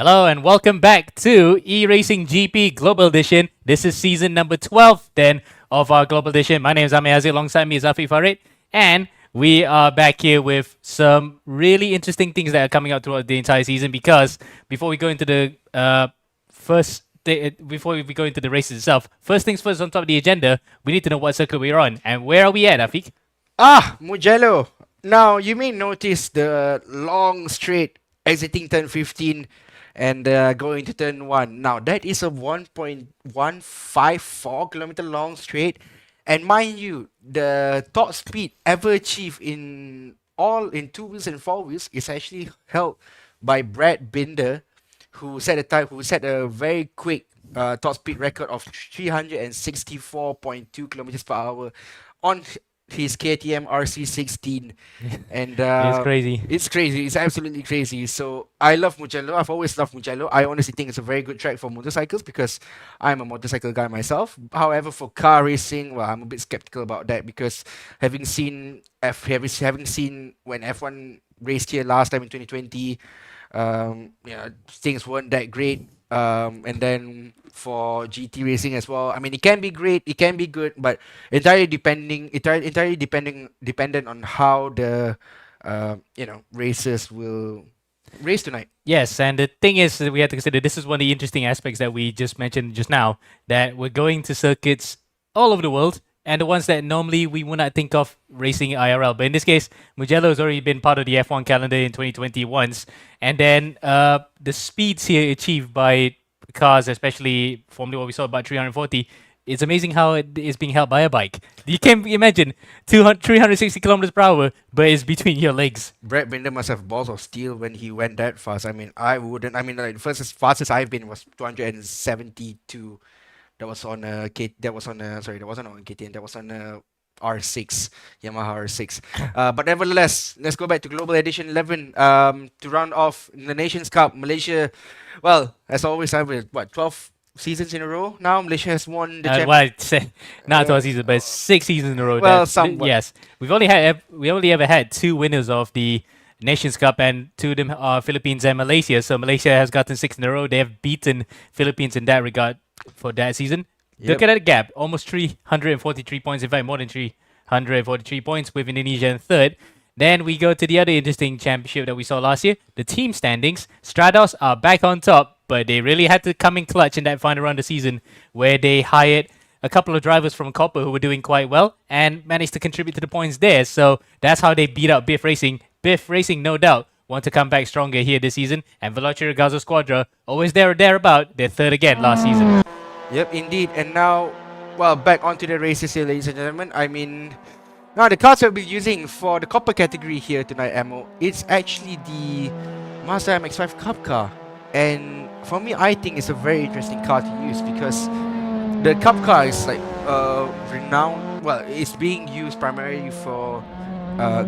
Hello and welcome back to eRacing GP Global Edition. This is season number 12 then of our Global Edition. My name is Amir Aziz, alongside me is Afiq Farid, and we are back here with some really interesting things that are coming out throughout the entire season, because before we go into the before we go into the races itself, first things first, on top of the agenda, we need to know what circuit we're on. And where are we at, Afiq? Mugello. Now, you may notice the long straight exiting turn 15 and going to turn 1. Now, that is a 1.154 kilometer long straight. And mind you, the top speed ever achieved in 2 wheels and 4 wheels is actually held by Brad Binder, who set a very quick top speed record of 364.2 kilometers per hour on his KTM RC16. And It's crazy. It's crazy. It's absolutely crazy. So I love Mugello. I've always loved Mugello. I honestly think it's a very good track for motorcycles because I'm a motorcycle guy myself. However, for car racing, well, I'm a bit skeptical about that because having seen when F1 raced here last time in 2020, things weren't that great. And then for GT racing as well, I mean, it can be great, it can be good, but entirely dependent on how the racers will race tonight. Yes, and the thing is that we have to consider, this is one of the interesting aspects that we just mentioned just now, that we're going to circuits all over the world, and the ones that normally we would not think of racing IRL. But in this case, Mugello has already been part of the F1 calendar in 2020 once. And then the speeds here achieved by cars, especially from what we saw about 340, it's amazing how it is being held by a bike. You can imagine 360 kilometers per hour, but it's between your legs. Brad Binder must have balls of steel when he went that fast. I mean, I wouldn't. I mean, like, the fastest I've been was 272. That was on that wasn't on KTM, that was on R6, Yamaha R6. But nevertheless, let's go back to Global Edition 11 to round off the Nations Cup. Malaysia, well, as always, I've been 12 seasons in a row now. Malaysia has won the Not 12 seasons, but 6 seasons in a row. Well, somewhat. Yes, we only ever had 2 winners of the Nations Cup, and 2 of them are Philippines and Malaysia. So Malaysia has gotten 6 in a row. They have beaten Philippines in that regard for that season. Yep. Look at that gap, almost 343 points, in fact more than 343 points, with Indonesia in third. Then we go to the other interesting championship that we saw last year, the team standings. Stratos are back on top, but they really had to come in clutch in that final round of the season, where they hired a couple of drivers from Copper who were doing quite well and managed to contribute to the points there. So that's how they beat out Biff Racing. Biff Racing, no doubt, want to come back stronger here this season. And Veloci Regazzo Squadra, always there or thereabout, they're third again last season. Yep, indeed. And now, well, back onto the races here, ladies and gentlemen. I mean, now the cards we'll be using for the Copper category here tonight, Ammo, it's actually the Mazda MX-5 Cup car. And for me, I think it's a very interesting car to use because the Cup car is like renowned. Well, it's being used primarily for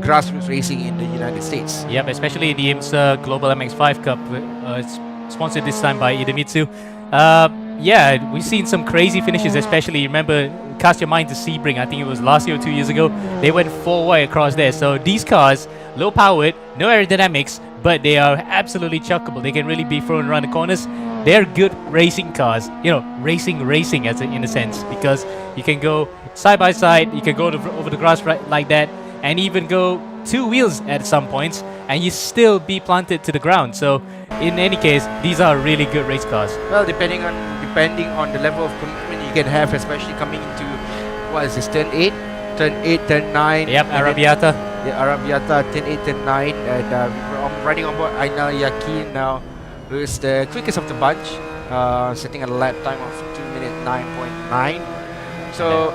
grassroots racing in the United States. Yep, especially in the IMSA Global MX-5 Cup. It's sponsored this time by Idemitsu. Yeah, we've seen some crazy finishes, especially, remember, cast your mind to Sebring, I think it was last year or 2 years ago. They went 4 wide across there. So these cars, low powered, no aerodynamics, but they are absolutely chuckable. They can really be thrown around the corners. They're good racing cars, racing in a sense, because you can go side by side, you can go over the grass like that, and even go 2 wheels at some points, and you still be planted to the ground. So in any case, these are really good race cars. Well, depending on the level of commitment you can have, especially coming into, what is this, turn 8, turn 9. Yep, Arabiata. Yeah, Arabiata, turn 8, turn 9. And I'm riding on board Ainal Yakin now, who is the quickest of the bunch, setting a lap time of 2 minutes 9.9. So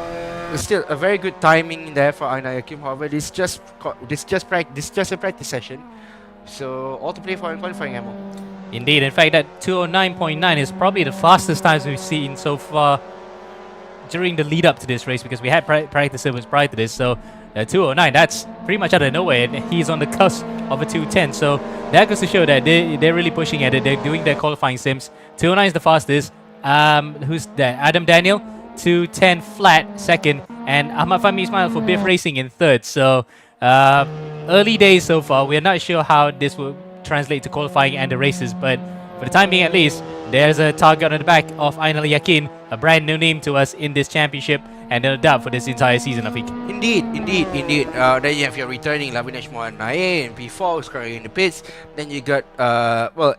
it's still a very good timing there for Ainal Yakin. However, this just a practice session. So all to play for in qualifying, Ammo. Indeed. In fact, that 209.9 is probably the fastest times we've seen so far during the lead up to this race, because we had practice servers prior to this. So 209, that's pretty much out of nowhere, and he's on the cusp of a 210. So that goes to show that they're really pushing at it. They're doing their qualifying sims. 209 is the fastest. Who's that? Adam Daniel, 210 flat second, and Ahmad Fahmi Ismail for Biff Racing in third. So early days so far. We're not sure how this will translate to qualifying and the races, but for the time being at least, there's a target on the back of Ainal Yakin, a brand new name to us in this championship, and no doubt for this entire season, Afiq. Indeed. Then you have your returning Lavinesh Moanae and P4 who's currently in the pits. Then you got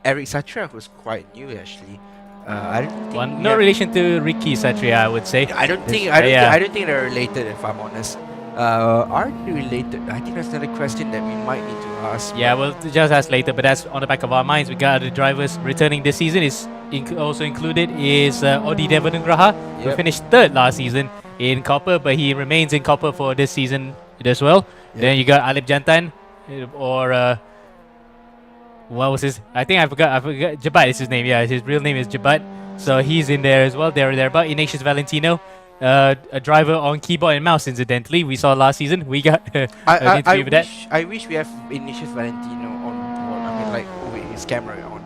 Eric Satra, who's quite new actually. I don't think Well, no relation to Ricky Satria, I would say. I don't think they're related, if I'm honest. Are they related? I think that's another question that we might need to ask. Yeah, we'll just ask later, but that's on the back of our minds. We got the drivers returning this season. Is also included is Odi Devanugraha, who finished third last season in Copper, but he remains in Copper for this season as well. Then you got Alip Jantan, or what was his? I forgot. Jabat is his name. Yeah, his real name is Jabat. So he's in there as well. There. But Ignatius Valentino, a driver on keyboard and mouse. Incidentally, we saw last season. We got an interview with that. I wish we have Ignatius Valentino on board. I mean, like with his camera on.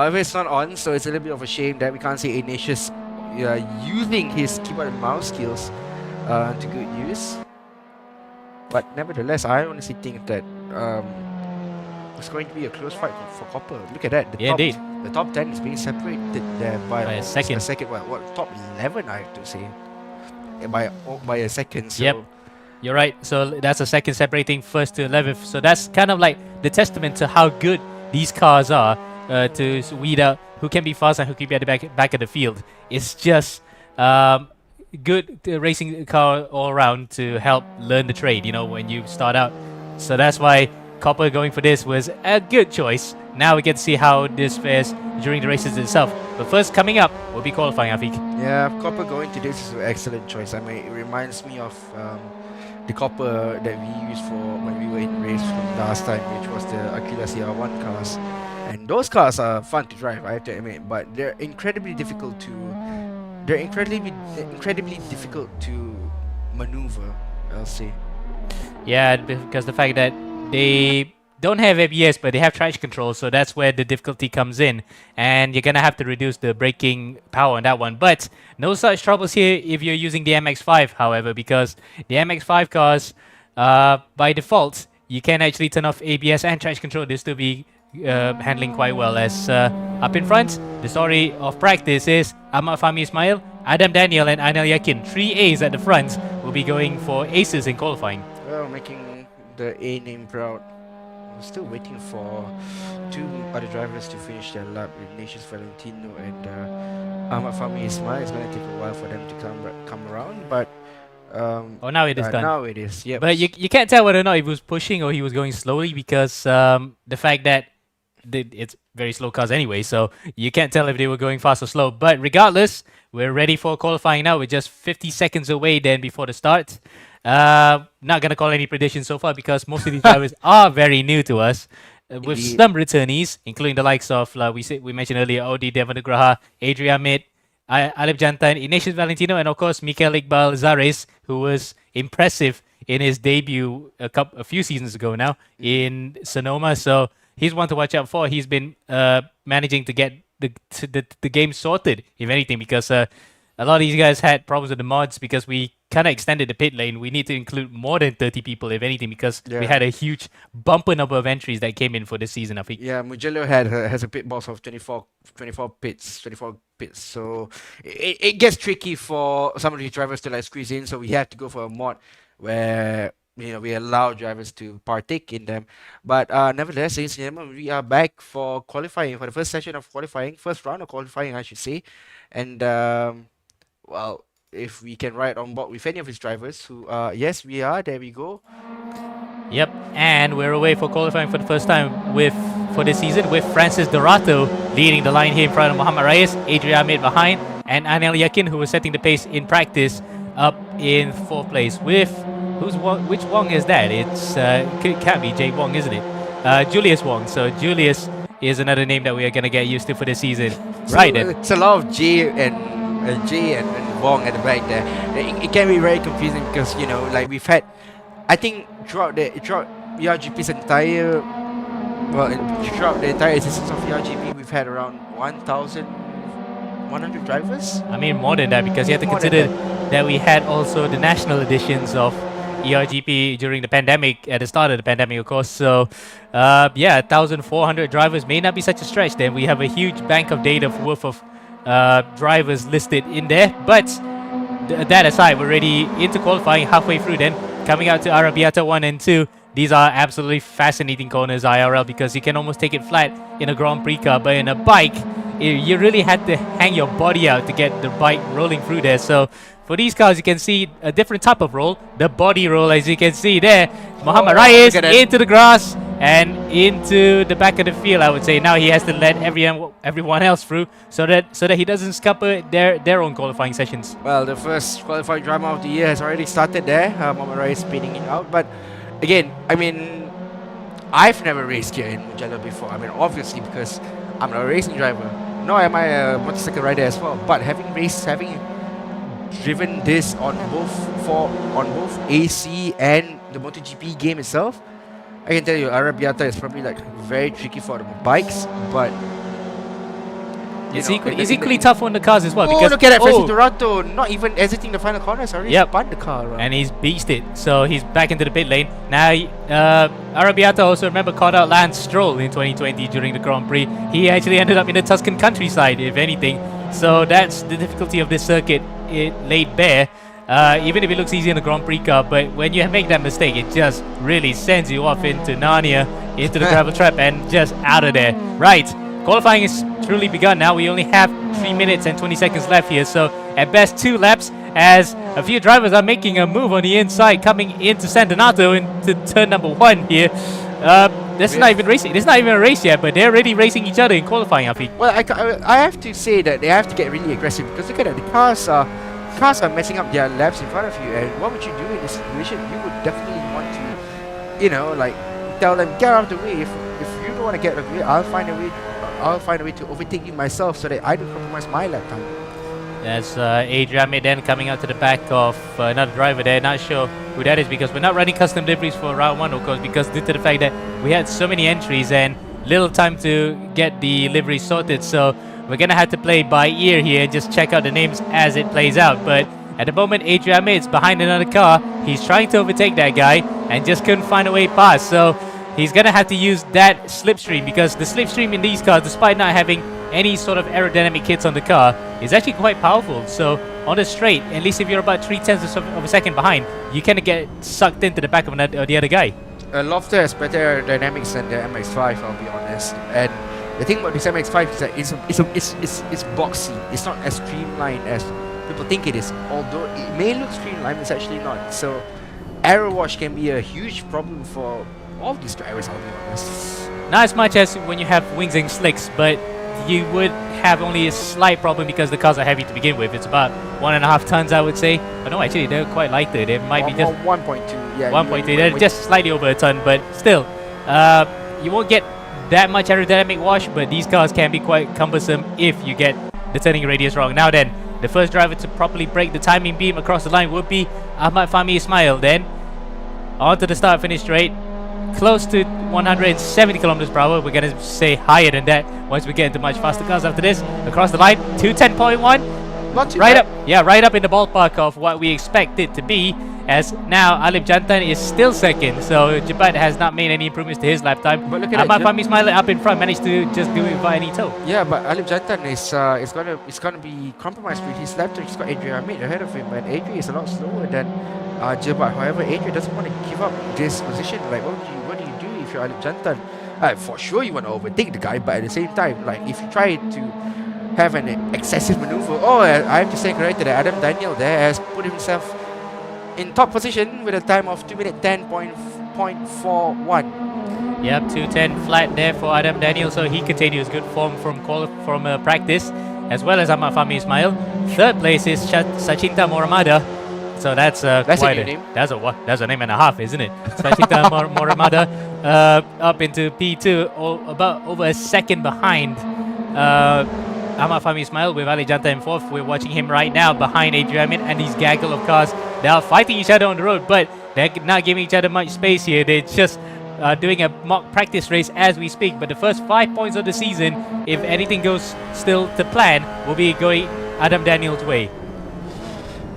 If it's not on, so it's a little bit of a shame that we can't see Ignatius using his keyboard and mouse skills to good use. But nevertheless, I honestly think that it's going to be a close fight for Copper. Look at that. The top 10 is being separated there by a second. Top 11, I have to say. By a second. So. Yep. You're right. So that's a second separating first to 11th. So that's kind of like the testament to how good these cars are to weed out who can be fast and who can be at the back of the field. It's just good racing car all around to help learn the trade, when you start out. So that's why Copper going for this was a good choice. Now we get to see how this fares during the races itself. But first, coming up will be qualifying, Afiq. Yeah, Copper going to this is an excellent choice. I mean, it reminds me of the Copper that we used for when we were in race from last time, which was the Aquila CR1 cars. And those cars are fun to drive, I have to admit, but they're incredibly difficult to maneuver, I'll say. Yeah, because the fact that they don't have ABS, but they have traction control, so that's where the difficulty comes in. And you're going to have to reduce the braking power on that one. But no such troubles here if you're using the MX-5, however, because the MX-5 cars, by default, you can actually turn off ABS and traction control. They'll still be handling quite well. As up in front, the story of practice is Ahmad Fahmi Ismail, Adam Daniel, and Ainal Yakin. 3 A's at the front will be going for aces in qualifying. Well, making the A name proud. I'm still waiting for 2 other drivers to finish their lap with Ignatius Valentino and Ahmad Fahmi Ismail. It's going to take a while for them to come around, but now it is done. Now it is, yeah. But you can't tell whether or not he was pushing or he was going slowly because the fact that it's very slow cars anyway, so you can't tell if they were going fast or slow. But regardless, we're ready for qualifying now. We're just 50 seconds away then before the start. Not going to call any predictions so far because most of these drivers are very new to us. With some returnees, including the likes of, we mentioned earlier, Odi Devanugraha, Adrian Amit, Alip Jantan, Ignatius Valentino, and of course, Mikael Iqbal Zares, who was impressive in his debut a few seasons ago now in Sonoma. So he's one to watch out for. He's been managing to get the game sorted, if anything, because a lot of these guys had problems with the mods because we kind of extended the pit lane. We need to include more than 30 people, if anything, because we had a huge bumper number of entries that came in for this season, I think. Yeah, Mugello has a pit boss of 24 pits. So it gets tricky for some of these drivers to squeeze in. So we have to go for a mod where we allow drivers to partake in them. But nevertheless, ladies and gentlemen, we are back for qualifying, for the first session of qualifying, first round of qualifying, I should say. And well, if we can ride on board with any of his drivers, who yes, we are. There we go. Yep, and we're away for qualifying for the first time for this season with Francis Dorato leading the line here in front of Muhammad Reyes, Adrian Ahmed behind, and Ainal Yakin, who was setting the pace in practice, up in 4th place. With which Wong is that? It's can't be Jay Wong, isn't it? Julius Wong. So Julius is another name that we are gonna get used to for this season. Right then. It's a lot of J and Wong at the back there. It can be very confusing because we've had, I think throughout ERGP's entire, throughout the entire existence of ERGP, we've had around 1,100 drivers. I mean more than that because you have to consider that we had also the national editions of ERGP during the pandemic, at the start of the pandemic, of course. So, yeah, 1,400 drivers may not be such a stretch. Then we have a huge bank of data worth of drivers listed in there. But that aside, we're already into qualifying halfway through. Then coming out to Arabiata 1 and 2. These are absolutely fascinating corners IRL because you can almost take it flat in a Grand Prix car, but in a bike, you really had to hang your body out to get the bike rolling through there. So for these cars, you can see a different type of roll, the body roll, as you can see there. Muhammad Reyes into the grass and into the back of the field, I would say. Now he has to let everyone else through so that he doesn't scupper their own qualifying sessions. Well, the first qualifying drama of the year has already started there. Muhammad Reyes spinning it out, but again, I mean, I've never raced here in Mugello before. I mean, obviously because I'm not a racing driver. Nor am I a motorcycle rider as well. But having driven this on both AC and the MotoGP game itself, I can tell you Arabiata is probably like very tricky for the bikes, but it's equally tough on the cars as well. Oh, because look at that, Francis Dorato, not even exiting the final corners, already spun the car around. And he's beached it, so he's back into the pit lane. Now, Arabiata also, remember, caught out Lance Stroll in 2020 during the Grand Prix. He actually ended up in the Tuscan countryside, if anything. So that's the difficulty of this circuit, it laid bare. Even if it looks easy in the Grand Prix car, but when you make that mistake, it just really sends you off into Narnia, into the gravel trap, and just out of there. Right. Qualifying is truly begun now. We only have 3 minutes and 20 seconds left here. So at best 2 laps as a few drivers are making a move on the inside coming into San Donato into turn number 1 here. This is not even racing. It's not even a race yet, but they're already racing each other in qualifying, I think. Well, I have to say that they have to get really aggressive because look at that. The cars are messing up their laps in front of you. And what would you do in this situation? You would definitely want to, you know, like tell them, get out of the way. If you don't want to get out of the way, I'll find a way to overtake you myself so that I don't compromise my lap time. That's Adrian then coming out to the back of another driver there. Not sure who that is because we're not running custom liveries for round 1, of course, because due to the fact that we had so many entries and little time to get the livery sorted. So we're going to have to play by ear here and just check out the names as it plays out. But at the moment, Adrian is behind another car. He's trying to overtake that guy and just couldn't find a way past. So he's going to have to use that slipstream because the slipstream in these cars, despite not having any sort of aerodynamic kits on the car, is actually quite powerful. So on the straight, at least if you're about 0.3 of a second behind, you kind of get sucked into the back of the other guy. Lofter has better aerodynamics than the MX-5, I'll be honest. And the thing about this MX-5 is that it's boxy. It's not as streamlined as people think it is. Although it may look streamlined, it's actually not. So aero wash can be a huge problem for all these drivers, I'll be honest. Not as much as when you have wings and slicks, but you would have only a slight problem because the cars are heavy to begin with. It's about 1.5 tons, I would say. But no, actually, they're quite lighter. They might be just 1.2. Yeah, 1.2. They're just slightly over a ton, but still, you won't get that much aerodynamic wash. But these cars can be quite cumbersome if you get the turning radius wrong. Now then, the first driver to properly break the timing beam across the line would be Ahmad Fahmi Ismail. Then onto the start-finish straight. Close to 170 kilometers per hour. We're going to say higher than that once we get into much faster cars after this. Across the line, 210.1. Not too right bad. up, yeah, right up in the ballpark of what we expect it to be. As now Alip Jantan is still second, so Jabat has not made any improvements to his lap time. But look at Ahmad Fahmi Ismail up in front managed to just do it without any toe. Yeah, but Alip Jantan is gonna be compromised with his lap time. He's got Adrian Hamid ahead of him, and Adrian is a lot slower than Jabat. However, Adrian doesn't want to give up this position. Like, what do you do if you're Alip Jantan? For sure, you want to overtake the guy, but at the same time, like if you try to have an excessive maneuver, I have to say corrected that Adam Daniel there has put himself in top position with a time of 2 minutes 10.41. Yep, 2:10 flat there for Adam Daniel, so he continues good form from practice, as well as Ahmad Fahmi Ismail. Third place is Sachinta Moramada. So that's quite a name. That's a name and a half, isn't it? Sachinta Moramada up into P2, about over a second behind Ahmad Fahmi Ismail with Ali Janta in fourth. We're watching him right now behind Adrian and these gaggle of cars. They are fighting each other on the road, but they're not giving each other much space here. They're just doing a mock practice race as we speak. But the first 5 points of the season, if anything goes still to plan, will be going Adam Daniel's way.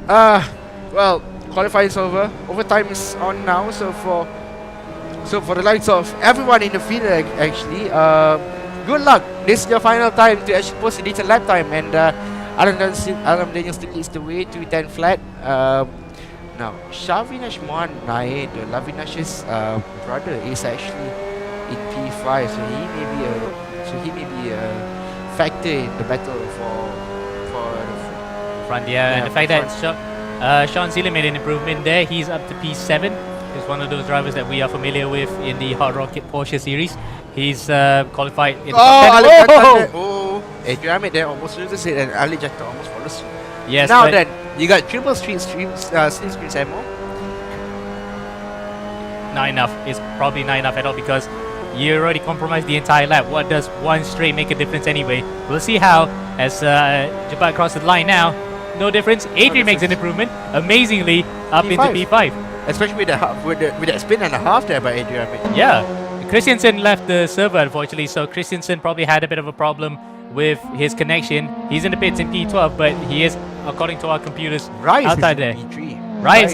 Well, qualifying is over. Overtime is on now. So for the likes of everyone in the field, actually, good luck. This is your final time to actually post a decent lap time, and Adam Daniel still leads the way to 10 flat. Now, Shavinash Mohanai, the Lavinash's brother, is actually in P5, so he may be a factor in the battle for front, yeah, and the fact that Sean Sealer made an improvement there. He's up to P7. He's one of those drivers that we are familiar with in the Hot Rocket Porsche series. He's qualified in the top 10. Adrian Ahmed there almost loses it, and Ali Jata almost follows suit. Yes, now then, you got triple street streams, ammo. Not enough. It's probably not enough at all because you already compromised the entire lap. What does one straight make a difference anyway? We'll see how as Jabat crosses the line now. No difference. Adrian makes an improvement. Amazingly, up P5. into P5. Especially with that spin and a half there by Adrian Ahmed. Yeah. Christensen left the server, unfortunately, so Christensen probably had a bit of a problem with his connection. He's in the pits in P12, but he is, according to our computers, outside there. Rai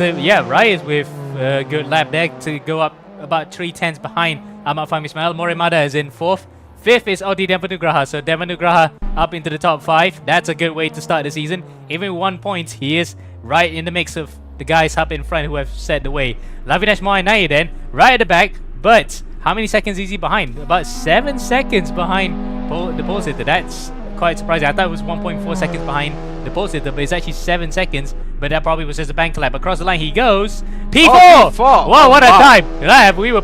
is with a good lap there to go up about 3/10 behind Ahmad Fahmi Ismail. Morimada is in 4th. 5th is Audi Devanugraha, so Devanugraha up into the top 5. That's a good way to start the season. Even with 1 point, he is right in the mix of the guys up in front who have set the way. Lavinesh Mohanai then, right at the back, but how many seconds is he behind? About 7 seconds behind the pole sitter. That's quite surprising. I thought it was 1.4 seconds behind the pole sitter, but it's actually 7 seconds. But that probably was just a bank lap. Across the line he goes. P4! Oh, P4. Wow, what a time! We were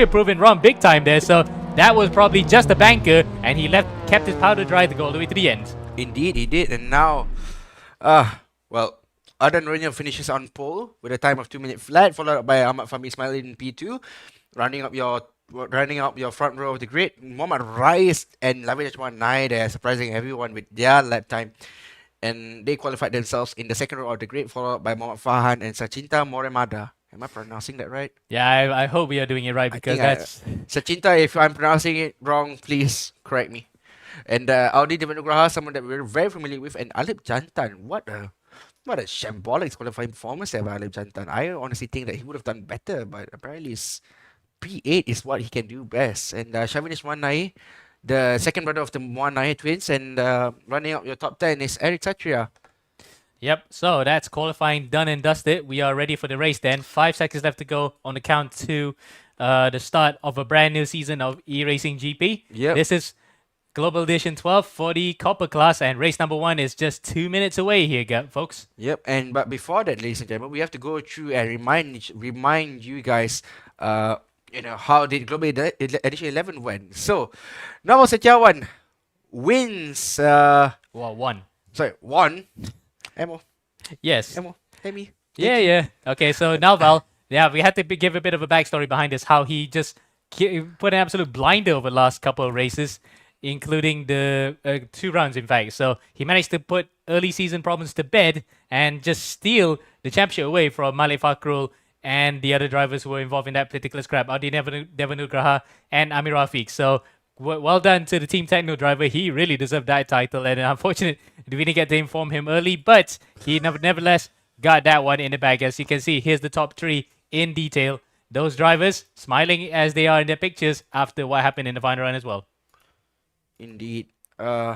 proven wrong big time there. So that was probably just a banker, and he kept his powder dry to go all the way to the end. Indeed, he did. And now, well, Adan Roniel finishes on pole with a time of 2 minute flat, followed by Ahmad Fahmi Ismail in P2, running up your front row of the grid. Muhammad Rais and Lavinesh Mohanai there, surprising everyone with their lap time. And they qualified themselves in the second row of the grid, followed by Muhammad Fahan and Sachinta Moremada. Am I pronouncing that right? Yeah, I hope we are doing it right because that's... Sachinta, if I'm pronouncing it wrong, please correct me. And Audi Devanugraha, someone that we're very familiar with, and Alip Jantan. What a shambolic qualifying performance there by Alip Jantan. I honestly think that he would have done better, but apparently P8 is what he can do best. And Shavinish Mohanai, the second brother of the Mohanai twins, and running up your top 10 is Eric Satria. Yep, so that's qualifying done and dusted. We are ready for the race then. 5 seconds left to go on the count to the start of a brand new season of eRacing GP. Yep. This is Global Edition 12 for the Copper class, and race number 1 is just 2 minutes away here, folks. Yep, but before that, ladies and gentlemen, we have to go through and remind you guys, how did Global Edition 11 went. So, Naval Setiawan wins. Won. Emo. Yes. Emo. Emi. Yeah. Okay, so Naval, we had to give a bit of a backstory behind this, how he just put an absolute blinder over the last couple of races, including the 2 rounds, in fact. So he managed to put early season problems to bed and just steal the championship away from Malik Fakrul and the other drivers who were involved in that particular scrap, Audi Devanugraha and Amir Rafiq. So well done to the Team Techno driver. He really deserved that title, and unfortunately, we didn't get to inform him early, but he nevertheless got that one in the bag. As you can see, here's the top 3 in detail. Those drivers smiling as they are in their pictures after what happened in the final run as well. Indeed. So,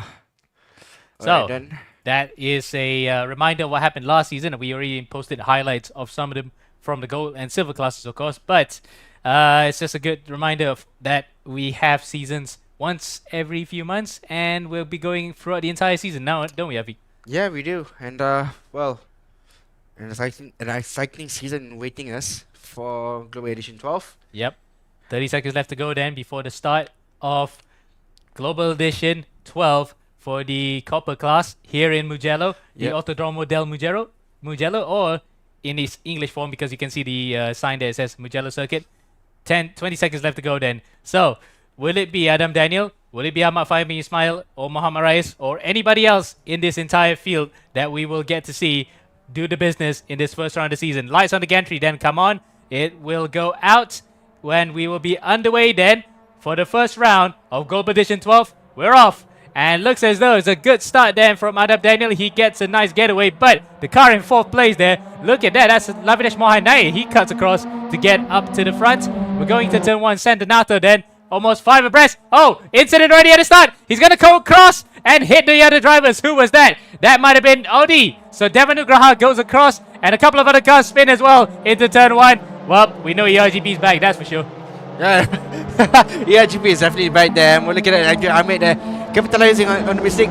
then. that is a reminder of what happened last season. We already posted highlights of some of them from the gold and silver classes, of course, but it's just a good reminder of that we have seasons once every few months, and we'll be going throughout the entire season now, don't we, Avi? Yeah, we do. And, well, an exciting season waiting us for Global Edition 12. Yep. 30 seconds left to go then before the start of Global Edition 12 for the Copper class here in Mugello, the Autodromo del Mugello, or in its English form, because you can see the sign there, it says Mugello Circuit. 20 seconds left to go then. So, will it be Adam Daniel? Will it be Ahmad Fahmi Ismail or Muhammad Rais or anybody else in this entire field that we will get to see do the business in this first round of the season? Lights on the gantry then, come on. It will go out when we will be underway then for the first round of Global Edition 12. We're off. And looks as though it's a good start then from Adam Daniel. He gets a nice getaway, but the car in 4th place there. Look at that. That's Lavinesh Mohanai. He cuts across to get up to the front. We're going to turn 1. Santanato then. Almost 5 abreast. Oh, incident already at the start. He's going to go across and hit the other drivers. Who was that? That might have been Audi. So Devanugraha goes across and a couple of other cars spin as well into turn 1. Well, we know ERGB's back, that's for sure. Yeah, ERGB is definitely back there. And we're looking at Adrian Ahmed there, capitalizing on the mistake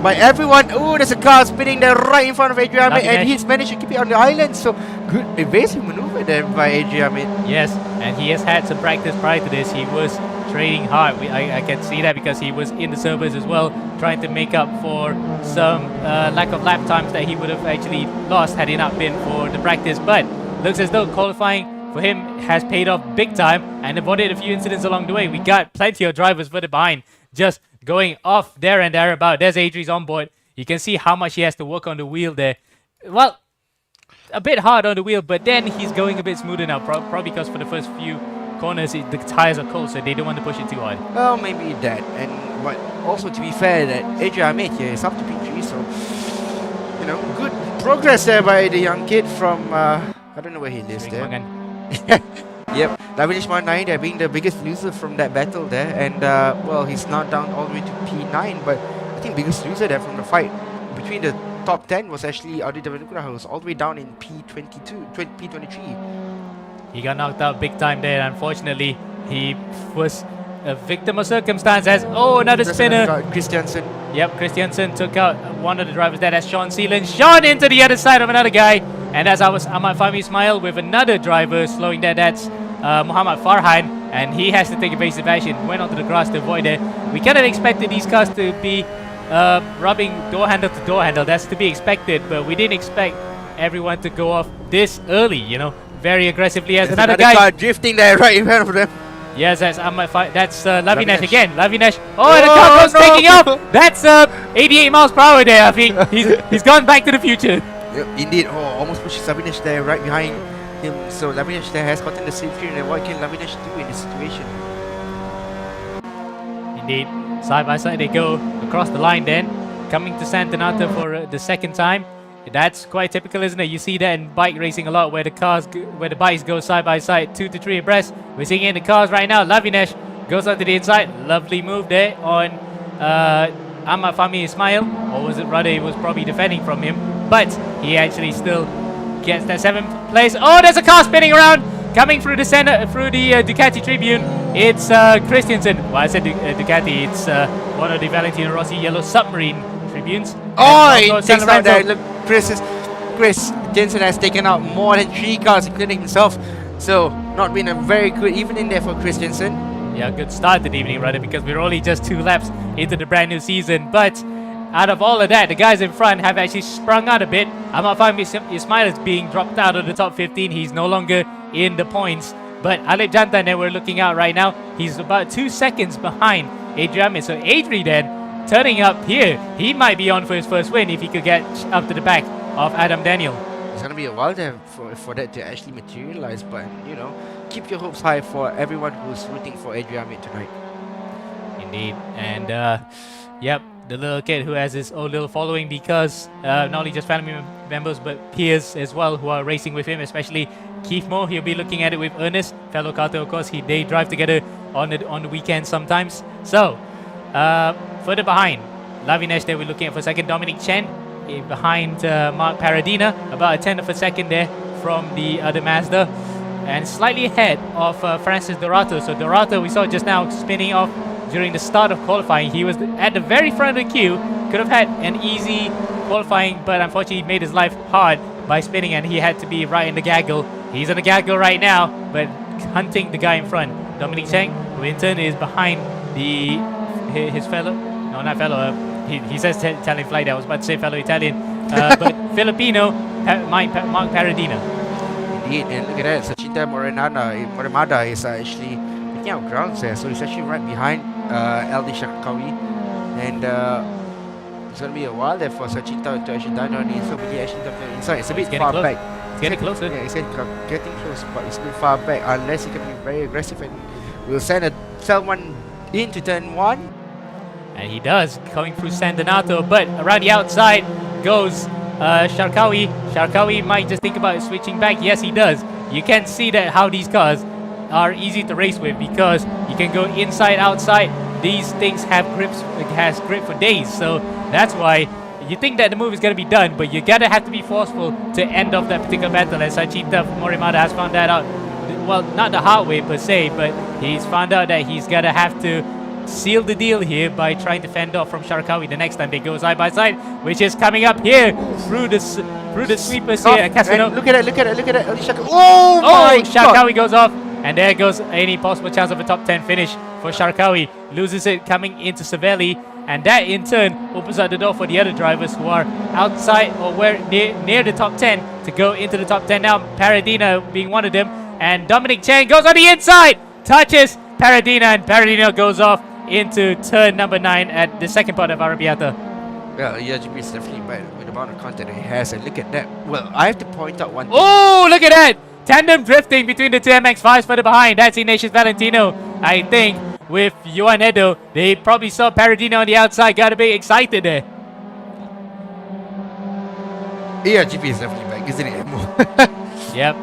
by everyone. Oh, there's a car spinning there right in front of Adrian Ahmed, and he's managed to keep it on the island. So good evasive maneuver there by Adrian Ahmed. Yes, and he has had some practice prior to this. He was training hard. I can see that because he was in the servers as well, trying to make up for some lack of lap times that he would have actually lost had it not been for the practice. But looks as though qualifying for him has paid off big time and avoided a few incidents along the way. We got plenty of drivers further behind just going off there and thereabout. There's Adri's on board. You can see how much he has to work on the wheel there. Well, a bit hard on the wheel, but then he's going a bit smoother now, probably because for the first few corners the tires are cold, so they don't want to push it too hard. Well, maybe that, but also to be fair, that Adrian Ahmed here is up to P3, so you know, good progress there by the young kid from I don't know where he lives there. Yep, Lavinesh Mohanai there being the biggest loser from that battle there, and well, he's now down all the way to P9, but I think biggest loser there from the fight between the top 10 was actually Audi Devanugraha, who was all the way down in P23. He got knocked out big time there. Unfortunately, he was a victim of circumstance as, oh, another spinner. Christiansen. Yep, Christiansen took out one of the drivers there. That's Sean Seelan. Sean into the other side of another guy. And as I was Ahmad Fahmi Ismail with another driver slowing there. That's Muhammad Farhan. And he has to take evasive action. Went onto the grass to avoid it. We kind of expected these cars to be rubbing door handle to door handle. That's to be expected. But we didn't expect everyone to go off this early, you know. Very aggressively as another guy car drifting there right in front of them. Yes, that's Lavinesh again. Lavinesh. Oh, and the car goes taking off. That's 88 miles per hour there. I think he's gone back to the future. Yep, indeed. Oh, almost pushes Lavinesh there right behind him. So Lavinesh there has gotten the safety, and what can Lavinesh do in this situation? Indeed, side by side they go across the line. Then coming to Santanato for the second time. That's quite typical, isn't it? You see that in bike racing a lot, where the bikes go side by side, 2 to 3 abreast. We're seeing it in the cars right now. Lavinesh goes out to the inside. Lovely move there on Ahmad Fahmi Ismail, or was it rather he was probably defending from him, but he actually still gets that 7th place. Oh, there's a car spinning around, coming through the center, through the Ducati Tribune. It's Christiansen. Well, I said Ducati. It's one of the Valentino Rossi yellow submarine tribunes. Oh, he takes out there. Look, Chris Jensen has taken out more than 3 cars, including himself. So, not been a very good evening there for Chris Jensen. Yeah, good start to the evening, rather, because we're only just 2 laps into the brand new season. But out of all of that, the guys in front have actually sprung out a bit. Ahmad Fahmi Ismail is being dropped out of the top 15. He's no longer in the points. But Alip Jantan that we're looking at right now, he's about 2 seconds behind Adrian. So Adri then turning up here, he might be on for his first win if he could get up to the back of Adam Daniel. It's going to be a while there for that to actually materialize, but you know, keep your hopes high for everyone who's rooting for Adrian Ahmed tonight. Indeed, and yep, the little kid who has his own little following, because not only just family members but peers as well who are racing with him, especially Keith Moore. He'll be looking at it with Ernest, fellow karter, of course. They drive together on the weekend sometimes. So further behind, Lavinesh there we're looking at for second. Dominic Chen behind Mark Paradina, about a tenth of a second there from the other Mazda, and slightly ahead of Francis Dorato. So Dorato, we saw just now spinning off during the start of qualifying. He was at the very front of the queue, could have had an easy qualifying, but unfortunately he made his life hard by spinning, and he had to be right in the gaggle. He's in the gaggle right now, but hunting the guy in front. Dominic Cheng, who in turn is behind his fellow, no, not fellow, he says Italian flight. I was about to say fellow Italian, but Filipino, Mark Paradina. Indeed, and look at that, Sachinta Morimada is actually picking out grounds there, so he's actually right behind LD Shakawi, and it's going to be a while there for Sachinta to actually dine on him, so he actually got the inside. It's a bit far back. It's getting closer. Yeah, it's getting close, but it's a bit far back unless he can be very aggressive, and we'll send one into turn 1. And he does, coming through San Donato, but around the outside goes Sharkawi. Sharkawi might just think about switching back. Yes, he does. You can see that how these cars are easy to race with because you can go inside, outside. These things have has grip for days, so that's why you think that the move is going to be done, but you're going to have to be forceful to end off that particular battle, as Sachita Morimada has found that out. Well, not the hard way per se, but he's found out that he's going to have to seal the deal here by trying to fend off from Sharkawi the next time they go side by side, which is coming up here through the sweepers here. Look at it. Oh my God! Sharkawi goes off, and there goes any possible chance of a top 10 finish for Sharkawi. Loses it coming into Savelli, and that in turn opens up the door for the other drivers who are outside or near the top 10 to go into the top 10 now. Paradina being one of them, and Dominic Chen goes on the inside, touches Paradina, and Paradina goes off into turn number 9 at the second part of Arabiata. Well, ERGP is definitely bad with the amount of content it has, and look at that. Well, I have to point out one thing. Oh, look at that! Tandem drifting between the two MX-5s further behind. That's Ignatius Valentino. I think with Yuan Edo, they probably saw Paradino on the outside, got a bit excited there. ERGP is definitely back, isn't it? Yep,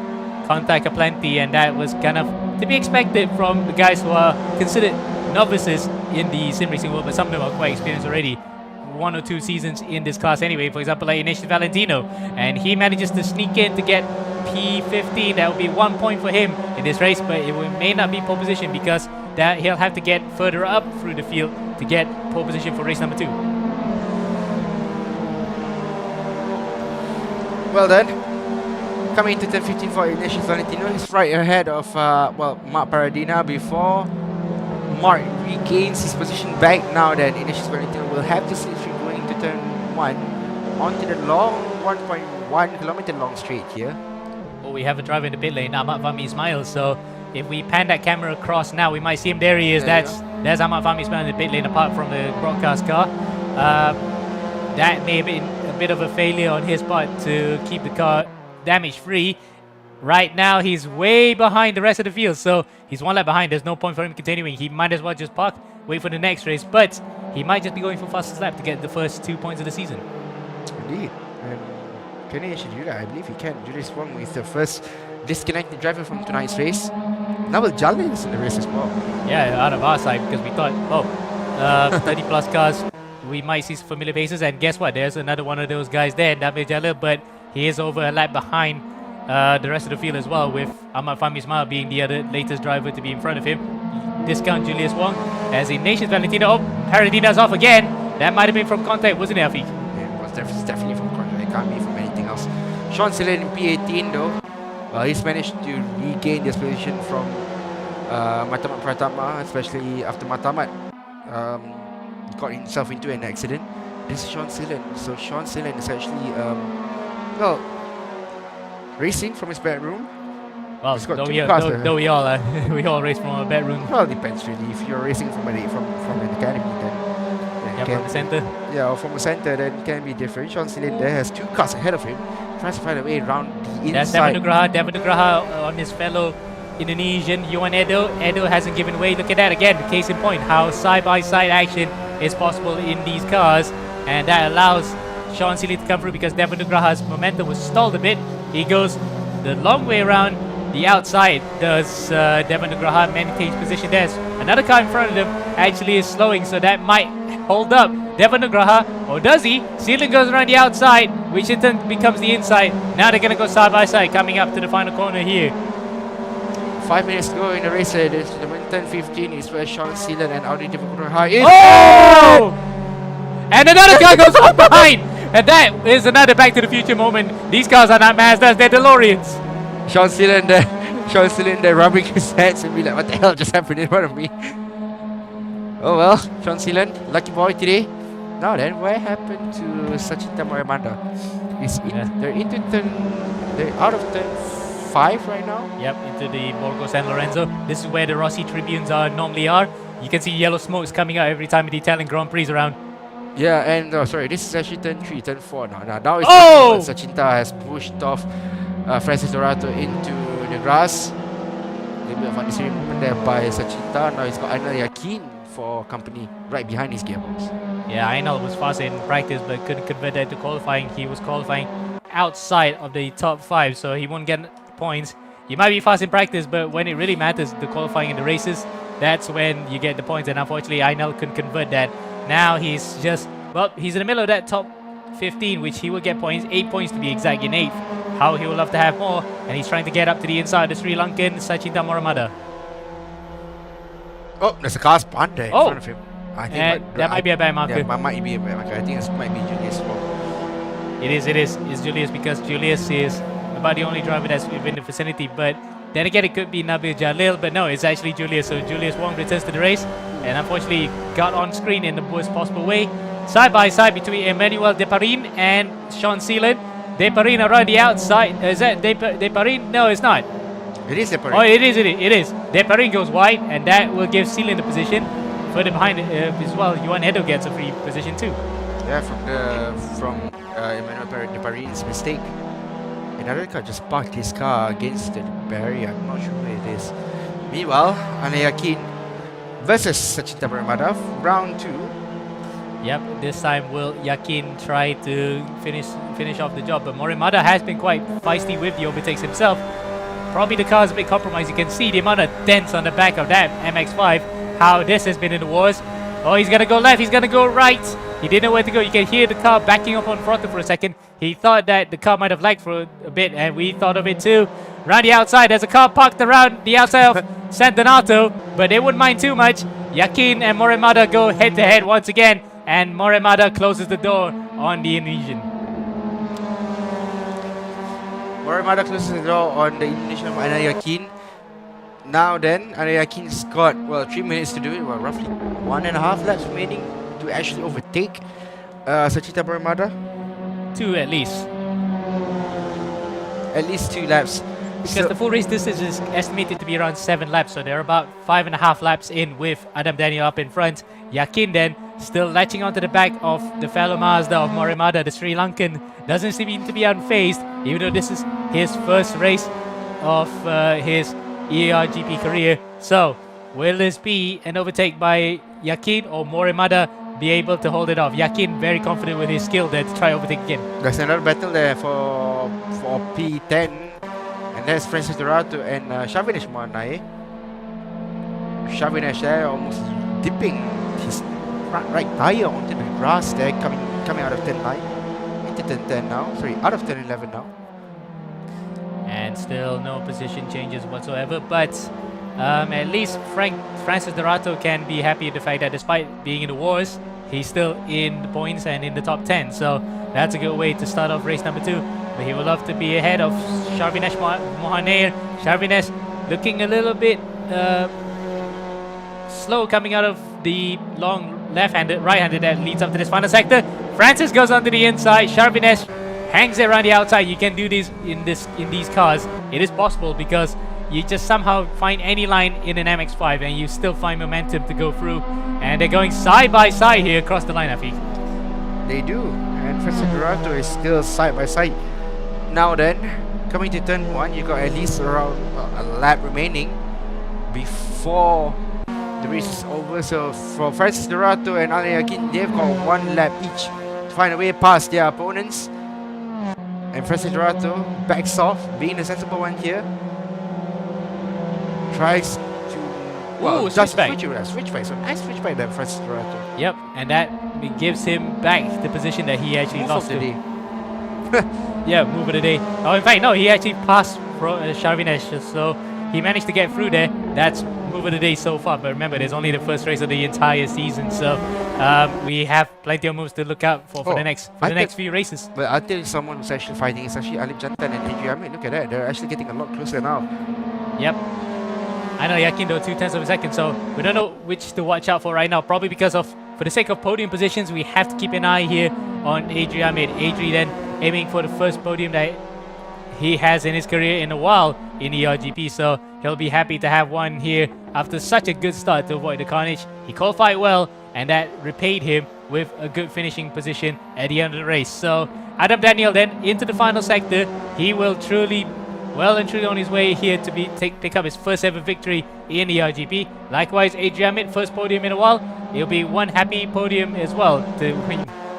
contact aplenty, and that was kind of to be expected from the guys who are considered novices in the sim racing world, but some of them are quite experienced already. 1 or 2 seasons in this class anyway. For example, like Ignatius Valentino, and he manages to sneak in to get P15. That would be 1 point for him in this race, but it may not be pole position because that he'll have to get further up through the field to get pole position for race number 2. Well then, coming into turn 15 for Ignatius Valentino, he's right ahead of Mark Paradina before Mark regains his position back. Now then, Ignatius Valentino will have to slip through going to turn 1 onto the long 1.1 kilometer long straight here. Oh, we have a driver in the pit lane, Ahmad Fahmi Ismail. So if we pan that camera across now, we might see him. There he is. That's Ahmad Fahmi Ismail in the pit lane, apart from the broadcast car. That may have been a bit of a failure on his part to keep the car damage free. Right now, he's way behind the rest of the field, so he's 1 lap behind. There's no point for him continuing. He might as well just park, wait for the next race, but he might just be going for fastest lap to get the first 2 points of the season. Indeed. And can he actually do that? I believe he can. Julius Wong is the first disconnected driver from tonight's race. Nabil Jalil is in the race as well. Yeah, out of our side, because we thought, 30 plus cars, we might see some familiar faces, and guess what? There's another one of those guys there, Nabil Jalil, but he is over a lap behind the rest of the field as well, with Ahmad Fahmi Ismail being the other latest driver to be in front of him. Discount Julius Wong as Ignatius Valentino. Oh, Paradina's off again. That might have been from contact, wasn't it, Afiq? Yeah, it was definitely from contact. It can't be from anything else. Sean Sillen in P18 though, he's managed to regain this position from Matamat Pratama, especially after Matamat got himself into an accident. This is Sean Sillen. So Sean Sillen is actually racing from his bedroom. Well, we all race from our bedroom. Well, depends really. If you're racing from an academy, then from the center. Yeah, or from a center, then it can be different. Sean Sillen there has 2 cars ahead of him, tries to find a way around the inside. That's Devon Nugraha on his fellow Indonesian Yuan Edo. Edo hasn't given way. Look at that again. Case in point, how side-by-side action is possible in these cars, and that allows Sean Sillen to come through because Devon Nugraha's momentum was stalled a bit. He goes the long way around the outside. Does Devon Nugraha maintain position? There's another car in front of them actually is slowing, so that might hold up Devon Nugraha, or does he? Sillen goes around the outside, which in turn becomes the inside. Now they're going to go side by side, coming up to the final corner here. 5 minutes to go in the race. The turn 15 is where Sean Sillen and Audi Devon Nugraha is. Oh! And another car goes off behind! And that is another Back to the Future moment. These cars are not Mazdas, they're DeLoreans. Sean Sillen there rubbing his hands and be like, what the hell just happened in front of me? Oh well, Sean Sillen, lucky boy today. Now then, what happened to Sachita Morimanda? They're out of turn 5 right now? Yep, into the Borgo San Lorenzo. This is where the Rossi tribunes normally are. You can see yellow smokes coming out every time the Italian Grand Prix is around. Yeah, and sorry, this is actually turn 3, turn 4 now. Now it's Sachinta has pushed off Francis Dorato into the grass. A little bit of unnecessary movement there by Sachinta. Now he's got Ainal Yakin for company right behind his gearbox. Yeah, Einal was fast in practice but couldn't convert that to qualifying. He was qualifying outside of the top 5, so he won't get points. You might be fast in practice, but when it really matters, the qualifying in the races, that's when you get the points. And unfortunately, Einal couldn't convert that. Now he's just, well, he's in the middle of that top 15, which he will get points, 8 points to be exact in 8th. How he will love to have more, and he's trying to get up to the inside of the Sri Lankan, Sachinta Moramada. Oh, there's a car spun there in front of him. I think that might be a bad marker. Yeah, might be a bad marker. I think it might be Julius' fault. It is. It's Julius, because Julius is about the only driver that's within the vicinity. But then again, it could be Nabil Jalil, but no, it's actually Julius. So Julius Wong returns to the race, and unfortunately got on screen in the worst possible way. Side by side between Emmanuel Deparin and Sean Seelan. Deparin around the outside. Is that Deparin? No, it's not. It is Deparin. Oh, it is. Deparin goes wide, and that will give Seelan the position. Further behind as well, Yuan Edo gets a free position too. Yeah, from Emmanuel Deparin's mistake. Another car just parked his car against the barrier. I'm not sure where it is. Meanwhile, Anayakin versus Sachinta Moramada, round 2. Yep, this time will Yakin try to finish off the job, but Morimada has been quite feisty with the overtakes himself. Probably the car's a bit compromised. You can see the amount of dents on the back of that MX-5, how this has been in the wars. Oh, he's gonna go left, he's gonna go right. He didn't know where to go. You can hear the car backing up on throttle for a second. He thought that the car might have lagged for a bit, and we thought of it too. Around the outside, there's a car parked around the outside of San Donato, but they wouldn't mind too much. Yakin and Morimada go head to head once again, and Morimada closes the door on the Indonesian. Morimada closes the door on the Indonesian of Anayakin. Now then, Anayakin's got, 3 minutes to do it, roughly 1.5 laps remaining to actually overtake Sachinta Moramada. 2 at least. At least 2 laps. Because the full race distance is estimated to be around 7 laps, so they're about 5.5 laps in with Adam Daniel up in front. Yakin then still latching onto the back of the fellow Mazda of Morimada, the Sri Lankan. Doesn't seem to be unfazed, even though this is his first race of his eRGP career. So, will this be an overtake by Yakin, or Morimada be able to hold it off? Yakin very confident with his skill there to try overtake again. There's another battle there for P10. And there's Francis Dorato and Shavinesh Moanai. Shavinesh there almost dipping his right tire onto the grass there, coming out of 10 line. Into 10 now. Sorry, out of 10-11 now. And still no position changes whatsoever, but at least Francis Dorato can be happy with the fact that despite being in the wars, he's still in the points and in the top 10. So that's a good way to start off race number 2. But he will love to be ahead of Sharvinesh Mohaner. Sharvinesh looking a little bit slow coming out of the long left-handed, right-handed that leads up to this final sector. Francis goes onto the inside. Sharvinesh hangs it around the outside. You can do this in these cars. It is possible because you just somehow find any line in an MX-5 and you still find momentum to go through. And they're going side by side here across the line, Afiq. They do. And Francis Dorato is still side by side. Now then, coming to turn 1, you got at least around a lap remaining before the race is over. So for Francis Dorato and Anayakin, they've got 1 lap each to find a way past their opponents. And Francis Dorato backs off, being the sensible one here. Tries to switch back. Switch back. So nice switch back there, Francis Dorato. Yep, and that gives him back the position that he actually lost to. Yeah, move of the day. Oh, in fact, no, he actually passed Sharvinesh, so he managed to get through there. That's move of the day so far. But remember, there's only the first race of the entire season, so we have plenty of moves to look out for the next few races. But I'll tell you, someone who's actually fighting is actually Alip Jantan and Adrian. I mean, look at that. They're actually getting a lot closer now. Yep. I know Yakin though, 0.2 of a second, so we don't know which to watch out for right now. Probably because for the sake of podium positions, we have to keep an eye here on Adri Ahmed. Adri then aiming for the first podium that he has in his career in a while in eRGP, so he'll be happy to have one here after such a good start to avoid the carnage. He qualified well, and that repaid him with a good finishing position at the end of the race. So Adam Daniel then into the final sector. He will truly well and truly on his way here to pick up his first ever victory in the RGP. Likewise, Adrian Amit, first podium in a while. It'll be one happy podium as well,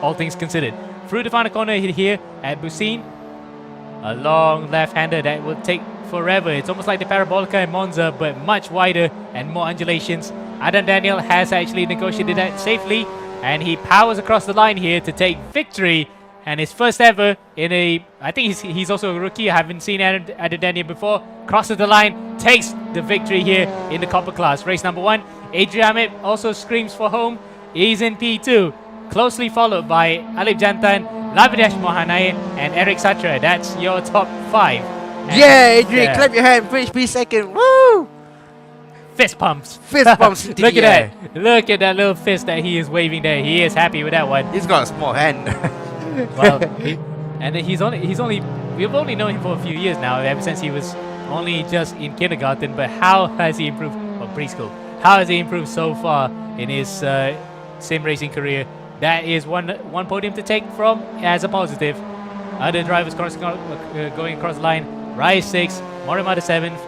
all things considered. Through the final corner here at Busin, a long left-hander that will take forever. It's almost like the Parabolica in Monza, but much wider and more undulations. Adam Daniel has actually negotiated that safely, and he powers across the line here to take victory. And his first ever in a... I think he's also a rookie. I haven't seen Adam Daniel before. Crosses the line, takes the victory here in the copper class. Race number 1. Adrian Amit also screams for home. He's in P2. Closely followed by Alip Jantan, Lavidesh Mohanayan, and Eric Satra. That's your top 5. And yeah, Adrian, clap your hand. Finish P2. Woo! Fist pumps. Fist pumps into Look the at air. that. Look at that little fist that he is waving there. He is happy with that one. He's got a small hand. Well, we've only known him for a few years now, ever since he was only just in kindergarten. But how has he improved, or preschool? How has he improved so far in his sim racing career? That is one podium to take from as a positive. Other drivers going across the line: Rai 6, Morimada 7th,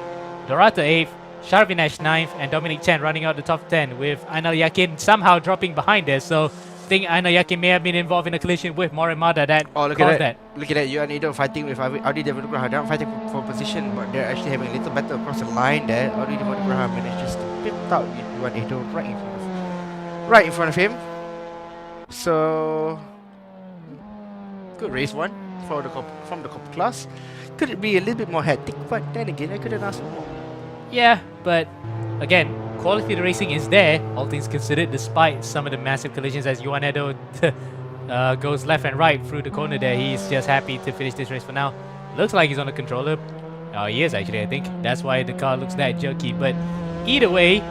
Dorata 8th, Sharvinesh 9th, and Dominic Chen running out the top 10, with Ainal Yakin somehow dropping behind there. So I think Ainal Yakin may have been involved in a collision with Morimada that look caused at that. Look at that. You and Ido fighting with Audi Devanugraha. They're not fighting for position, but they're actually having a little battle across the line there. Audi Devanugraha managed just to pip out you and Ido right in front of him. So good race 1 from the copper class. Could it be a little bit more hectic? But then again, I couldn't ask for more. Yeah, but again, quality of the racing is there, all things considered, despite some of the massive collisions as Yuan Edo goes left and right through the corner there. He's just happy to finish this race for now. Looks like he's on the controller. Oh, he is actually, I think. That's why the car looks that jerky. But either way,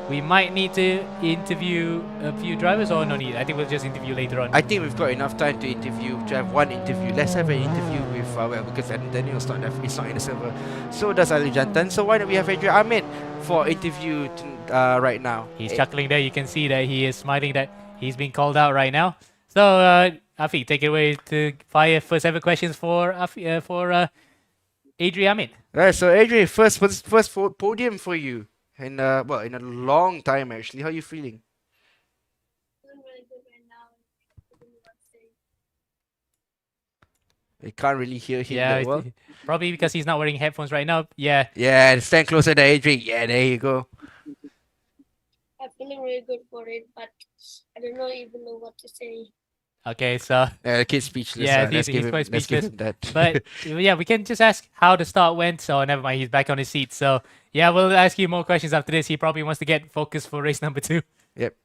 we might need to interview a few drivers, or no need. I think we'll just interview later on. I think we've got enough time to have one interview. Let's have an interview with because Daniel's not in the server. So does Ali Jantan. So why don't we have Adrian Amit for interview right now? He's chuckling there. You can see that he is smiling that he's being called out right now. So Afi, take it away to fire first ever questions for Adrian Amit. Right. So Adrian, first podium for you. In in a long time actually. How are you feeling? Feeling really good right now. I can't really hear him Yeah, that well. probably because he's not wearing headphones right now. Yeah. Yeah, stand closer to Adrian. Yeah, there you go. I'm feeling really good for it, but I don't even know what to say. Okay, so The kid's speechless. yeah, Let's he's quite let's give speechless. him that. But yeah, we can just ask how the start went. So never mind, he's back on his seat. So yeah, we'll ask you more questions after this. He probably wants to get focused for race number 2. Yep.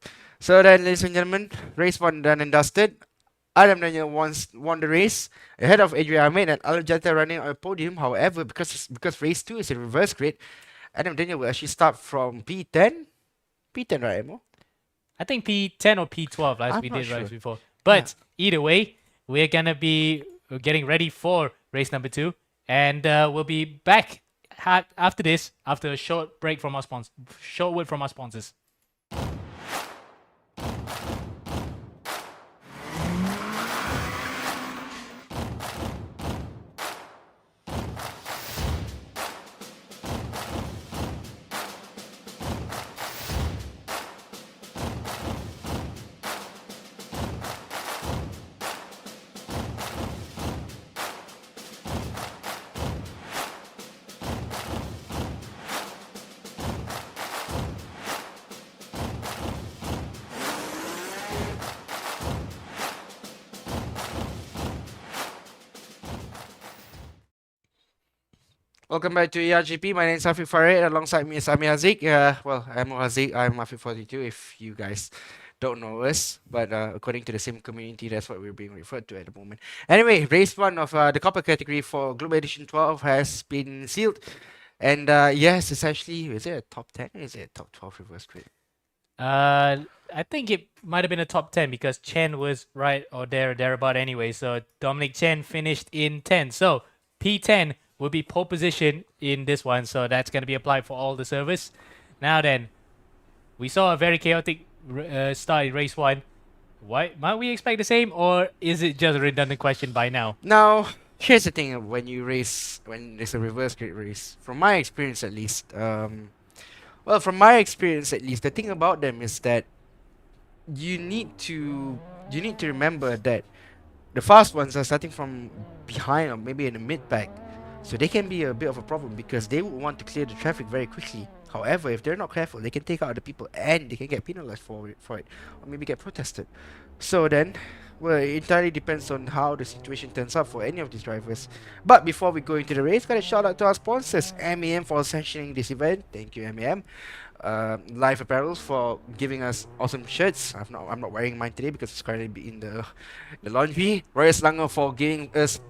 So then, ladies and gentlemen, race 1 done and dusted. Adam Daniel won the race ahead of Adrian Amit and Alip Jantan running on a podium. However, because race 2 is a reverse grid, Adam Daniel will actually start from P10. P10, right, Emo? I think P10 or P12, as I'm we not did sure. right before. But either way, we're gonna be getting ready for race number 2, and we'll be back after this, after a short break from our short word from our sponsors. Welcome back to eRGP. My name is Afiq Farid. Alongside me is Ami Haziq. I'm Haziq. I'm Afiq42 if you guys don't know us. But according to the same community, that's what we're being referred to at the moment. Anyway, race 1 of the copper category for Global Edition 12 has been sealed. And yes, it's actually, is it a top 10 or is it a top 12 reverse grid? I think it might have been a top 10 because Chen was right or thereabout anyway. So Dominic Chen finished in 10. So P10 will be pole position in this one. So that's going to be applied for all the servers. Now then, we saw a very chaotic start in race 1. Why might we expect the same, or is it just a redundant question by now? Now, Here's the thing: when you race, when there's a reverse grid race, from my experience at least, well, from my experience at least, the thing about them is that you need to you need to remember that the fast ones are starting from behind or maybe in the mid pack, so they can be a bit of a problem because they would want to clear the traffic very quickly. However, if they're not careful, they can take out the people and they can get penalized for it, or maybe get protested. So then, well, it entirely depends on how the situation turns out for any of these drivers. But before we go into the race, gotta shout out to our sponsors, MEM, for sanctioning this event. Thank you, MEM. Live Apparels for giving us awesome shirts. I'm not wearing mine today because it's currently in the laundry. Royal Slanger for giving us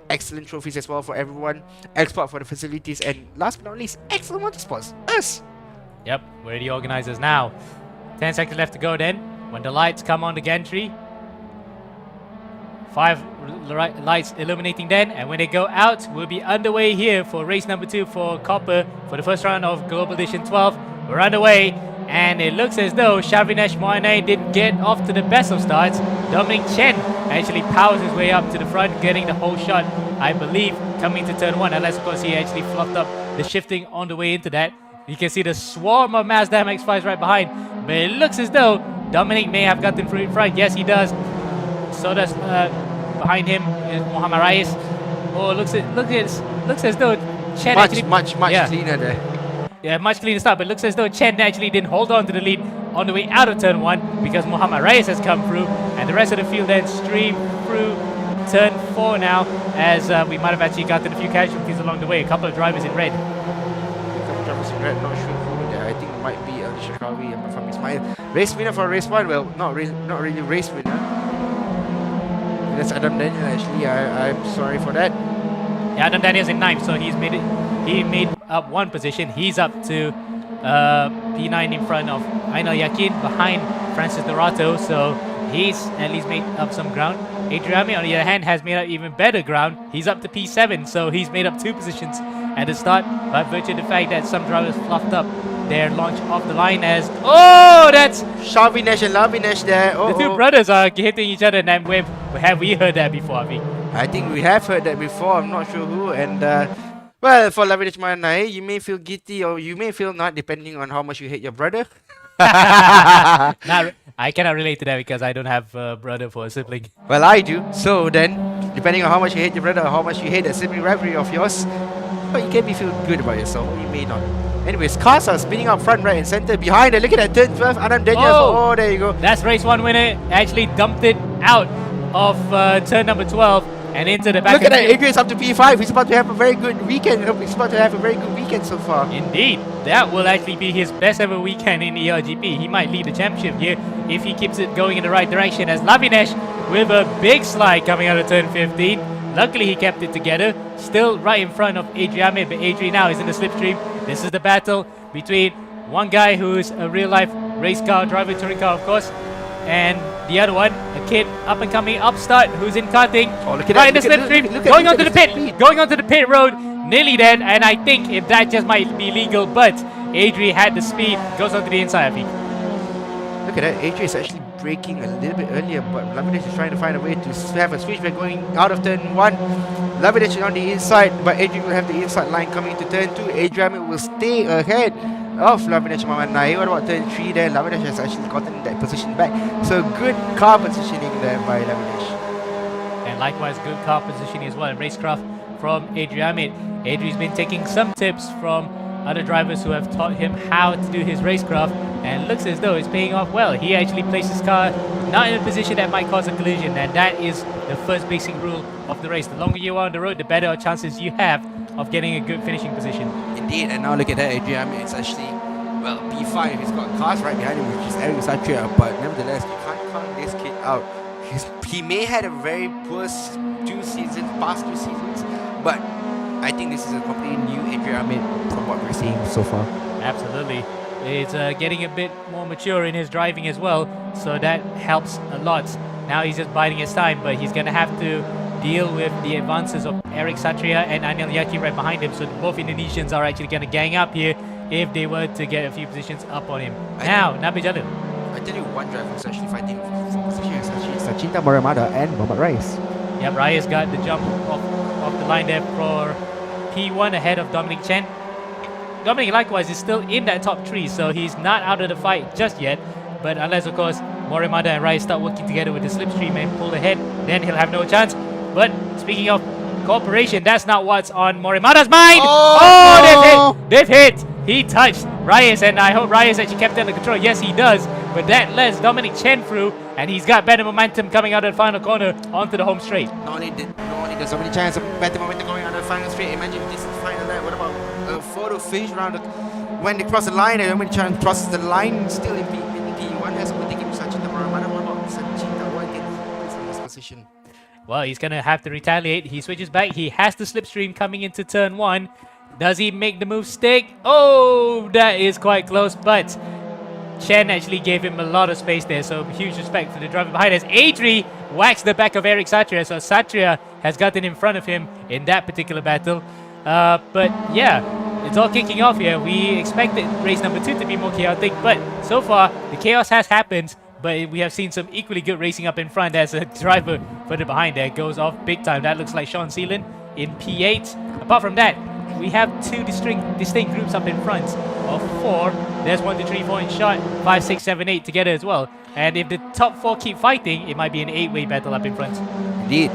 excellent trophies as well for everyone. Export for the facilities, and last but not least, Excellent Motorsports, us. Yep, we're the organizers now. 10 seconds left to go then. When the lights come on the gantry, 5 lights illuminating then, and when they go out, we'll be underway here for race number 2 for Copper for the first round of Global Edition 12. We're underway, and it looks as though Shavinesh Moine didn't get off to the best of starts. Dominic Chen actually powers his way up to the front, getting the whole shot, I believe, coming to turn 1, unless of course he actually fluffed up the shifting on the way into that. You can see the swarm of Mazda MX-5s right behind, but it looks as though Dominic may have gotten through in front. Yes, he does. So does behind him is Muhammad Reyes. Oh, looks as though Chen actually Much cleaner there. yeah, much cleaner start, but looks as though Chen actually didn't hold on to the lead on the way out of turn 1 because Muhammad Reyes has come through, and the rest of the field then stream through turn 4 now, as we might have actually gotten a few casualties along the way. A couple of drivers in red. Drivers in red, not sure who there. I think it might be Ali Shakawi and from Ismail. Race winner for race 1. Well, not really race winner. That's Adam Daniel actually. I'm sorry for that. Yeah, Adam Daniels in 9th, so he made up 1 position. He's up to P9 in front of Ainal Yakin, behind Francis Dorato, so he's at least made up some ground. Adriami, on the other hand, has made up even better ground. He's up to P7, so he's made up 2 positions at the start, by virtue of the fact that some drivers fluffed up their launch off the line as... Oh, that's... Shavinesh and Lavinesh there. The 2 brothers are hitting each other, and have we heard that before, Avi? I think we have heard that before. I'm not sure who. And well, for Lavinesh Manai, you may feel guilty or you may feel not, depending on how much you hate your brother. I cannot relate to that because I don't have a brother for a sibling. Well, I do. So then, depending on how much you hate your brother or how much you hate that sibling rivalry of yours, well, you can be feel good about yourself, or you may not. Anyways, cars are spinning up front, right, and center. Behind it, look at that turn 12, Adam Daniels. Oh, there you go. That's race 1 winner. Actually dumped it out of turn number 12 and into the back. Look at that, Adrian's up to P5. He's about to have a very good weekend. He's about to have a very good weekend so far. Indeed, that will actually be his best ever weekend in the LGP. He might lead the championship here if he keeps it going in the right direction, as Lavinesh with a big slide coming out of turn 15. Luckily, he kept it together. Still right in front of Adriame, but Adri now is in the slipstream. This is the battle between one guy who's a real-life race car driver, touring car, of course, and the other one, a kid up-and-coming upstart who's in karting. Oh, look at right that. in the slipstream, going onto the pit, going onto the pit road, nearly dead, and I think if that just might be legal, but Adri had the speed, goes onto the inside, I think. Look at that, Adri is actually braking a little bit earlier, but Lavinesh is trying to find a way to have a switchback going out of turn 1. Lavinesh is on the inside, but Adrian will have the inside line coming into turn 2. Adrian will stay ahead of Lavinesh Mamanai. What about turn 3 there? Lavinesh has actually gotten that position back. So good car positioning there by Lavinesh. And likewise, good car positioning as well in racecraft from Adrian. Adrian's been taking some tips from other drivers who have taught him how to do his racecraft, and looks as though it's paying off well. He actually placed his car not in a position that might cause a collision, and that is the first basic rule of the race. The longer you are on the road, the better chances you have of getting a good finishing position. Indeed, and now look at that, Adrian. It's actually, well, P5. He's got cars right behind him, which is Eric Satria, but nevertheless, you can't count this kid out. He may have had a very poor past 2 seasons, but I think this is a completely new Adrian from what we're seeing so far. Absolutely. He's getting a bit more mature in his driving as well, so that helps a lot. Now he's just biding his time, but he's going to have to deal with the advances of Eric Satria and Anil Yaki right behind him, so both Indonesians are actually going to gang up here if they were to get a few positions up on him. Now, Nabi Jalil. I tell you, one driver who's actually fighting for position is actually Sacinta Moramada and Muhammad Reyes. Yep, Reyes got the jump off off the line there for P1 ahead of Dominic Chen. Dominic likewise is still in that top 3, so he's not out of the fight just yet. But unless, of course, Morimada and Rai start working together with the slipstream and pull ahead, then he'll have no chance. But speaking of cooperation, that's not what's on Morimada's mind. Oh, no. They've hit. He touched Reyes, and I hope Reyes actually kept under control. Yes, he does. But that lets Dominic Chen through, and he's got better momentum coming out of the final corner onto the home straight. Not only there's so many chances of better momentum going on the final straight. Imagine if this is the final lap. What about a photo finish round? When they cross the line, and when Chan crosses the line, still in P1 has overtaken Sachita Morimada. What about Sachita? Why get from this position? Well, he's going to have to retaliate. He switches back. He has the slipstream coming into turn 1. Does he make the move stick? Oh, that is quite close, but Chen actually gave him a lot of space there, so huge respect for the driver behind us. Adri whacks the back of Eric Satria, so Satria has gotten in front of him in that particular battle. But yeah, it's all kicking off here. We expected race number 2 to be more chaotic, but so far the chaos has happened. But we have seen some equally good racing up in front as a driver further behind there goes off big time. That looks like Sean Seelan in P8. Apart from that, we have 2 distinct groups up in front of 4. There's 1, 2, 3, 4 in shot, 5, 6, 7, 8 together as well. And if the top 4 keep fighting, it might be an 8-way battle up in front. Indeed.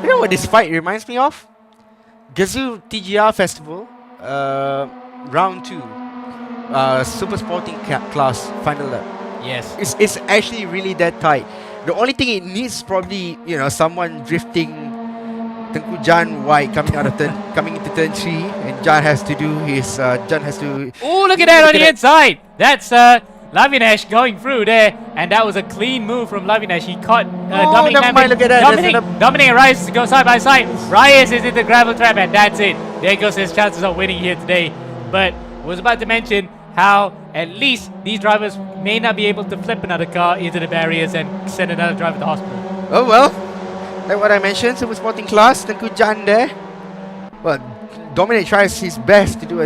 You know what this fight reminds me of? Gazoo TGR Festival, round 2, super sporting class final lap. Yes. It's actually really that tight. The only thing it needs is probably, you know, someone drifting Tengku Jan White coming into turn 3, and Jan has to do his Oh, look at that on the inside. That's Lavinesh going through there, and that was a clean move from Lavinesh. He caught Dominic. Never mind, look at that. Dominic and Reyes go side by side. Reyes is in the gravel trap, and that's it. There goes his chances of winning here today. But was about to mention how at least these drivers may not be able to flip another car into the barriers and send another driver to hospital. Oh well, like what I mentioned, super sporting class, Tengku Jan there. Well, Dominic tries his best to do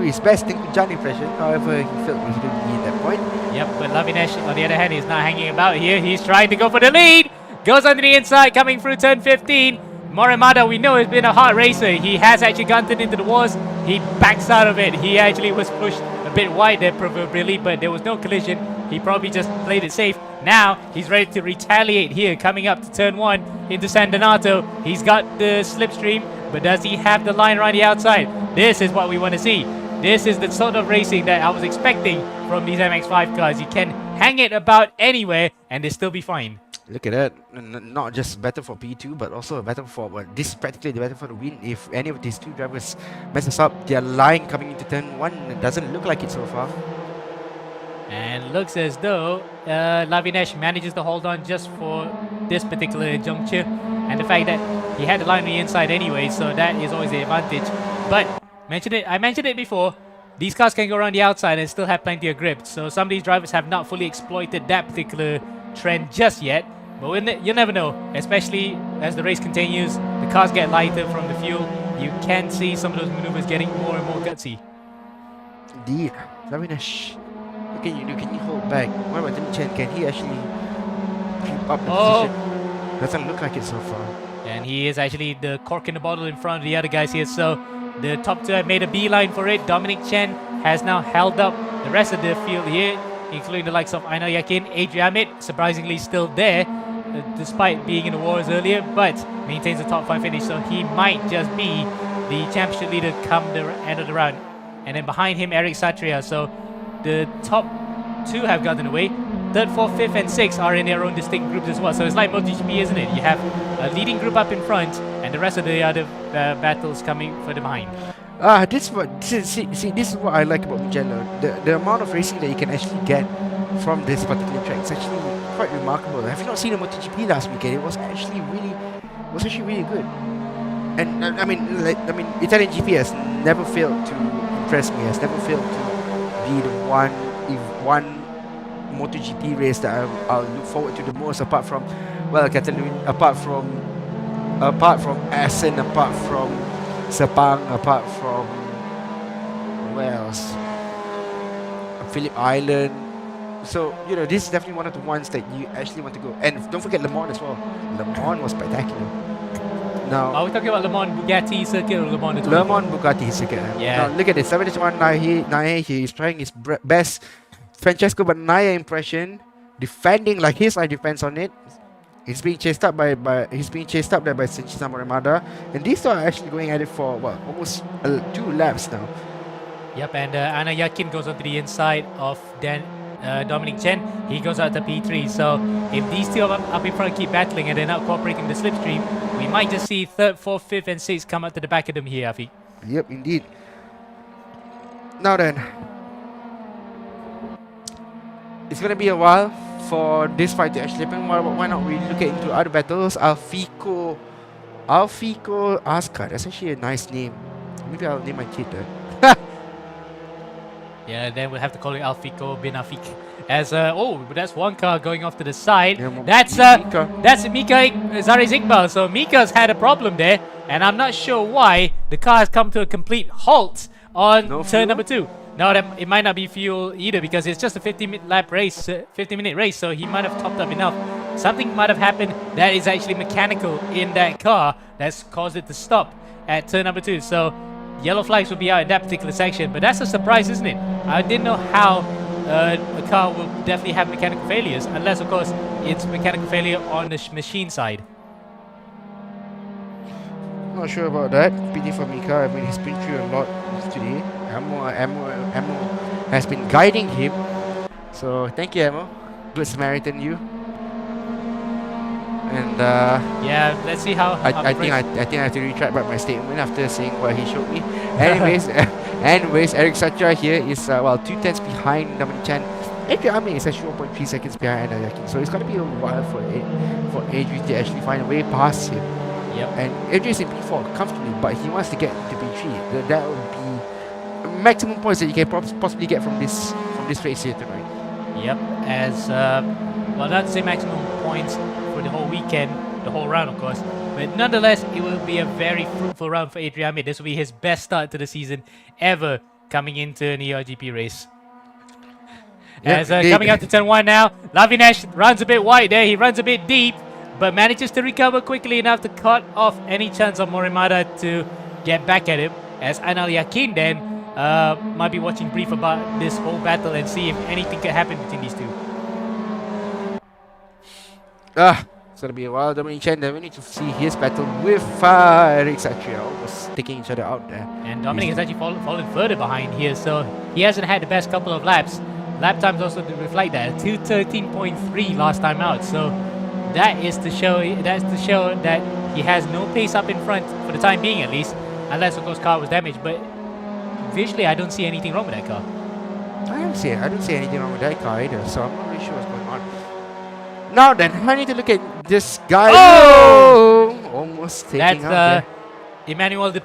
his best Tengku Jan impression. However, he failed repeatedly at that point. Yep, but Lavinesh, on the other hand, is not hanging about here. He's trying to go for the lead. Goes under the inside, coming through turn 15. Morimada, we know, has been a hard racer. He has actually gone into the walls. He backs out of it. He actually was pushed a bit wide there, proverbially, but there was no collision. He probably just played it safe. Now, he's ready to retaliate here, coming up to turn 1 into San Donato. He's got the slipstream, but does he have the line around the outside? This is what we want to see. This is the sort of racing that I was expecting from these MX-5 cars. You can hang it about anywhere, and they still be fine. Look at that. Not just better for P2, but also better for, well, this is practically the better for the win. If any of these 2 drivers messes up their line coming into turn 1, it doesn't look like it so far. And looks as though Lavinesh manages to hold on just for this particular juncture. And the fact that he had the line on the inside anyway, so that is always the advantage. But I mentioned it before, these cars can go around the outside and still have plenty of grip. So some of these drivers have not fully exploited that particular trend just yet. But you never know, especially as the race continues, the cars get lighter from the fuel. You can see some of those maneuvers getting more and more gutsy. Indeed. Lavinesh, what can you do? Can you hold back? What about Tim Chen? Can he actually creep up the position? Doesn't look like it so far. And he is actually the cork in the bottle in front of the other guys here. So the top 2 have made a beeline for it. Dominic Chen has now held up the rest of the field here, including the likes of Ainal Yakin. Adrian Amit, surprisingly still there, despite being in the wars earlier, but maintains a top 5 finish. So he might just be the championship leader come the end of the round. And then behind him, Eric Satria. So the top 2 have gotten away. 3rd, 4th, 5th, and 6th are in their own distinct groups as well. So it's like MotoGP, isn't it? You have a leading group up in front, and the rest of the other battles coming further behind. This is what I like about Mugello. The amount of racing that you can actually get from this particular track is actually quite remarkable. Have you not seen a MotoGP last weekend? It was actually really good. And I mean, Italian GP has never failed to impress me. Has never failed to be the one MotoGP race that I'll look forward to the most, apart from, well, Catalunya, apart from Essen, apart from Sepang, apart from where else? Phillip Island. So, you know, this is definitely one of the ones that you actually want to go. And don't forget Le Mans as well. Le Mans was spectacular. Now, Are we talking about Le Mans Bugatti circuit or Le Mans Le Mans Bugatti circuit. Yeah. Now look at this. 71 Nae, he is trying his best Francesco Bagnaia impression, defending like his line defense on it. He's being chased up by there by Shinji Morimada, and these two are actually going at it for what, almost 2 laps now. Yep, and Anna Yakin goes onto the inside of Dominic Chen. He goes out to P3. So if these two up in front keep battling and they're not cooperating with the slipstream, we might just see 3rd, 4th, 5th, and 6th come out to the back of them here, Afi. Yep, indeed. Now then, it's gonna be a while for this fight to actually happen. Why not we look into other battles? Alfico Aska. That's actually a nice name. Maybe I'll name my kid that. Yeah, then we'll have to call it Alfico bin Afik. As that's one car going off to the side. Yeah, That's Mika Zariz Iqbal. So Mika's had a problem there, and I'm not sure why the car has come to a complete halt on turn number 2. No, it might not be fuel either because it's just a 50-minute race, 50-minute race. So he might have topped up enough. Something might have happened that is actually mechanical in that car that's caused it to stop at turn number 2. So yellow flags will be out in that particular section, but that's a surprise, isn't it? I didn't know how a car will definitely have mechanical failures, unless, of course, it's mechanical failure on the machine side. Not sure about that. Pity for Mika. I mean, he's been through a lot today. Ammo has been guiding him. So thank you, Ammo. Good Samaritan, you. And yeah, let's see how. I think I have to retract back my statement after seeing what he showed me. Anyways, Eric Satra here is 2 tenths behind Dominic Chan. Adrian Ame is actually 1.3 seconds behind Anna Yakin. So it's gonna be a while for Adrian to actually find a way past him. Yep. And Adrian's in P4 comfortably, but he wants to get to P3. That would be maximum points that you can possibly get from this race here tonight. Yep. As not to say maximum points for the whole weekend, the whole round, of course, but nonetheless, it will be a very fruitful round for Adrian Ame. This will be his best start to the season ever coming into an ERGP race. As coming out to turn 1 now, Lavinesh runs a bit wide there. He runs a bit deep, but manages to recover quickly enough to cut off any chance of Morimada to get back at him. As Anal Yakin then might be watching brief about this whole battle and see if anything can happen between these two. It's gonna be a while. Dominic Chen, then we need to see his battle with Eric Satria, almost taking each other out there. And Dominic has actually fallen further behind here, so he hasn't had the best couple of laps. Lap times also reflect that. 2:13.3 last time out, so that is to show that he has no pace up in front for the time being, at least, unless of course car was damaged. But visually, I don't see anything wrong with that car. I don't see anything wrong with that car either, so I'm not really sure what's going on. Now then, I need to look at this guy. Oh! Almost taking out That's Emmanuel De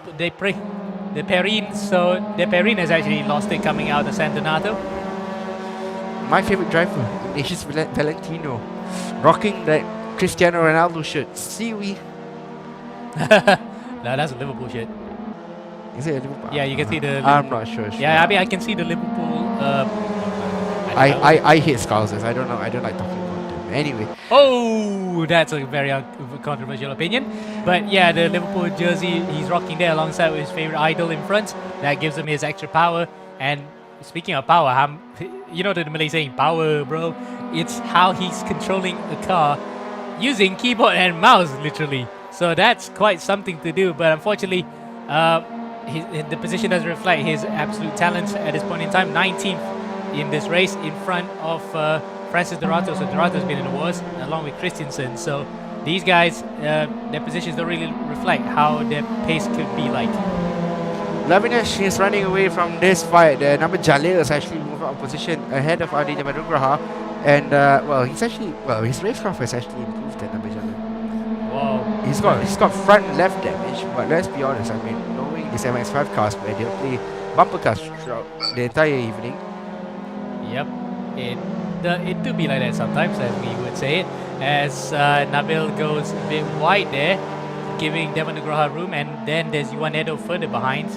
Perrin. So De Perrin has actually lost it coming out of San Donato. my favorite driver, Ignatius Valentino, rocking that Cristiano Ronaldo shirt. See we. No, that's a Liverpool shirt. Is it a Liverpool? Yeah, you can see the. I'm not sure. Yeah, I mean I can see the Liverpool. I hate Scousers. I don't know. I don't like talking about them. Anyway. Oh, that's a very controversial opinion. But yeah, the Liverpool jersey he's rocking there alongside with his favorite idol in front. That gives him his extra power. And speaking of power, you know the Malay saying, power, bro. It's how he's controlling a car using keyboard and mouse, literally. So that's quite something to do. But unfortunately, the position doesn't reflect his absolute talents at this point in time. 19th in this race in front of Francis Dorato. So Dorato's been in the wars along with Christensen. So these guys, their positions don't really reflect how their pace could be like. Lavinesh is running away from this fight. The number Jalil is actually moving out of position ahead of Adi Demanugraha. And his racecraft has actually improved that number Jalil. Wow. He's got front and left damage, but let's be honest, I mean, knowing this MX5 cars where they'll play bumper cars throughout the entire evening. Yep, it do be like that sometimes, as we would say it. As Nabil goes a bit wide there, giving Devon Nugraha room, and then there's Yuan Edo further behind.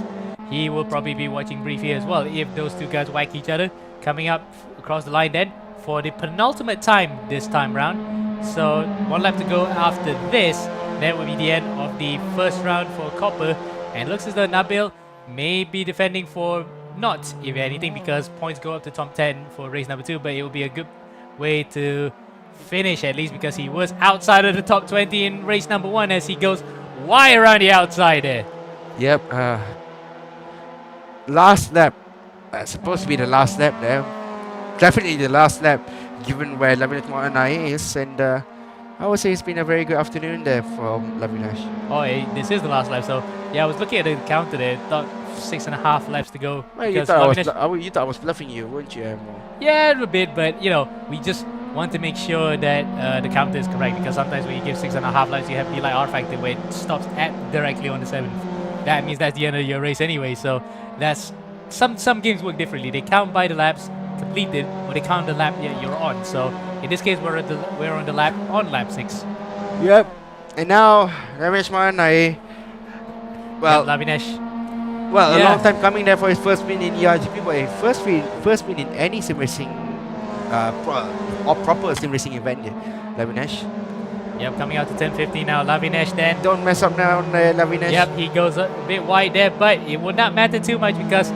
He will probably be watching brief here as well if those two guys whack each other. Coming up across the line then for the penultimate time this time round. So one lap to go after this, that will be the end of the first round for Copper. And looks as though Nabil may be defending for not, if anything, because points go up to top 10 for race number 2, but it will be a good way to finish at least because he was outside of the top 20 in race number 1 as he goes wide around the outside there. Yep. Last lap. Supposed to be the last lap there. Definitely the last lap, given where Lavinash Moanai is, and I would say it's been a very good afternoon there for Lavinash. Oh, this is the last lap, so yeah, I was looking at the counter there, thought 6.5 laps to go. Well, you because thought, Lavinash- you thought I was bluffing you, weren't you, Amo? Yeah, a bit, but we just want to make sure that the counter is correct because sometimes when you give 6.5 laps, you have be like R factor where it stops at directly on the 7th. That means that's the end of your race anyway. So that's some games work differently. They count by the laps completed, or they count the lap you're on. So in this case, we're on the lap on lap 6. Yep. And now Lavinash Moanai. Well, Yep, Lavinash. a Yeah. long time coming there for his first win in eRGP, but his first win in any sim racing, or proper sim racing event. Lavinash. Yep, coming out to 10:50 now. Lavinash then. Don't mess up now, Lavinash. Yep, he goes a bit wide there, but it will not matter too much because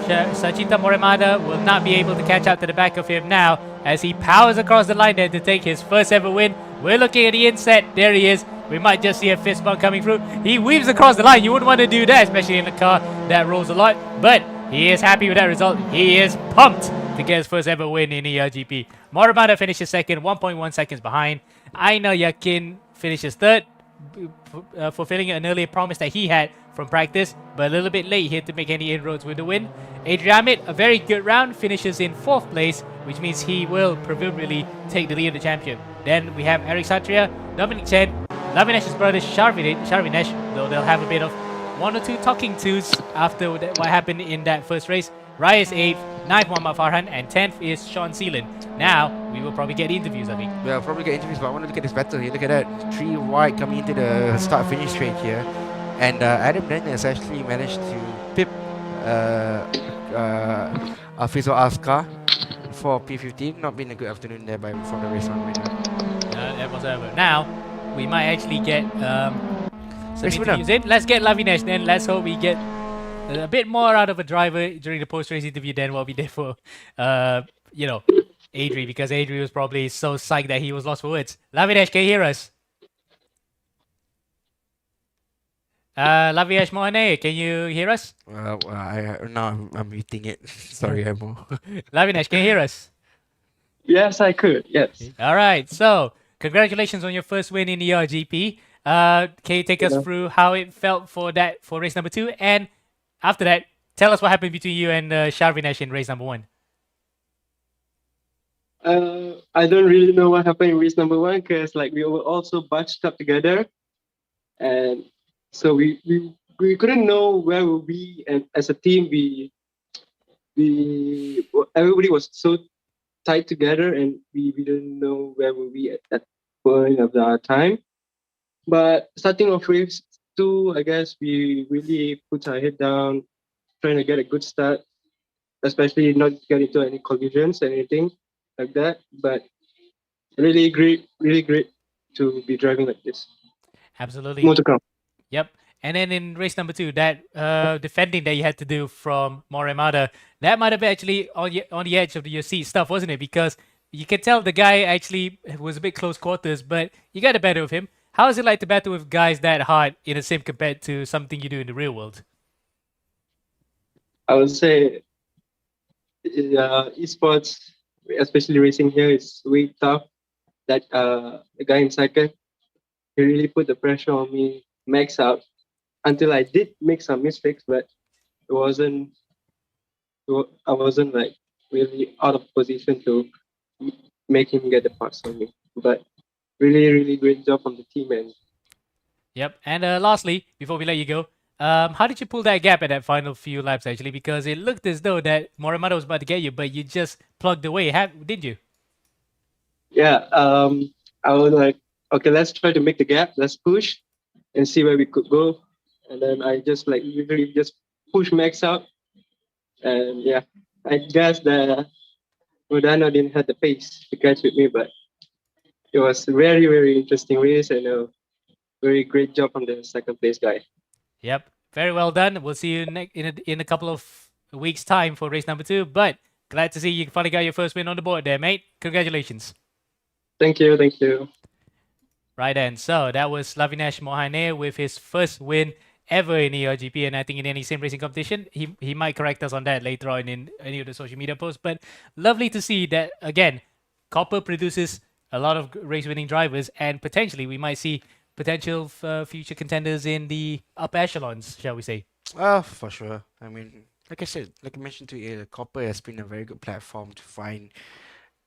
Sachita Morimada will not be able to catch up to the back of him now as he powers across the line there to take his first ever win. We're looking at the inset. There he is. We might just see a fist bump coming through. He weaves across the line. You wouldn't want to do that, especially in a car that rolls a lot. But he is happy with that result. He is pumped to get his first ever win in eRGP. Morimada finishes second, 1.1 seconds behind. Aina Yakin finishes third, fulfilling an earlier promise that he had from practice, but a little bit late here to make any inroads with the win. Adriamit, a very good round, finishes in 4th place, which means he will proverbially take the lead of the champion. Then we have Eric Satria, Dominic Chen, Lavinash's brother Sharvinesh, though they'll have a bit of one or two talking tos after what happened in that first race. Rai is 8th, 9th Muhammad Farhan, and 10th is Sean Seelan. Now, we will probably get interviews, I think. We'll probably get interviews, but I want to look at this battle here. Look at that. 3 wide coming into the start-finish straight here. And Adam Daniel has actually managed to pip Alfizo Askar for P15. Not been a good afternoon there from the race 1 winner. That was over. Now, we might actually get some Race winner. interviews in. Let's get Lavinesh then. Let's hope we get a bit more out of a driver during the post-race interview than what we did for, Adri, because Adri was probably so psyched that he was lost for words. Lavinesh, can you hear us? Lavinesh Mohane, can you hear us? I'm muting it. Sorry, Emo. Lavinesh, can you hear us? Yes, I could. Yes. All right. So, congratulations on your first win in the RGP. Can you take us through how it felt for race number 2? And after that, tell us what happened between you and Sharvinesh in race number 1. I don't really know what happened in race number 1 because we were also bunched up together, and so we couldn't know where we'll be. And as a team, everybody was so tied together, and we didn't know where we'll be at that point of our time. But starting off race 2, I guess we really put our head down, trying to get a good start, especially not get into any collisions or anything like that. But really great to be driving like this. Absolutely. More to come. Yep. And then in race number 2, that defending that you had to do from Morimada, that might have been actually on the edge of your seat stuff, wasn't it? Because you can tell the guy actually was a bit close quarters, but you got the better of him. How is it like to battle with guys that hard in a sim compared to something you do in the real world? I would say esports, especially racing here, is way tough. That the guy in second, he really put the pressure on me, max out, until I did make some mistakes, but I wasn't really out of position to make him get the pass on me. But really great job from the team. And Yep. And lastly, before we let you go, how did you pull that gap at that final few laps actually? Because it looked as though that Morimada was about to get you, but you just plugged away, didn't you? yeah, I was like, okay, let's try to make the gap. Let's push and see where we could go. And then I just literally just push Max out. And yeah, I guess that Modano didn't have the pace to catch with me, but it was very interesting race, and very great job from the second place guy. Yep. Very well done. We'll see you in a couple of weeks' time for race number 2. But glad to see you finally got your first win on the board there, mate. Congratulations. Thank you, thank you. Right then. So that was Slavinesh Mohane with his first win ever in ERGP, and I think in any sim racing competition. He might correct us on that later on in any of the social media posts. But lovely to see that again. Copper produces a lot of race winning drivers, and potentially we might see potential future contenders in the upper echelons, shall we say? For sure. I mean, like I said, like I mentioned to you, Copper has been a very good platform to find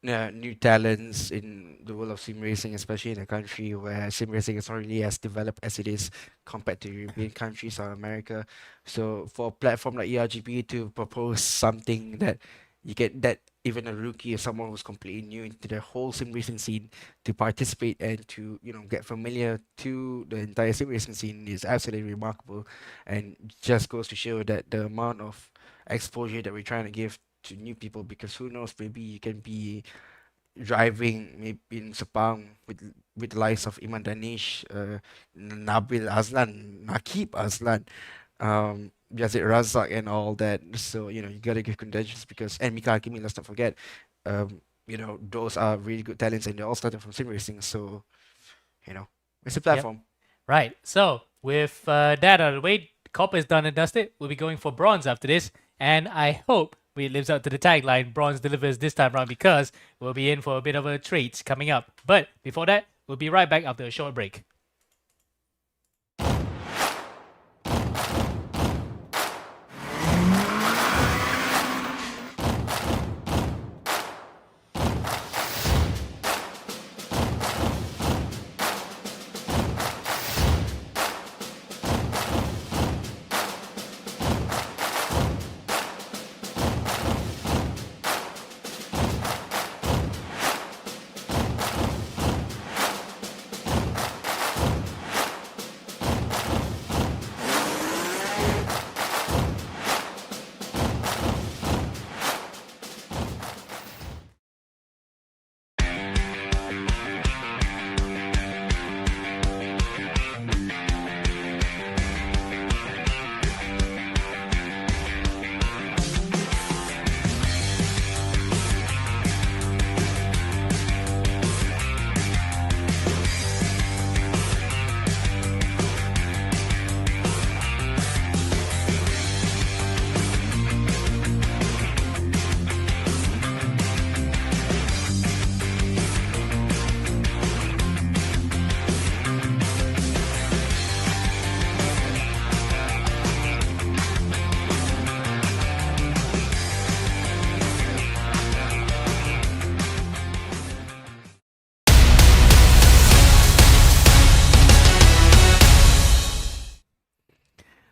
new talents in the world of sim racing, especially in a country where sim racing is not really as developed as it is compared to European countries or America. So for a platform like ERGP to propose something that you get that even a rookie or someone who's completely new into the whole sim racing scene to participate and to get familiar to the entire sim racing scene is absolutely remarkable, and just goes to show that the amount of exposure that we're trying to give to new people, because who knows, maybe you can be driving maybe in Sepang with the likes of Iman Danish, Nabil Azlan, Nakib Azlan, Yazid Razak and all that. So you gotta give credentials, because and Mika Hakimi, let's not forget, those are really good talents and they all started from sim racing. So it's a platform. Right. So with that out of the way, Copper is done and dusted. We'll be going for bronze after this, and I hope it lives up to the tagline, bronze delivers this time around, because we'll be in for a bit of a treat coming up. But before that, we'll be right back after a short break.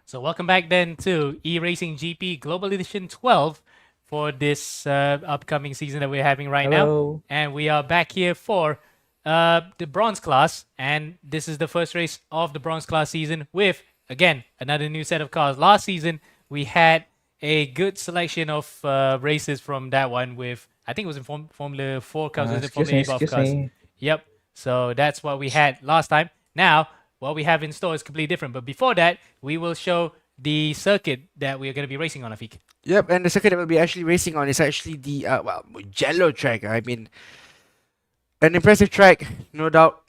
So welcome back then to eRacing GP Global Edition 12 for this upcoming season that we're having right now. And we are back here for the bronze class. And this is the first race of the bronze class season with, again, another new set of cars. Last season, we had a good selection of races from that one with, I think it was in Formula 4 cars, was it Formula 8 buff cars? Yep. So that's what we had last time. Now, what we have in store is completely different. But before that, we will show the circuit that we are going to be racing on, Afik. Yep, and the circuit that we'll be actually racing on is actually the Mugello track. I mean, an impressive track, no doubt.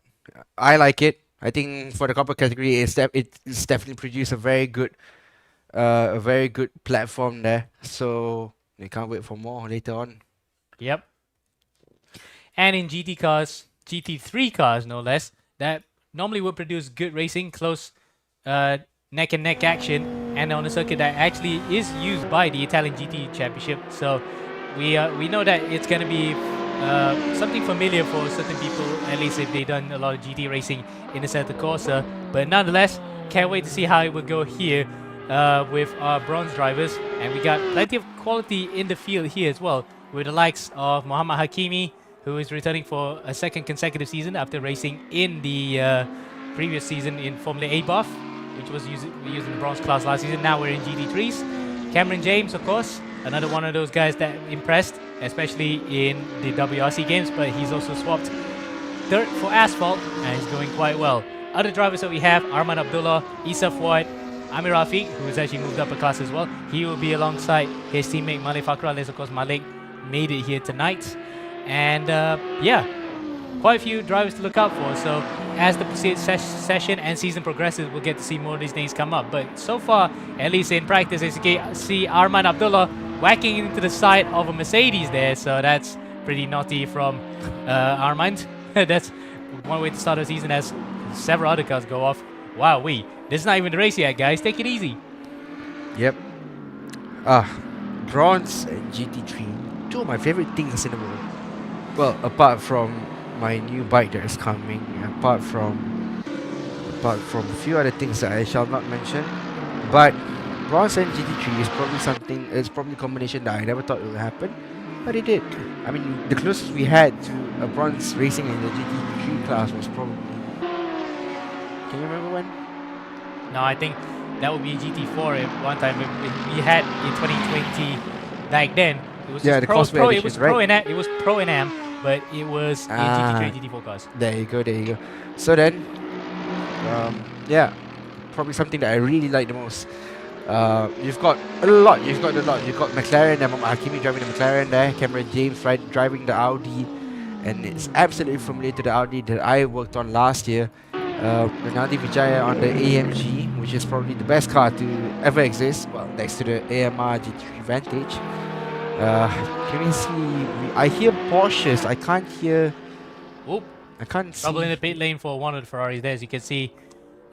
I like it. I think for the copper category, it's definitely produced a very good platform there. So we can't wait for more later on. Yep. And in GT cars, GT3 cars no less, that normally would produce good racing, close neck and neck action, and on a circuit that actually is used by the Italian GT Championship. So we know that it's going to be something familiar for certain people, at least if they've done a lot of GT racing in the Santa Corsa. But nonetheless, can't wait to see how it will go here with our bronze drivers. And we got plenty of quality in the field here as well, with the likes of Muhammad Hakimi, who is returning for a second consecutive season after racing in the previous season in Formula A buff, which was using the bronze class last season. Now we're in GT3s. Cameron James, of course, another one of those guys that impressed, especially in the WRC games, but he's also swapped dirt for asphalt and he's going quite well. other drivers that we have, Arman Abdullah, Isa Fouad, Amir Rafiq, who has actually moved up a class as well. He will be alongside his teammate Malik Fakra, unless of course Malik made it here tonight. And yeah, quite a few drivers to look out for. So as the session and season progresses, we'll get to see more of these names come up. But so far, at least in practice, as you can see Arman Abdullah whacking into the side of a Mercedes there. So that's pretty naughty from Armand. That's one way to start the season as several other cars go off. Wow, this is not even the race yet, guys. Take it easy. Yep. Bronze and GT3, two of my favorite things in the world. Well, apart from my new bike that is coming, apart from a few other things that I shall not mention, but bronze and GT3 is probably something. It's probably a combination that I never thought it would happen, but it did. I mean, the closest we had to a bronze racing in the GT3 class was probably. Can you remember when? No, I think that would be GT4 at one time. We had in 2020 back then. It was Yeah, the Cosplay Pro. It edition, was right? It was Pro and Am, but it was in GT3 and GT4 cars. There you go. So then, yeah, probably something that I really like the most. You've got a lot. You've got McLaren, Hakimi driving the McLaren there, Cameron James driving the Audi, and it's absolutely familiar to the Audi that I worked on last year. Rinaldi Vijaya on the AMG, which is probably the best car to ever exist. Well, next to the AMR GT3 Vantage. Can we see? I hear Porsches. I can't hear. Oop. I can't see. Trouble in the pit lane for one of the Ferraris there, as you can see.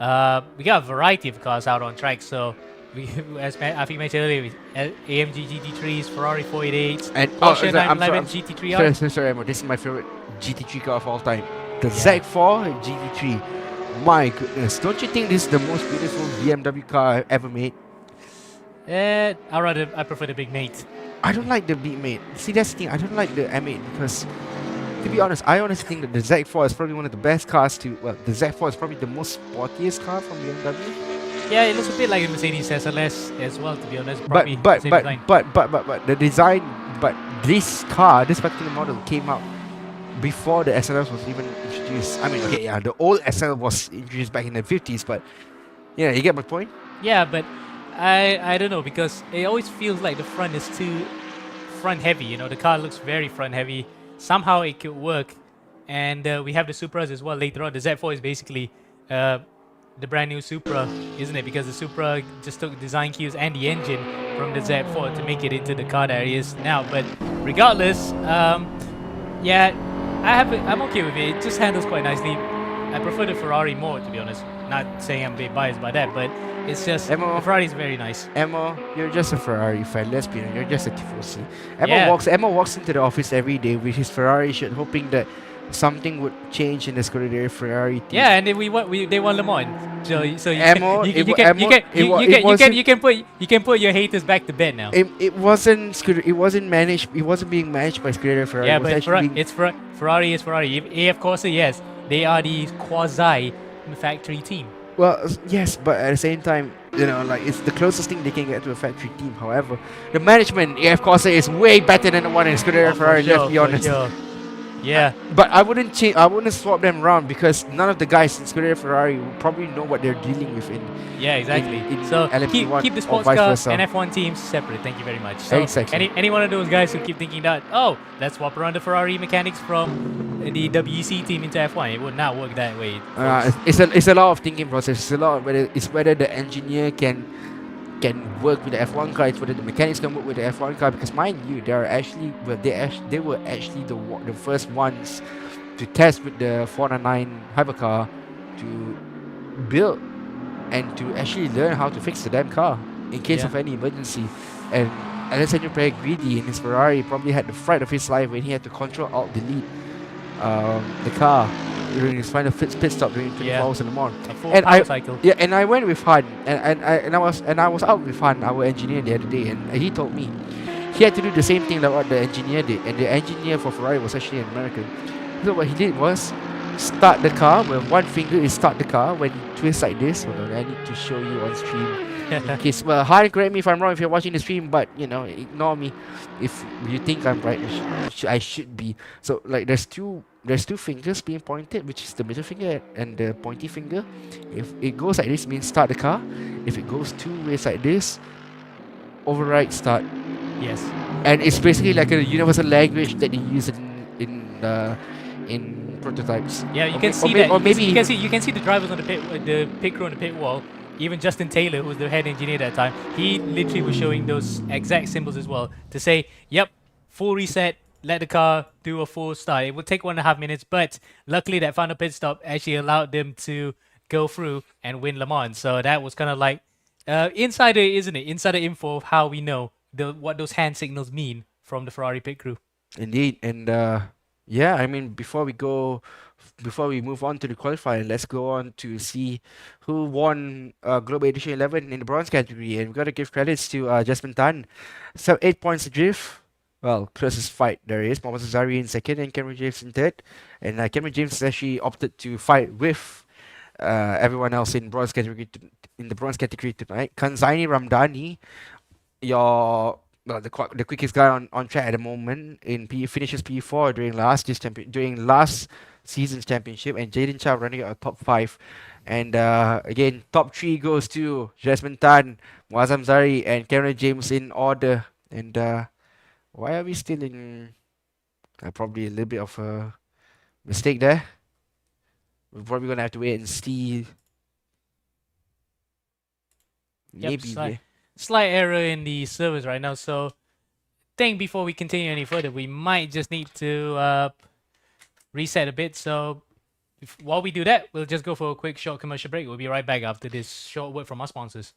We got a variety of cars out on track, so we, as I think mentioned earlier, AMG GT3s, Ferrari 488s, And Porsche I'm 911 GT3R. sorry, Emo, this is my favorite GT3 car of all time. The Z4 GT3. My goodness, don't you think this is the most beautiful BMW car ever made? I prefer the Big Mate. I don't like the Big Mate. See, that's the thing. I don't like the M8 because, to be honest, I honestly think that the Z4 is probably one of the best cars to. Well, the Z4 is probably the most sportiest car from BMW. Yeah, it looks a bit like a Mercedes SLS as well, to be honest. But Probably same design. the design. But this car, this particular model, came out before the SLS was even introduced. I mean, okay, yeah, the old SL was introduced back in the 50s, but yeah, you get my point. Yeah, but I don't know, because it always feels like the front is too front heavy. You know, the car looks very front heavy. Somehow it could work, and we have the Supras as well later on. The Z4 is basically the brand new Supra, isn't it? Because the Supra just took design cues and the engine from the Z4 to make it into the car that it is now. But regardless, yeah, I'm okay with it. It just handles quite nicely. I prefer the Ferrari more, to be honest. Not saying I'm a bit biased by that, but it's just the Ferrari is very nice. Emma, you're just a Ferrari fan. Let's be honest, you're just a tifosi. Yeah. Emma walks into the office every day with his Ferrari shirt, hoping that something would change in the Scuderia Ferrari team. Yeah, and then they won Le Mans. So you can put your haters back to bed now. It wasn't managed. It wasn't being managed by Scuderia Ferrari. Yeah, it was but Ferrari is Ferrari. AF Corsa, yes, they are the quasi factory team. Well, yes, but at the same time, you know, like it's the closest thing they can get to a factory team. However, the management, AF Corsa, is way better than the one in Scuderia Ferrari. Let's be honest. Yeah. But I wouldn't change. I wouldn't swap them around because none of the guys in Scuderia Ferrari will probably know what they're dealing with in. Yeah, exactly. in So LMP1 keep the or sports vice car versa. and F1 teams separate. Thank you very much. So Exactly. any one of those guys who keep thinking that, oh, let's swap around the Ferrari mechanics from the WEC team into F1, it would not work that way. It's a lot of thinking process. It's a lot of whether the engineer can work with the F1 car, it's whether the mechanics can work with the F1 car. Because mind you, they were actually the first ones to test with the 499 hypercar to build and to actually learn how to fix the damn car in case of any emergency. And Alessandro Pellegrini in his Ferrari probably had the fright of his life when he had to control alt delete the car during his final pit stop during 24 hours in the morning. A full power cycle. Yeah, and I went with Han, and I was out with Han, our engineer, the other day, and he told me he had to do the same thing like what the engineer did, and the engineer for Ferrari was actually an American. So what he did was start the car with one finger. Is start the car when he twists like this. Hold on, I need to show you on stream. In case, well, hard correct me if I'm wrong if you're watching the stream, but ignore me if you think I'm right. I should be. So like, there's two fingers being pointed, which is the middle finger and the pointy finger. If it goes like this, means start the car. If it goes two ways like this, override start. Yes. And it's basically like a universal language that you use in prototypes. Yeah, you Or can may- or see may- that. or You can maybe see, you can even- see you can see the drivers on the pit crew on the pit wall. Even Justin Taylor, who was the head engineer that time, he literally was showing those exact symbols as well to say, "Yep, full reset. Let the car do a full start. It will take 1.5 minutes, but luckily that final pit stop actually allowed them to go through and win Le Mans. So that was kind of like insider, isn't it? Insider info of how we know what those hand signals mean from the Ferrari pit crew. Indeed, and yeah, I mean, before we move on to the qualifier, let's go on to see who won Global Edition 11 in the bronze category, and we gotta give credits to Jasmine Tan. So 8 points adrift. Well, closest fight there is. Mohamed Zari in second and Cameron James in third. And Cameron James actually opted to fight with everyone else in in the bronze category tonight. Kanzaini Ramdani, the quickest guy on track at the moment in finishes P4 during last season's championship, and Jaden Chow running at top 5. And again, top 3 goes to Jasmine Tan, Muazzam Zari, and Cameron James in order. And why are we still in probably a little bit of a mistake there? We're probably gonna have to wait and see. Yep, Maybe slight error in the servers right now. So, think before we continue any further, we might just need to reset a bit. So, while we do that, we'll just go for a quick short commercial break. We'll be right back after this short word from our sponsors.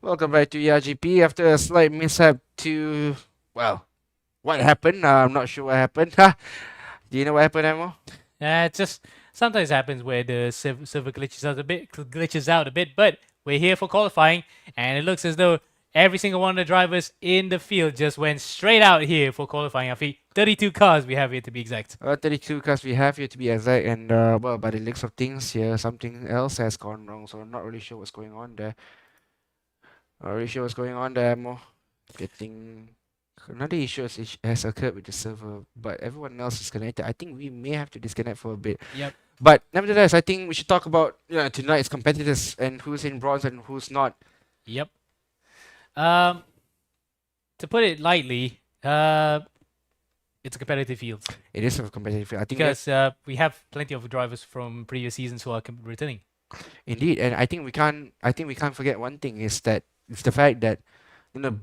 Welcome back to ERGP. After a slight mishap to, well, what happened? I'm not sure what happened. Do you know what happened, Amo? It just sometimes happens where the server glitches out a bit, but we're here for qualifying, and it looks as though every single one of the drivers in the field just went straight out here for qualifying. I think 32 cars we have here to be exact. 32 cars we have here to be exact, and well, by the looks of things here, something else has gone wrong, so I'm not really sure what's going on there. Amo. Getting another issue has occurred with the server, but everyone else is connected. I think we may have to disconnect for a bit. Yep. But nevertheless, I think we should talk about tonight's competitors and who's in bronze and who's not. Yep. To put it lightly, it's a competitive field It is a competitive field. I think because we have plenty of drivers from previous seasons who are returning. indeed, and I think we can't forget one thing is that it's the fact that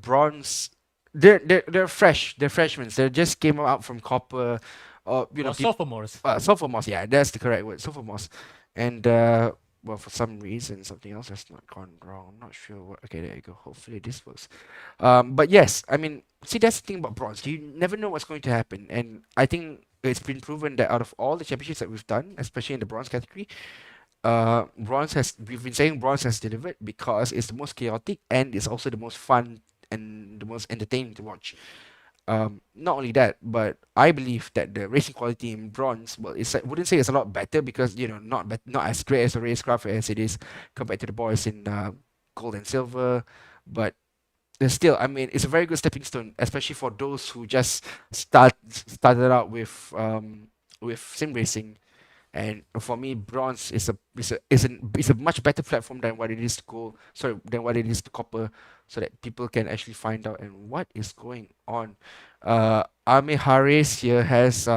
bronze, they're fresh. They're freshmen. They just came out from copper, or Or sophomores. sophomores. Yeah, that's the correct word, sophomores. And well, for some reason, something else has not gone wrong. I'm not sure what. Okay, there you go. Hopefully this works. But yes, I mean, see, that's the thing about bronze. You never know what's going to happen, and I think it's been proven that out of all the championships that we've done, especially in the bronze category, we've been saying bronze has delivered because it's the most chaotic and it's also the most fun and the most entertaining to watch. Not only that, but I believe that the racing quality in bronze, well, I wouldn't say it's a lot better because not as great as a racecraft as it is compared to the boys in gold and silver, but there's still, I mean, it's a very good stepping stone, especially for those who just started out with sim racing. And for me, bronze is a much better platform than what it is to gold. Sorry, than what it is to copper, so that people can actually find out and what is going on. Ame Haris here has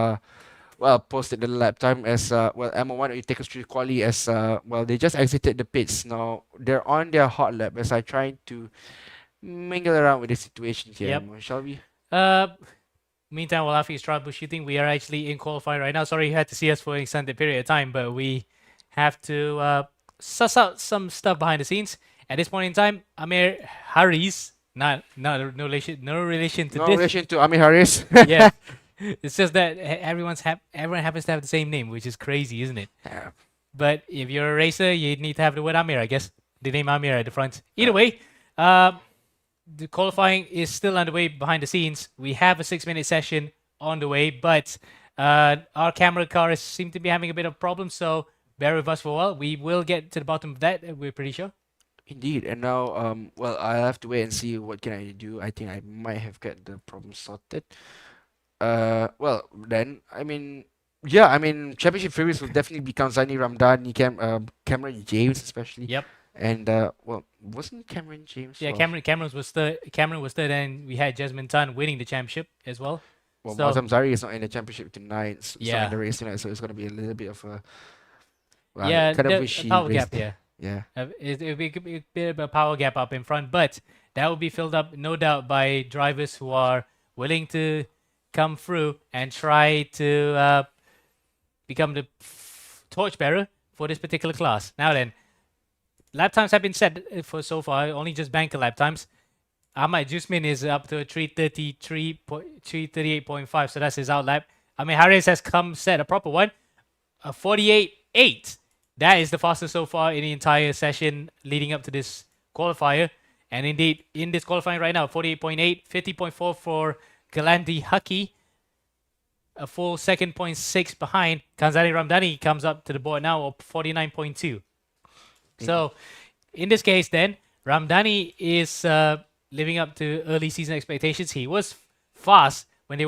posted the lap time as well. Emma, why don't you take us through the quali as well? They just exited the pits. Now they're on their hot lap as I try to mingle around with the situation here. Yep. Emma, shall we? Meantime, while Afi is troubleshooting, we are actually in qualifying right now. Sorry you had to see us for an extended period of time, but we have to suss out some stuff behind the scenes. At this point in time, Amir Haris, no relation to No this. relation to Amir Harris. Yeah, it's just that everyone happens to have the same name, which is crazy, isn't it? Yeah. But if you're a racer, you need to have the word Amir, I guess. The name Amir at the front. Either way, the qualifying is still underway behind the scenes. We have a 6-minute session on the way, but our camera cars seem to be having a bit of problems, so bear with us for a while. We will get to the bottom of that, we're pretty sure. Indeed, and now, well, I'll have to wait and see what can I do. I think I might have got the problem sorted. Well, then, I mean, yeah, I mean, championship favorites will definitely become Zaini Ramdani, Cameron James, especially. Yep. And well, wasn't Cameron James? Yeah, well, Cameron was third. Cameron was third, and we had Jasmine Tan winning the championship as well. Well, so- Mazam Zari is not in the championship tonight. It's not Yeah. in the race tonight, so it's gonna be a little bit of a. Well, Yeah, kind of the wish he power raced- gap. Yeah. Yeah. It'll be a bit of a power gap up in front, but that will be filled up, no doubt, by drivers who are willing to come through and try to become the torchbearer for this particular class. Now then, lap times have been set for so far, only just banker lap times. Ahmad Jusmin is up to a 338.5, so that's his out lap. I mean, Harris has come set a proper one, a 48.8. That is the fastest so far in the entire session leading up to this qualifier. And indeed, in this qualifying right now, 48.8, 50.4 for Galandi Haki, a full second 0.6 behind. Kanzani Ramdani comes up to the board now of 49.2. So, in this case, then, Ramdani is living up to early season expectations. He was fast when he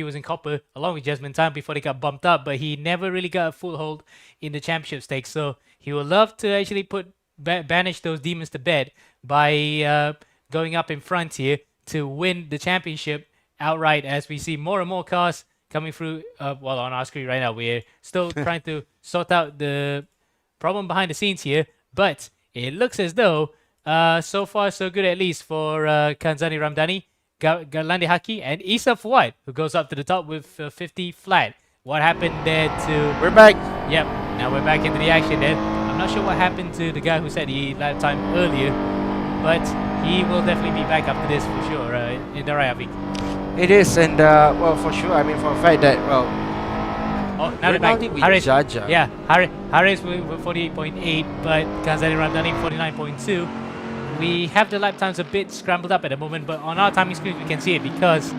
was in copper along with Jasmine Tan before they got bumped up, but he never really got a foothold in the championship stakes. So he would love to actually banish those demons to bed by going up in front here to win the championship outright. As we see more and more cars coming through, well, on our screen right now, we're still trying to sort out the problem behind the scenes here, but it looks as though so far so good, at least for Kanzani Ramdani, Garlandi Haki, and Isa Fuad, who goes up to the top with 50 flat. What happened there to... We're back. Yep, now we're back into the action then. I'm not sure what happened to the guy who said he lap time earlier, but he will definitely be back after this for sure. In the right, Avi. It is, and well, for sure. I mean, for a fact that, well, Oh, now they're back. with Harris, Jaja. yeah, Harris with 48.8, but Kanzani Ramdani 49.2. We have the lap times a bit scrambled up at the moment, but on our timing screen we can see it because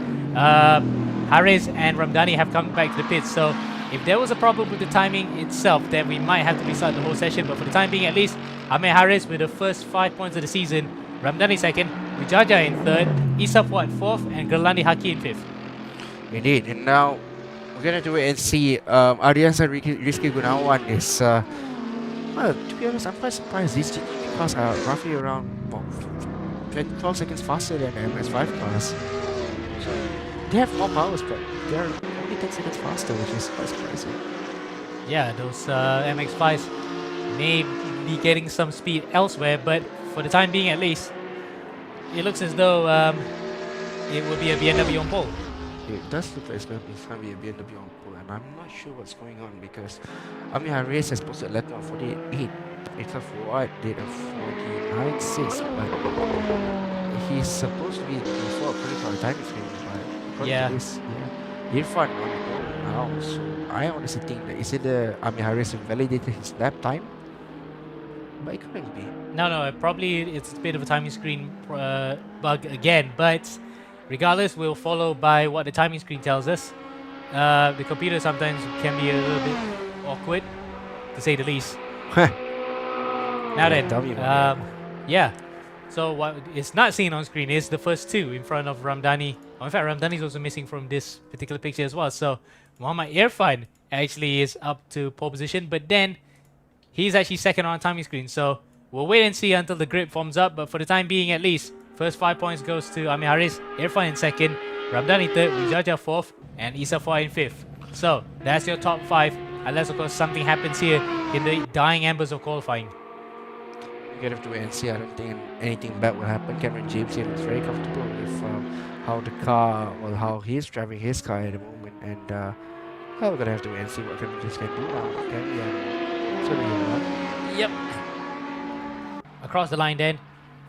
Harris and Ramdani have come back to the pits. So if there was a problem with the timing itself, then we might have to restart the whole session. But for the time being, at least, Amir Harris with the first 5 points of the season, Ramdani second, Wijaja in third, Isaf Wat fourth, and Gerlandi Haki in fifth. Indeed, and now we're gonna do it and see. Ariansa Rizky Gunawan is, well, to be honest, I'm quite surprised. These GT cars are roughly around 12 seconds faster than the MS5 cars. So they have more powers, but they're only 10 seconds faster, which is quite surprising. Yeah, those MX5s may be getting some speed elsewhere, but for the time being at least, it looks as though it will be a BMW on pole. It does look like it's going to be a BMW on pole, and I'm not sure what's going on because Amir Harris has posted a lap time of 48. Except for what did a 49.6, but he's supposed to be before according to our time screen, but according Yeah. to this, Irfan on pole now. So I honestly think that is it the Amir Harris validated his lap time? But it couldn't be. No, probably it's a bit of a timing screen bug again, but regardless, we'll follow by what the timing screen tells us. The computer sometimes can be a little bit awkward, to say the least. Now then, Tell me about yeah. So what is not seen on screen is the first two in front of Ramdani. Oh, in fact, Ramdani is also missing from this particular picture as well. So Muhammad Irfan actually is up to pole position, but then he's actually second on timing screen. So we'll wait and see until the grid forms up. But for the time being, at least, first 5 points goes to Amir Haris, Irfan in second, Ramdani third, Wijaja fourth, and Isafa in fifth. So that's your top five, unless of course something happens here in the dying embers of qualifying. We gotta have to wait and see. I don't think anything bad will happen. Cameron James here looks very comfortable with how the car, well, how he's driving his car at the moment, and well, we're gonna have to wait and see what Cameron James can do now. Can we? So Yep. Across the line then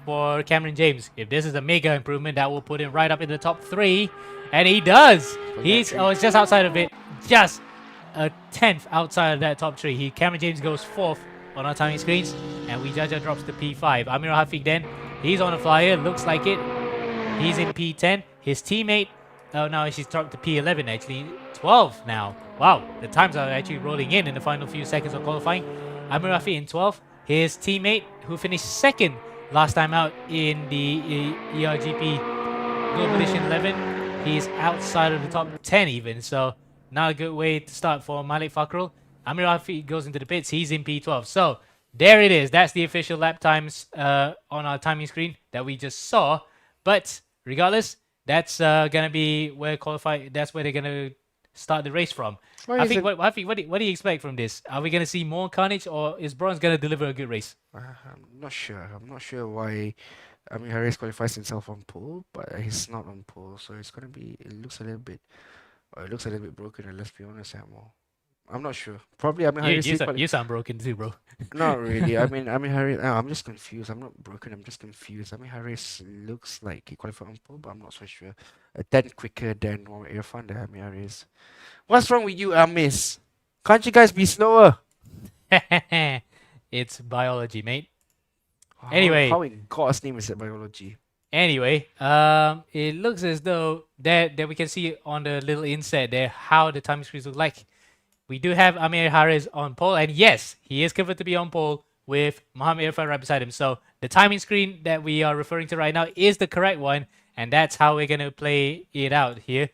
for Cameron James. If this is a mega improvement, that will put him right up in the top 3. And he does. He's it's just outside of it. Just a 10th outside of that top 3. Cameron James goes 4th on our timing screens. And Wijaja drops to P5. Amir Hafiq then. He's on a flyer. Looks like it. He's in P10. His teammate. Oh, now she's dropped to P11 actually. 12 now. Wow. The times are actually rolling in the final few seconds of qualifying. Amir Hafiq in 12th. His teammate, who finished 2nd last time out in the eRGP Global Edition 11, he's outside of the top 10 even. So not a good way to start for Malik Fakrul. Amir Hafiq goes into the pits. He's in P12. So there it is. That's the official lap times on our timing screen that we just saw. But regardless, that's gonna be where qualify. That's where they're gonna start the race from. Hafiq, what do you expect from this? Are we gonna see more carnage, or is Bronze gonna deliver a good race? I'm not sure. I'm not sure why. I mean, Harris qualifies himself on pole, but he's not on pole, so it's gonna be. It looks a little bit broken. Let's be honest, Amo. I'm not sure. Probably. I mean, You sound broken too, bro. not really. I mean, Harris. I'm just confused. I'm not broken. I'm just confused. I mean, Harris looks like he qualified on pole, but I'm not so sure. A 10 quicker than Mohamed Irfan. I mean, Harris. What's wrong with you, Amis? Can't you guys be slower? It's biology, mate. Anyway. How in God's name is it biology? Anyway, it looks as though that we can see on the little inset there how the time screens look like. We do have Amir Harris on pole, and yes, he is covered to be on pole with Mohamed Irfan right beside him. So the timing screen that we are referring to right now is the correct one, and that's how we're gonna play it out here.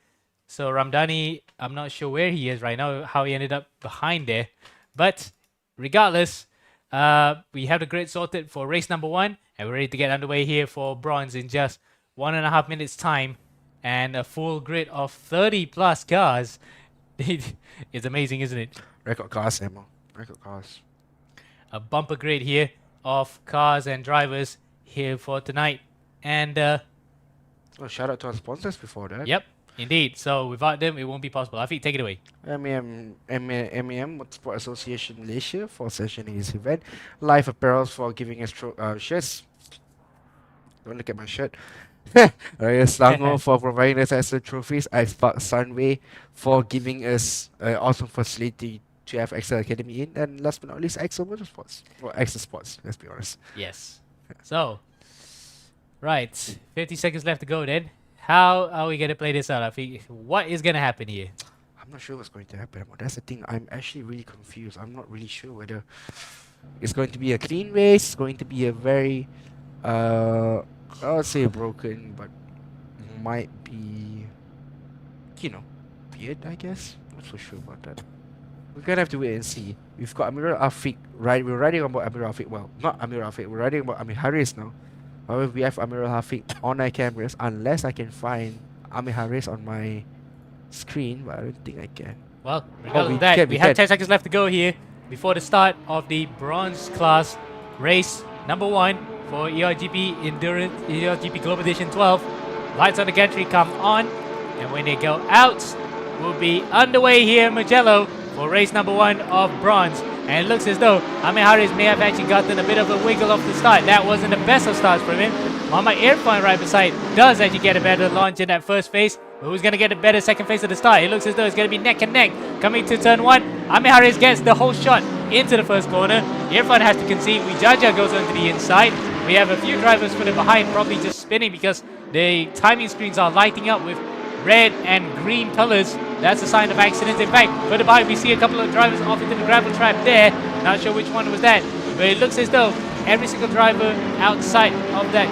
So Ramdani, I'm not sure where he is right now, how he ended up behind there, but regardless, we have the grid sorted for race number 1, and we're ready to get underway here for Bronze in just 1.5 minutes time, and a full grid of 30 plus cars. It's amazing, isn't it? Record cars, Emma. Record cars. A bumper grid here of cars and drivers here for tonight, and Oh, shout out to our sponsors before that. yep, indeed. So without them, it won't be possible. Afiq, take it away. MEM Motorsport Association Malaysia for sessioning this event. Live Apparels for giving us shirts. Don't look at my shirt. Raya Selangor for providing us excellent trophies. Icepark Sunway for giving us an awesome facility to have Excel Academy in. And last but not least, Excel Motorsports. Or Excel Sports, let's be honest. Yes. So, right, 50 seconds left to go then. How are we going to play this out, Afiq? What is going to happen here? I'm not sure what's going to happen. That's the thing. I'm actually really confused. I'm not really sure whether it's going to be a clean race. It's going to be a very, I would say broken, but might be, weird, I guess. Not so sure about that. We're gonna have to wait and see. We've got Amir Afiq, right? We're riding about Amir Afiq. Well, not Amir Afiq. We're riding about Amir Harris now. However, we have Amir Afiq on our cameras, unless I can find Amir Harris on my screen, but I don't think I can. Well, regardless of that, we have 10 seconds left to go here before the start of the Bronze class race number 1 for eRGP Endurance, eRGP Global Edition 12. Lights on the gantry come on, and when they go out, we'll be underway here in Mugello for race number 1 of Bronze. And it looks as though Amir Harris may have actually gotten a bit of a wiggle off the start. That wasn't the best of starts from him. Mohamed Irfan right beside does actually get a better launch in that first phase. But who's going to get a better second phase of the start? It looks as though it's going to be neck and neck coming to turn 1. Amir Harris gets the whole shot into the first corner. Irfan has to concede. Wijaja goes on to the inside. We have a few drivers further behind, probably just spinning because the timing screens are lighting up with red and green colors. That's a sign of accidents. In fact, further behind we see a couple of drivers off into the gravel trap there. Not sure which one was that, but it looks as though every single driver outside of that,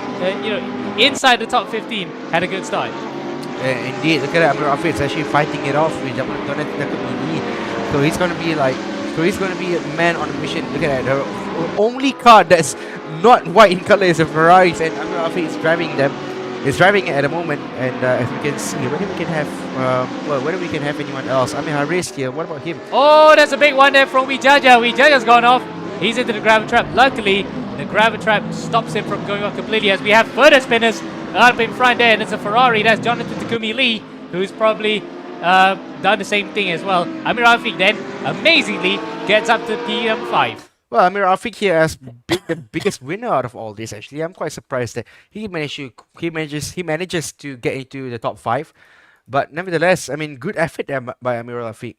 inside the top 15 had a good start. Indeed, look at that. Amir Afiq is actually fighting it off with Donat Nakabini. So he's gonna be a man on a mission. Look at that. The only car that's not white in color is a Ferrari, and Amir Afiq is driving them. He's driving it at the moment, and as we can see, whether we can have anyone else. Amir Harris here. What about him? Oh, that's a big one there from Wijaja. Wijaja's gone off. He's into the gravel trap. Luckily, The gravel trap stops him from going on completely as we have further spinners up in front there, and it's a Ferrari. That's Jonathan Takumi Lee, who's probably done the same thing as well. Amir Afiq then amazingly gets up to PM5. Well, Amir Afiq here has the biggest winner out of all this. Actually, I'm quite surprised that he manages to get into the top 5. But nevertheless, I mean, good effort there by Amir Afiq.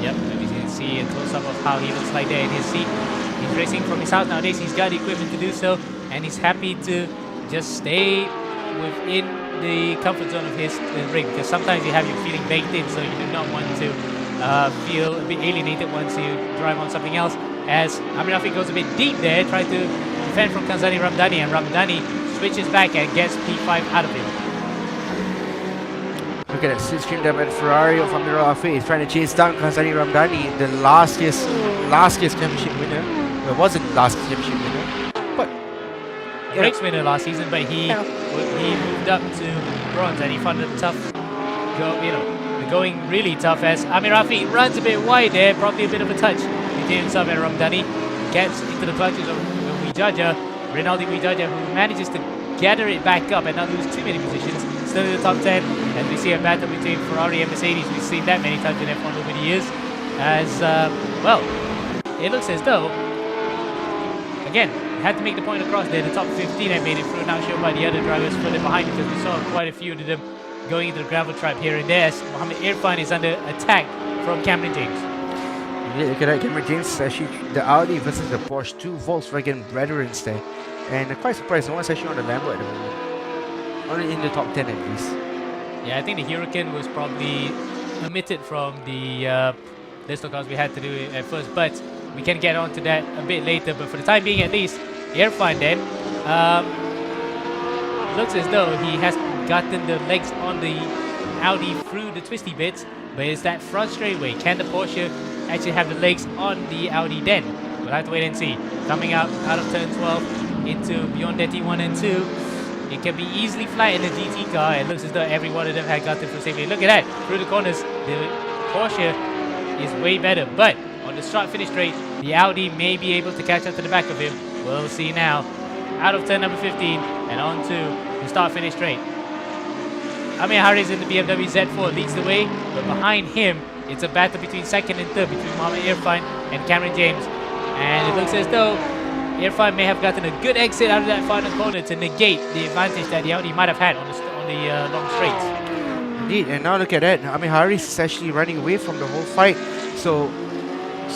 Yep, and we can see a close-up of how he looks like there in his seat. He's racing from his house nowadays. He's got the equipment to do so, and he's happy to just stay within the comfort zone of his rig, because sometimes you have your feeling baked in, so you do not want to feel a bit alienated once you drive on something else. As Amir Afiq goes a bit deep there, trying to defend from Kanzani Ramdani, and Ramdani switches back and gets P5 out of him. Look at that slipstream there by the Ferrari of Amir Afiq. He's trying to chase down Kanzani Ramdani, the last year's championship winner. Well, it wasn't last year's championship winner, but A race winner last season, but he moved up to bronze, and he found it tough. Going really tough as Amir Afiq runs a bit wide there, probably a bit of a touch between himself and Ramdani. Gets into the clutches of Wijaja, Rinaldi Wijaja, who manages to gather it back up and not lose too many positions. Still in the top 10, and we see a battle between Ferrari and Mercedes. We've seen that many times in F1 over the years. As, well, it looks as though, again, had to make the point across there. The top 15 had made it through, not shown by the other drivers further behind, because we saw quite a few of them going into the gravel trap here and there. Mohammed Irfan is under attack from Cameron James. Yeah, look at that, Cameron James actually the Audi versus the Porsche, 2 Volkswagen brethrens there. And I'm quite surprised no one's actually on the Lambo at the moment. Only in the top 10 at least. Yeah, I think the Huracan was probably omitted from the list of cars we had to do at first, but we can get on to that a bit later. But for the time being at least, Irfan then looks as though he has gotten the legs on the Audi through the twisty bits, but it's that front straightaway. Can the Porsche actually have the legs on the Audi then? We'll have to wait and see. Coming out of turn 12 into beyond T1 and 2. It can be easily flat in the GT car. It looks as though every one of them had gotten through safely. Look at that. Through the corners, the Porsche is way better, but on the start finish straight, the Audi may be able to catch up to the back of him. We'll see now. Out of turn number 15 and on to the start finish straight. Amir Harris in the BMW Z4 leads the way, but behind him, it's a battle between second and third between Mohammed Irfan and Cameron James. And it looks as though Irfan may have gotten a good exit out of that final corner to negate the advantage that the Audi might have had on the long straights. Indeed, and now look at that. Amir Harris is actually running away from the whole fight. So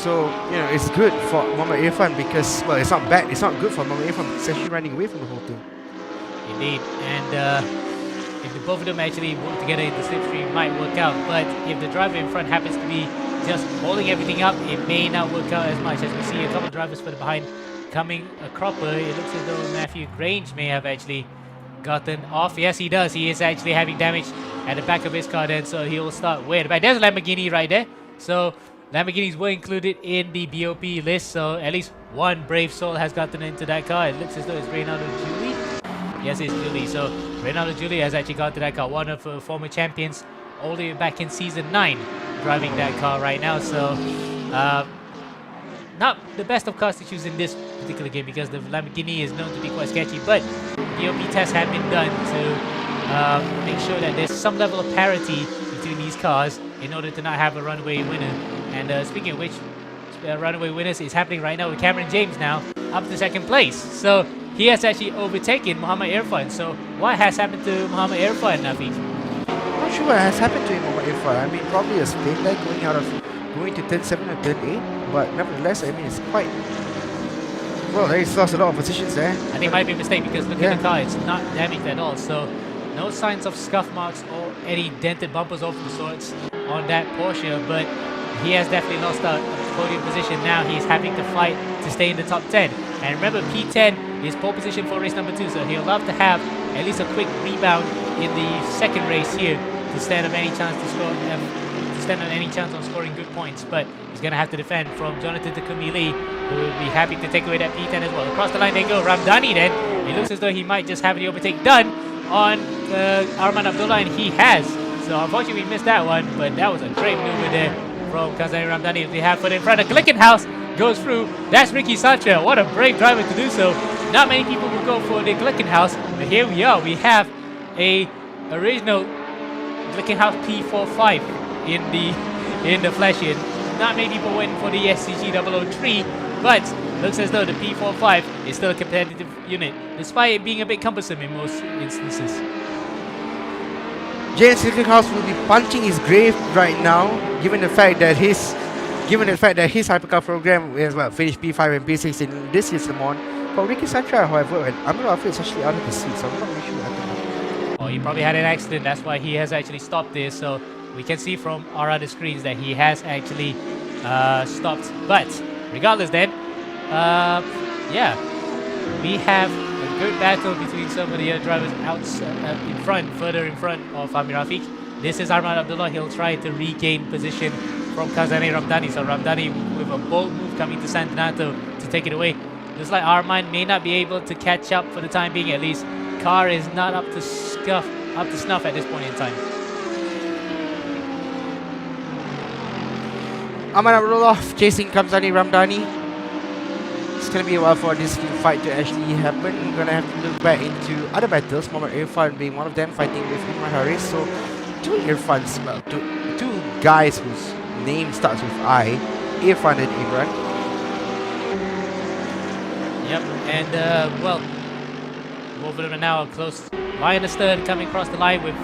you know, it's good for Mohammed Irfan because, well, it's not bad. It's not good for Mohammed Irfan. It's actually running away from the whole thing. Indeed, and if the both of them actually work together in the slipstream, it might work out. But if the driver in front happens to be just holding everything up, it may not work out as much. As we see a couple of drivers further behind coming a cropper, it looks as though Matthew Grange may have actually gotten off. Yes, he does. He is actually having damage at the back of his car then, so he will start way at the back. There's a Lamborghini right there. So Lamborghinis were included in the BOP list, so at least one brave soul has gotten into that car. It looks as though it's Reynaldo Julie. Yes, it's Julie. So Reynaldo Julie has actually got to that car. One of the former champions all the way back in season 9 driving that car right now. So not the best of cars to choose in this particular game because the Lamborghini is known to be quite sketchy, but BOP tests have been done to make sure that there's some level of parity between these cars in order to not have a runaway winner. And speaking of which, runaway winners is happening right now with Cameron James now up to second place. So he has actually overtaken Mohammed Irfan. So what has happened to Mohammed Irfan, Nafi? I'm not sure what has happened to him, Mohammed Irfan. I mean, probably a spin lag going to turn 7 or turn 8. But nevertheless, I mean, it's quite... Well, he's lost a lot of positions there. I think it might be a mistake because look at the car, it's not damaged at all. So no signs of scuff marks or any dented bumpers of the sorts on that Porsche. But he has definitely lost out podium position. Now he's having to fight to stay in the top 10. And remember, P10 is pole position for race number 2. So he'll love to have at least a quick rebound in the second race here to stand up any chance to score. Stand on any chance on scoring good points, but he's going to have to defend from Jonathan Takumi Lee, who will be happy to take away that P10 as well. Across the line they go. Ramdani then, it looks as though he might just have the overtake done on Arman Abdullah, and he has. So unfortunately we missed that one, but that was a great maneuver there from Kazani Ramdani. They have put in front of Glickenhaus. goes through. That's Ricky Satria. What a brave driver to do so. Not many people will go for the Glickenhaus, but here we are. We have a original Glickenhaus P45 in the flesh here. Not many people went for the SCG 003, but looks as though the P45 is still a competitive unit, despite it being a bit cumbersome in most instances. James Glickenhaus will be punching his grave right now, given the fact that his hypercar program is finished P5 and P6 in this year's Le Mans. For Ricky Santra, however, and Amir Alfred is actually out of the seat, so I'm not really sure what happened. Oh, he probably had an accident. That's why he has actually stopped this. So we can see from our other screens that he has actually stopped. But regardless, then, yeah, we have a good battle between some of the drivers out in front, further in front of Amir Rafiq. This is Arman Abdullah. He'll try to regain position from Kazane Ramdani. So Ramdani with a bold move coming to Santanato to take it away. Looks like Arman may not be able to catch up for the time being, at least. Car is not up to snuff at this point in time. Aman Abdullah chasing Kamzani Ramdani. It's going to be a while for this fight to actually happen. We're going to have to look back into other battles, Mohamed Irfan being one of them, fighting with Imran Haris. So, two Irfans, well, two guys whose name starts with I, Irfan and Imran. Yep, and well, both of them are now close. Lion Astern coming across the line with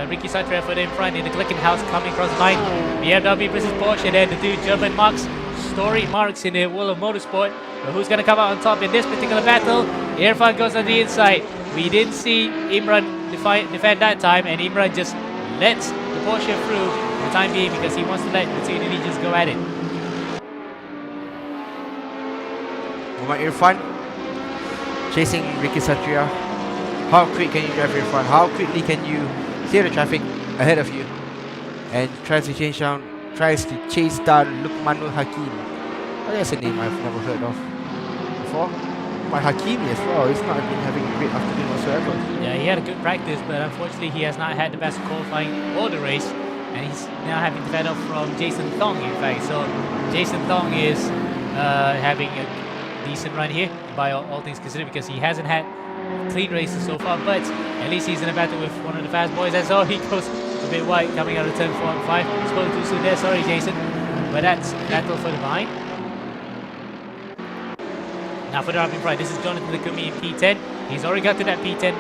Ricky Satria further in front in the Glickenhaus coming across the line. BMW versus Porsche, then the two German marks, story marks in the world of motorsport. But who's going to come out on top in this particular battle? Irfan goes on the inside. We didn't see Imran defend that time, and Imran just lets the Porsche through for the time being because he wants to let the two Indonesians go at it. Mohamed Irfan chasing Ricky Satria. How quick can you drive Irfan? How quickly can you clear the traffic ahead of you? And tries to chase down Lukmanul Hakim. Oh, that's a name I've never heard of before. But Hakimi as well. He's not been having a great afternoon whatsoever. Yeah, he had a good practice, but unfortunately he has not had the best qualifying or the race. And he's now having to fend off from Jason Thong, in fact. So Jason Thong is having a decent run here, by all things considered, because he hasn't had clean races so far, but at least he's in a battle with one of the fast boys. As he goes a bit wide coming out of turn 4 and 5. Spoke too soon there, sorry Jason. But that's battle further behind. Now further up in front, this is Jonathan Lakumi in P10. He's already got to that P10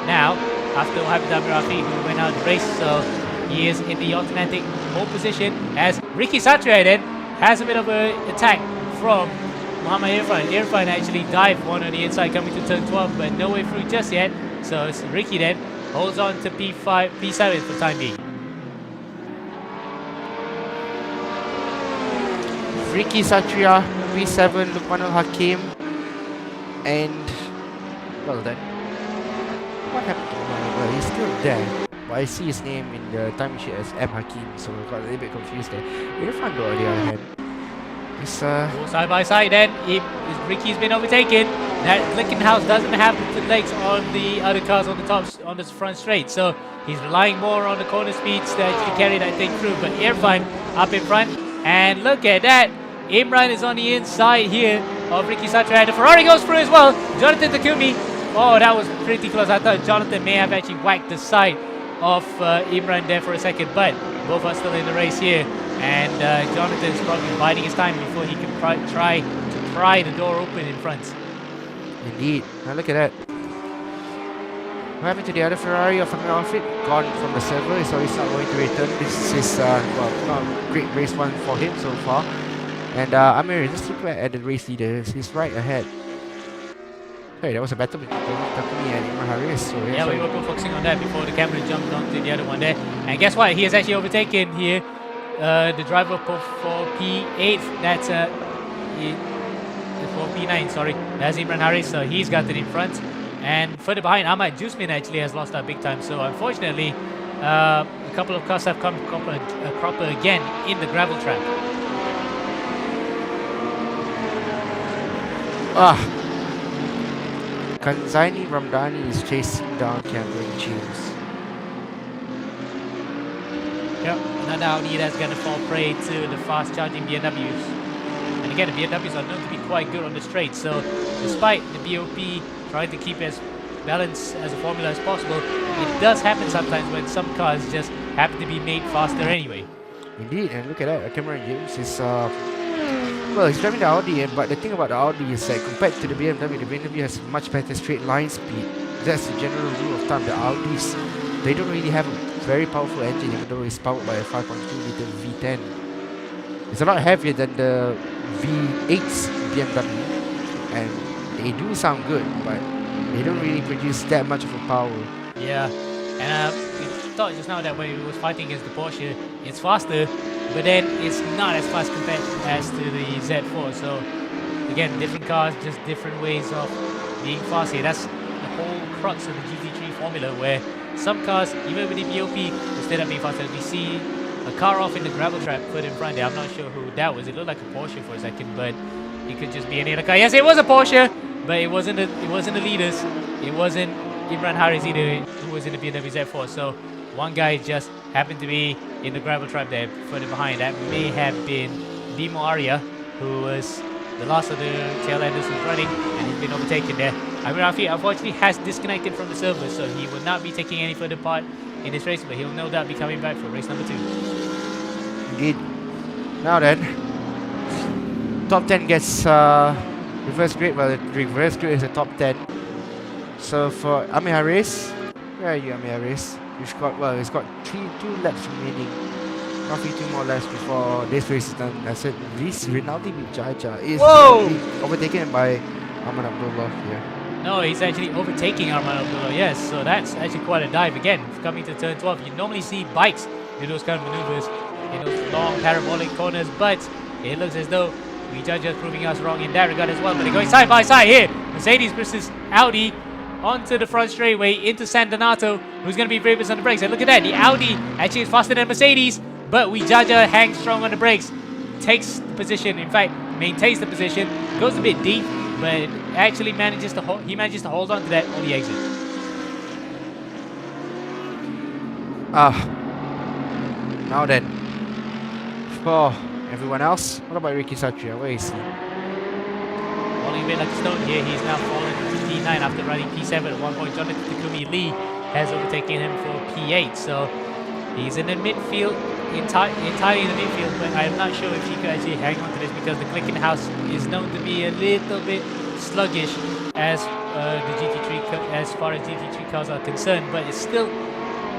now, after what happened to Amir Rafi, who went out of the race, so he is in the automatic pole position, as Ricky Satria then has a bit of an attack from Mohamed Irfan. Irfan actually dived one on the inside coming to turn 12, but no way through just yet. So it's Ricky then holds on to P5, P7 for the time being. Ricky Satria, P7, Lukmanul Hakim, and well then, what happened to him? Well, he's still there, but I see his name in the time sheet as M Hakim, so I got a little bit confused there. Irfan though, on the other hand, it's side by side then, Ricky's been overtaken. That Glickenhaus doesn't have the legs on the other cars on the front straight, so he's relying more on the corner speeds to actually carry that thing through. But Irfan up in front, and look at that, Imran is on the inside here of Ricky Satria. The Ferrari goes through as well. Jonathan Takumi, oh, that was pretty close. I thought Jonathan may have actually whacked the side of Imran there for a second, but both are still in the race here. And Jonathan is probably biding his time before he can try to pry the door open in front. indeed. Now look at that. What happened to the other Ferrari of Amir Alfred? Gone from the server, so he's not going to return. This is well, not a great race one for him so far. And Amir, just look at the race leader. He's right ahead. Hey, that was a battle between Takumi and Imran Haris. So yeah, we were focusing on that before the camera jumped onto the other one there. And guess what? He has actually overtaken here the driver for P8. That's for P9. Sorry, that's Imran Haris. So he's got it in front. And further behind, Ahmad Jusmin actually has lost that big time. So unfortunately, a couple of cars have come cropper again in the gravel trap. Kanzaini Ramdani is chasing down Cameron James. Yep, another Audi that's going to fall prey to the fast charging BMWs. And again, the BMWs are known to be quite good on the straight. So despite the BOP trying to keep as balanced as a formula as possible, it does happen sometimes when some cars just happen to be made faster anyway. Indeed, and look at that. Cameron James is well, he's driving the Audi, but the thing about the Audi is that compared to the BMW has much better straight line speed. That's the general rule of thumb. The Audis, they don't really have a very powerful engine, even though it's powered by a 5.2 liter V10. It's a lot heavier than the V8's BMW, and they do sound good, but they don't really produce that much of a power. Yeah, and we thought just now that when it was fighting against the Porsche, it's faster, but then it's not as fast compared as to the Z4. So again, different cars, just different ways of being fast here. That's the whole crux of the GT3 formula, where some cars, even with the BOP, instead of being faster, we see a car off in the gravel trap put in front there. I'm not sure who that was. It looked like a Porsche for a second, but it could just be any other car. Yes, it was a Porsche, but it wasn't the leaders. It wasn't Imran Harris either, who was in the BMW Z4. So one guy just happened to be in the gravel trap there further behind. That may have been Dimo Arya, who was the last of the tail enders who's running, and he's been overtaken there. Amir Rafi unfortunately has disconnected from the server, so he will not be taking any further part in this race, but he'll no doubt be coming back for race number 2. Indeed. Now then, top 10 gets reverse grid. Well, the reverse grid is a top 10. So for Amir Harris, where are you, Amir Harris? He's got, well, he's got 2 laps remaining. Roughly 2 more laps before this race is done. I said, this Rinaldi with Jaja is overtaken by Ahmad Abdullah here. No, he's actually overtaking Ahmad Abdullah, yes. So that's actually quite a dive. Again, coming to turn 12, you normally see bikes do those kind of maneuvers in those long parabolic corners, but it looks as though Jaja is proving us wrong in that regard as well. But they're going side by side here. Mercedes versus Audi onto the front straightaway into San Donato, who's going to be bravest on the brakes. And look at that, the Audi actually is faster than Mercedes, but Jaja hangs strong on the brakes, takes the position, in fact, maintains the position, goes a bit deep, but actually manages to hold on to that on the exit. Now then, for everyone else, what about Ricky Satria? Where is he? Falling a bit like a stone here. He's now fallen to P9 after running P7 at one point. Jonathan Takumi Lee has overtaken him for P8, so he's in the midfield, entirely in the midfield, but I'm not sure if he could actually hang on to this because the Clickenhouse is known to be a little bit sluggish as the GT3, as far as GT3 cars are concerned, but it's still,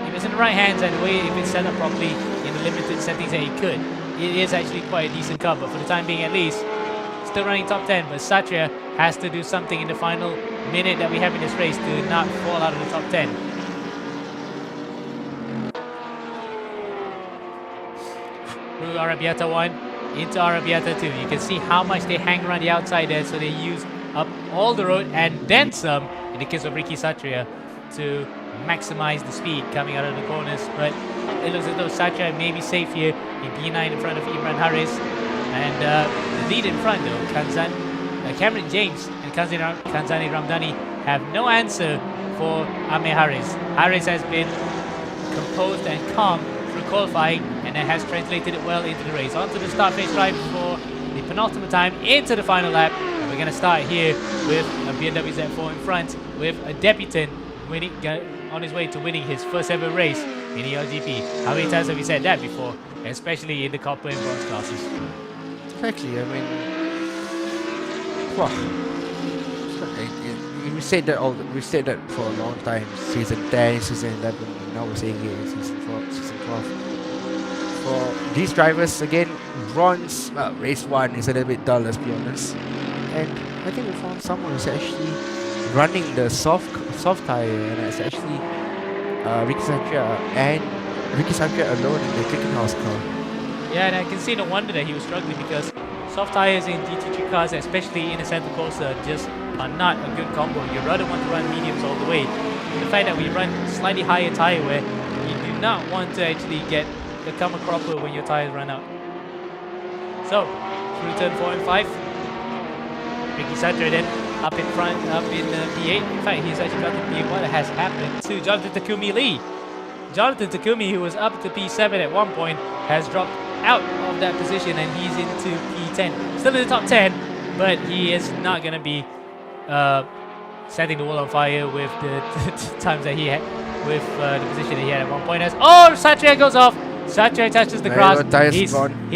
if it's in the right hands and the way if it's set up properly in the limited settings that it could, it is actually quite a decent car. But for the time being at least, still running top 10, but Satria has to do something in the final minute that we have in this race to not fall out of the top 10. Through Arabiata 1 into Arabiata 2. You can see how much they hang around the outside there, so they use up all the road and then some, in the case of Ricky Satria, to maximize the speed coming out of the corners. But it looks as though Satria may be safe here in P9 in front of Imran Harris. And the lead in front though, Cameron James and Kanzani Ramdani have no answer for Amir Harris. Harris has been composed and calm through qualifying, and it has translated it well into the race. Onto the start phase drive for the penultimate time into the final lap. And we're going to start here with a BMW Z4 in front with a debutant winning, on his way to winning his first ever race in ELGP. How many times have we said that before? Especially in the copper and bronze classes. Exactly, I mean, wow. We said that for a long time. Season 10, season 11, now we're saying it in season 12. For these drivers, again, bronze, race 1 is a little bit dull, let's be honest. And I think we found someone who's actually running the soft tire, and that's actually Ricky Satria alone in the Clickenhouse car. Yeah, and I can see no wonder that he was struggling, because soft tires in GT3 cars, especially in the Santa Corsa, just are not a good combo. You rather want to run mediums all the way. The fact that we run slightly higher tire wear, you do not want to actually become a cropper when your tires run out. So, through turn 4 and 5, Ricky Satria then up in front, up in P8. In fact, he's actually got to P8. What has happened to Jonathan Takumi Lee? Jonathan Takumi, who was up to P7 at one point, has dropped out of that position and he's into P10. Still in the top 10, but he is not going to be setting the world on fire with the times that he had, with the position that he had at one point. As Satria goes off. Satria touches the There grass. you go, tires gone.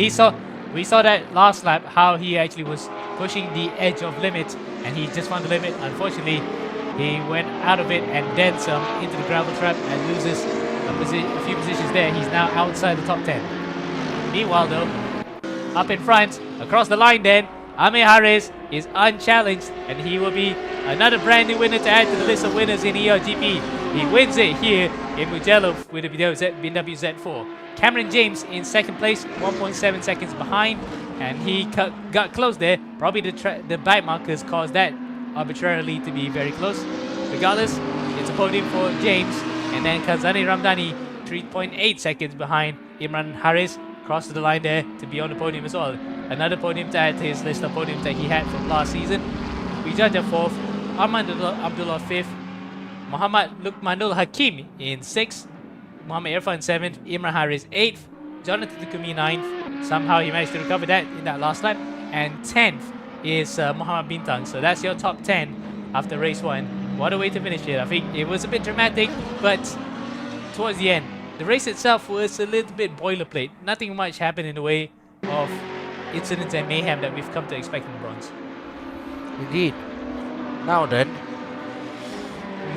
We saw that last lap how he actually was pushing the edge of limit, and he just found the limit. Unfortunately, he went out of it and then some into the gravel trap and loses a few positions there. He's now outside the top 10. Meanwhile, though, up in front, across the line, then Amir Harris is unchallenged, and he will be another brand new winner to add to the list of winners in ERGP. He wins it here in Mugello with a BMW Z4. Cameron James in second place, 1.7 seconds behind, and he got close there. Probably the bite markers caused that arbitrarily to be very close. Regardless, it's a podium for James, and then Kazani Ramdani, 3.8 seconds behind Imran Harris, crosses the line there to be on the podium as well. Another podium to add to his list of podiums that he had from last season. We judge at 4th, Armand Abdullah 5th, Muhammad Lukmanul Hakim in 6th, Muhammad Irfan 7th, Imran Harris 8th, Jonathan Tukumi 9th. Somehow he managed to recover that in that last lap. And 10th is Muhammad Bintang. So that's your top 10 after race 1. What a way to finish it. I think it was a bit dramatic, but towards the end, the race itself was a little bit boilerplate. Nothing much happened in the way of incidents and mayhem that we've come to expect in bronze. Indeed. Now then,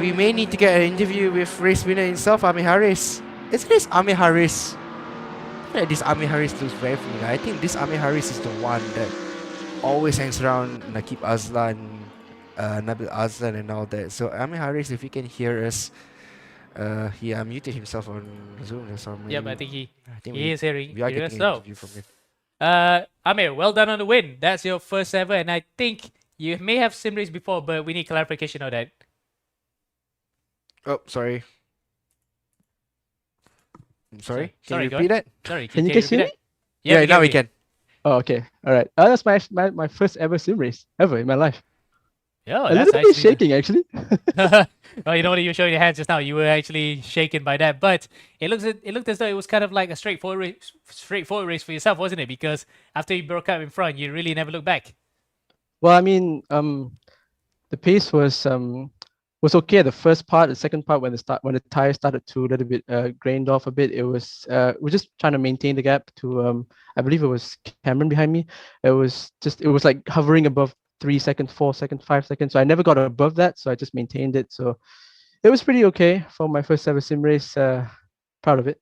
we may need to get an interview with race winner himself, Amir Harris. Isn't this Amir Harris? I feel like this Amir Harris looks very familiar. I think this Amir Harris is the one that always hangs around Nakib Azlan, Nabil Azlan and all that. So Amir Harris, if you can hear us, he unmuted himself on Zoom. So Yep, I think he we is hearing are us. getting an So, interview from him. Amir, well done on the win. That's your first ever, and I think you may have sim race before, but we need clarification on that. Oh, sorry. I'm sorry. Can Sorry, you go repeat that? Sorry, Can you you guys hear repeat me? that? Yeah, now we can. Oh, okay. All right. That's my first ever sim race ever in my life. Yeah, A that's little bit actually shaking actually. well, you know what? You were showing your hands just now. You were actually shaken by that, but it looked as though it was kind of like a straightforward race for yourself, wasn't it? Because after you broke up in front, you really never looked back. Well, I mean, the pace was okay. The first part, the second part, when the tires started to a little bit grained off a bit, it was we're just trying to maintain the gap to I believe it was Cameron behind me. It was like hovering above 3 seconds, 4 seconds, 5 seconds. So I never got above that, so I just maintained it. So it was pretty okay for my first ever sim race. Proud of it.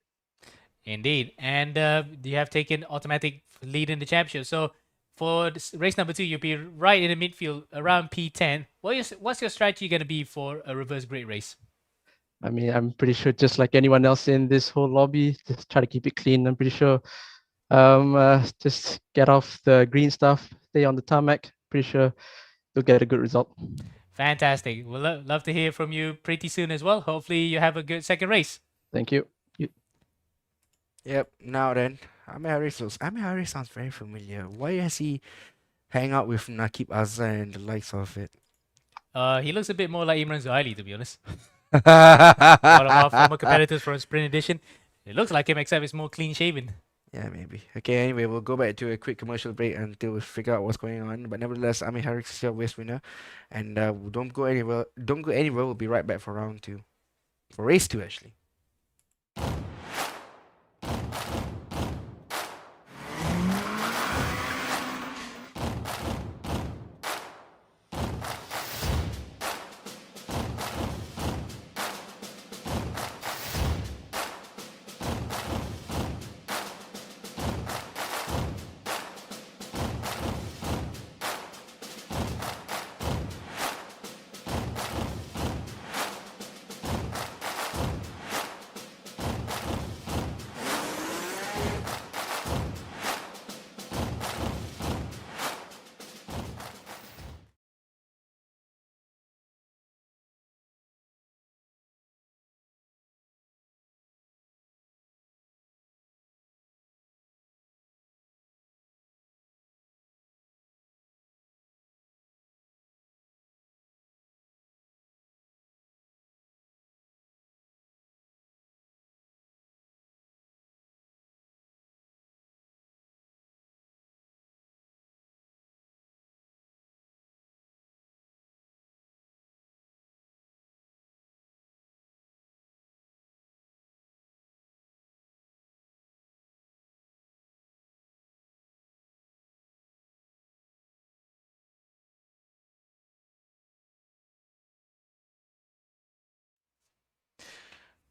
Indeed, and you have taken automatic lead in the championship. So for race number 2, you'll be right in the midfield around P10. What's your strategy going to be for a reverse grid race? I mean, I'm pretty sure just like anyone else in this whole lobby, just try to keep it clean. I'm pretty sure just get off the green stuff, stay on the tarmac. Pretty sure you'll get a good result. Fantastic. We'll love to hear from you pretty soon as well. Hopefully you have a good second race. Thank you. Yep. Now then, Amir Harris sounds very familiar. Why has he hang out with Nakib Azlan and the likes of it? He looks a bit more like Imran Zuhaili, to be honest. One of our former competitors from Sprint Edition. It looks like him, except it's more clean shaven. Yeah, maybe. Okay, anyway, we'll go back to a quick commercial break until we figure out what's going on. But nevertheless, Amir Harris is your race winner. And don't go anywhere. Don't go anywhere. We'll be right back for round 2. For race 2, actually.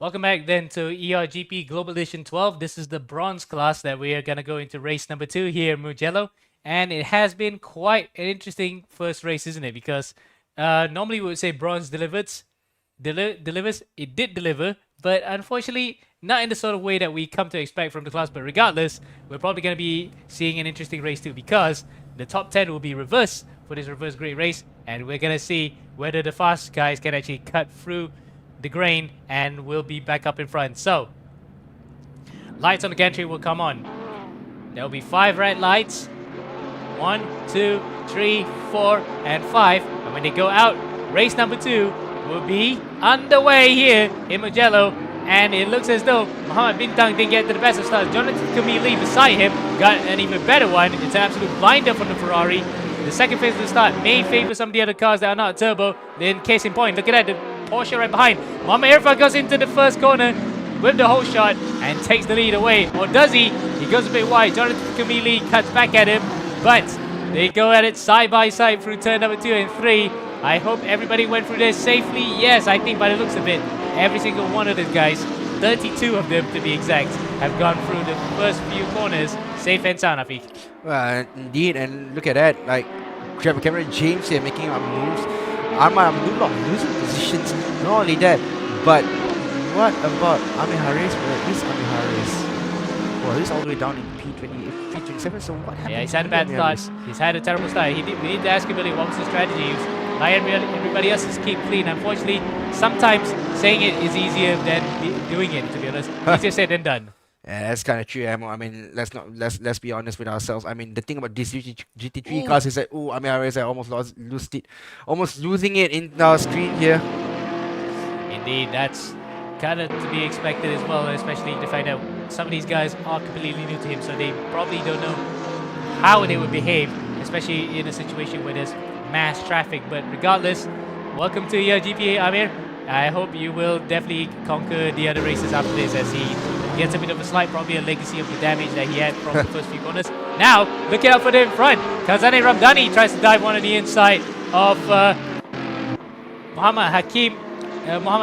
Welcome back then to eRGP Global Edition 12. This is the bronze class that we are going to go into race number 2 here in Mugello. And it has been quite an interesting first race, isn't it? Because normally we would say bronze delivers. It did deliver, but unfortunately not in the sort of way that we come to expect from the class. But regardless, we're probably going to be seeing an interesting race too, because the top 10 will be reversed for this reverse grade race, and we're going to see whether the fast guys can actually cut through the grain and will be back up in front. So lights on the gantry will come on. There will be 5 red lights. 1, 2, 3, 4, and 5. And when they go out, race number 2 will be underway here in Mugello. And it looks as though Muhammad Bintang didn't get to the best of starts. Jonathan Kamili beside him got an even better one. It's an absolute blinder from the Ferrari. The second phase of the start may favor some of the other cars that are not turbo. Then case in point, look at that, the Porsche right behind. Muhammad Irfan goes into the first corner with the whole shot and takes the lead away. Or does he? He goes a bit wide. Jonathan Kamili cuts back at him. But they go at it side by side through turn number 2 and 3. I hope everybody went through this safely. Yes, I think by the looks of it, every single one of these guys, 32 of them to be exact, have gone through the first few corners safe and sound, Afiq. Well, indeed, and look at that, like Cameron James here making up moves. Arman Abdullah losing positions. Not only that, but what about Amir Haris? Where is Amir Haris? Well, he's all the way down in P27, so what happened? Yeah, he's had a bad start. He's had a terrible start. We need to ask him really what was the strategy. He was like everybody else is keep clean. Unfortunately, sometimes saying it is easier than doing it, to be honest. Easier said than done. Yeah, that's kind of true, Amo. I mean, let's be honest with ourselves. I mean, the thing about this GT3 cars is that Amir Haris almost lost it, almost losing it in our screen here. Indeed, that's kind of to be expected as well, especially the fact that some of these guys are completely new to him, so they probably don't know how they would behave, especially in a situation where there's mass traffic. But regardless, welcome to your GPA, Amir. I hope you will definitely conquer the other races after this, as he gets a bit of a slight, probably a legacy of the damage that he had from the first few corners. Now, look out for the in front. Kazane Ramdani tries to dive one on the inside of Muhammad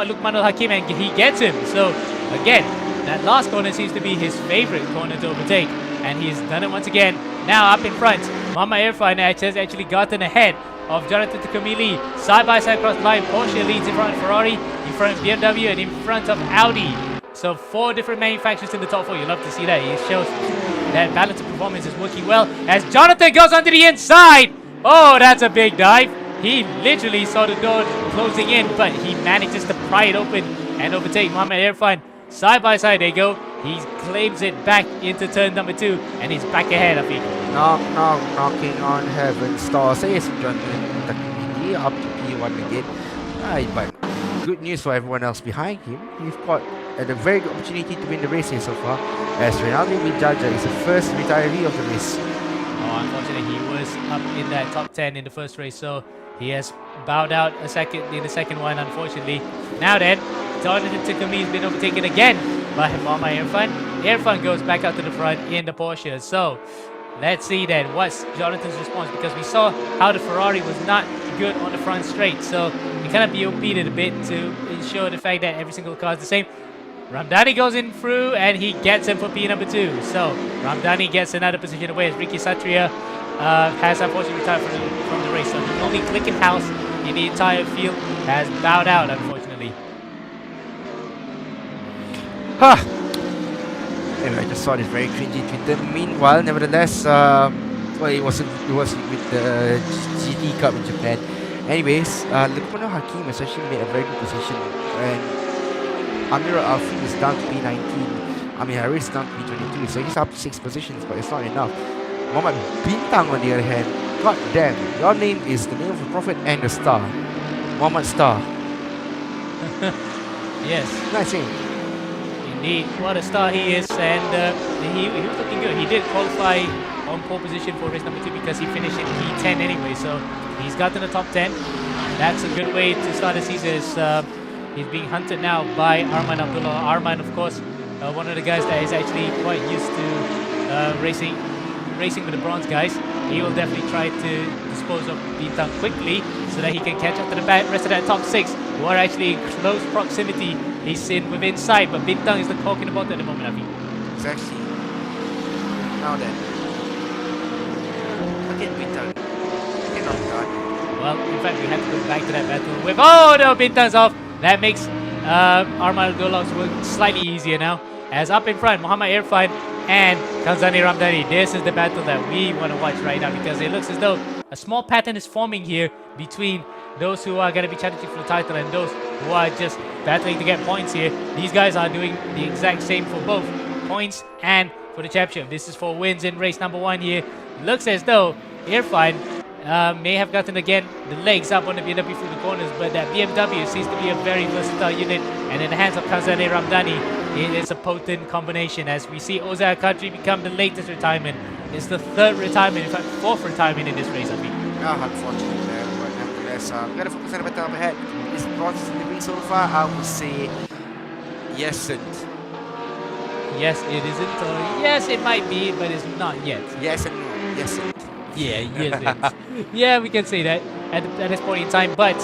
Lukman Al-Hakim, and he gets him. So again, that last corner seems to be his favorite corner to overtake, and he's done it once again. Now up in front, Muhammad Irfan has actually gotten ahead of Jonathan Kamili. Side by side across the line, Porsche leads in front of Ferrari, in front of BMW, and in front of Audi. So 4 different manufacturers in the top 4. You love to see that. It shows that balance of performance is working well as Jonathan goes onto the inside. Oh, that's a big dive. He literally saw the door closing in, but he manages to pry it open and overtake Muhammad Irfan. Side by side they go. He claims it back into turn number 2, and he's back ahead, I think. Knocking on heaven's door. Says Jonathan Takumi up to P1 again. But good news for everyone else behind him. He's got a very good opportunity to win the race here so far, as Rinaldi Wijaja is the first retiree of the race. Oh, unfortunately, he was up in that top 10 in the first race, so he has bowed out in the second one, unfortunately. Now then, Jonathan Takumi has been overtaken again by Muhammad Irfan. Irfan goes back out to the front in the Porsche. So let's see then what's Jonathan's response, because we saw how the Ferrari was not good on the front straight. So it kind of BOP'd it a bit to ensure the fact that every single car is the same. Ramdani goes in through and he gets him for P number 2. So Ramdani gets another position away as Ricky Satria has unfortunately retired from the race. So the only clicking house in the entire field has bowed out, unfortunately. Anyway, I just saw this very cringy Twitter. Meanwhile, nevertheless, well, it was with the GT Cup in Japan. Anyways, Lukman Hakim has actually made a very good position, and Amir Alfi is down to P19. Amir Haris is down to P22, so he's up to 6 positions, but it's not enough. Muhammad Bintang, on the other hand, god damn, your name is the name of the Prophet and the star. Muhammad Star. Yes. Nice name. Indeed, what a star he is, and he was looking good. He did qualify on pole position for race number 2 because he finished in P10 anyway, so he's gotten the top 10. That's a good way to start the season. He's being hunted now by Arman Abdullah. Arman, of course, one of the guys that is actually quite used to racing with the bronze guys. He will definitely try to dispose of Bintang quickly so that he can catch up to the rest of that top 6, who are actually in close proximity He's in within sight, but Bintang is the cork in the bottom at the moment, I think. Exactly. Now then. Again, Bintang. Again, Ramdan. Well, in fact, we have to go back to that battle with... Oh, no, Bintang's off. That makes Armad Golok's work slightly easier now. As up in front, Muhammad Irfan and Kanzani Ramdani. This is the battle that we want to watch right now, because it looks as though a small pattern is forming here between those who are going to be challenging for the title and those who are just battling to get points here. These guys are doing the exact same for both points and for the championship. This is for wins in race number 1 here. Looks as though Irfan may have gotten again the legs up on the BMW through the corners, but that BMW seems to be a very versatile unit, and in the hands of Kanzani Ramdani, it is a potent combination as we see Ozai Kadri become the latest retirement. It's the 3rd retirement, in fact 4th retirement in this race, I think. Unfortunately there, but nevertheless, we're going to focus on the battle up ahead. This process living so far, I would say yes and Yes, it isn't. Yes, it might be, but it's not yet. yes and no. Yes and Yeah, yes, it is. Yeah, we can say that at this point in time, but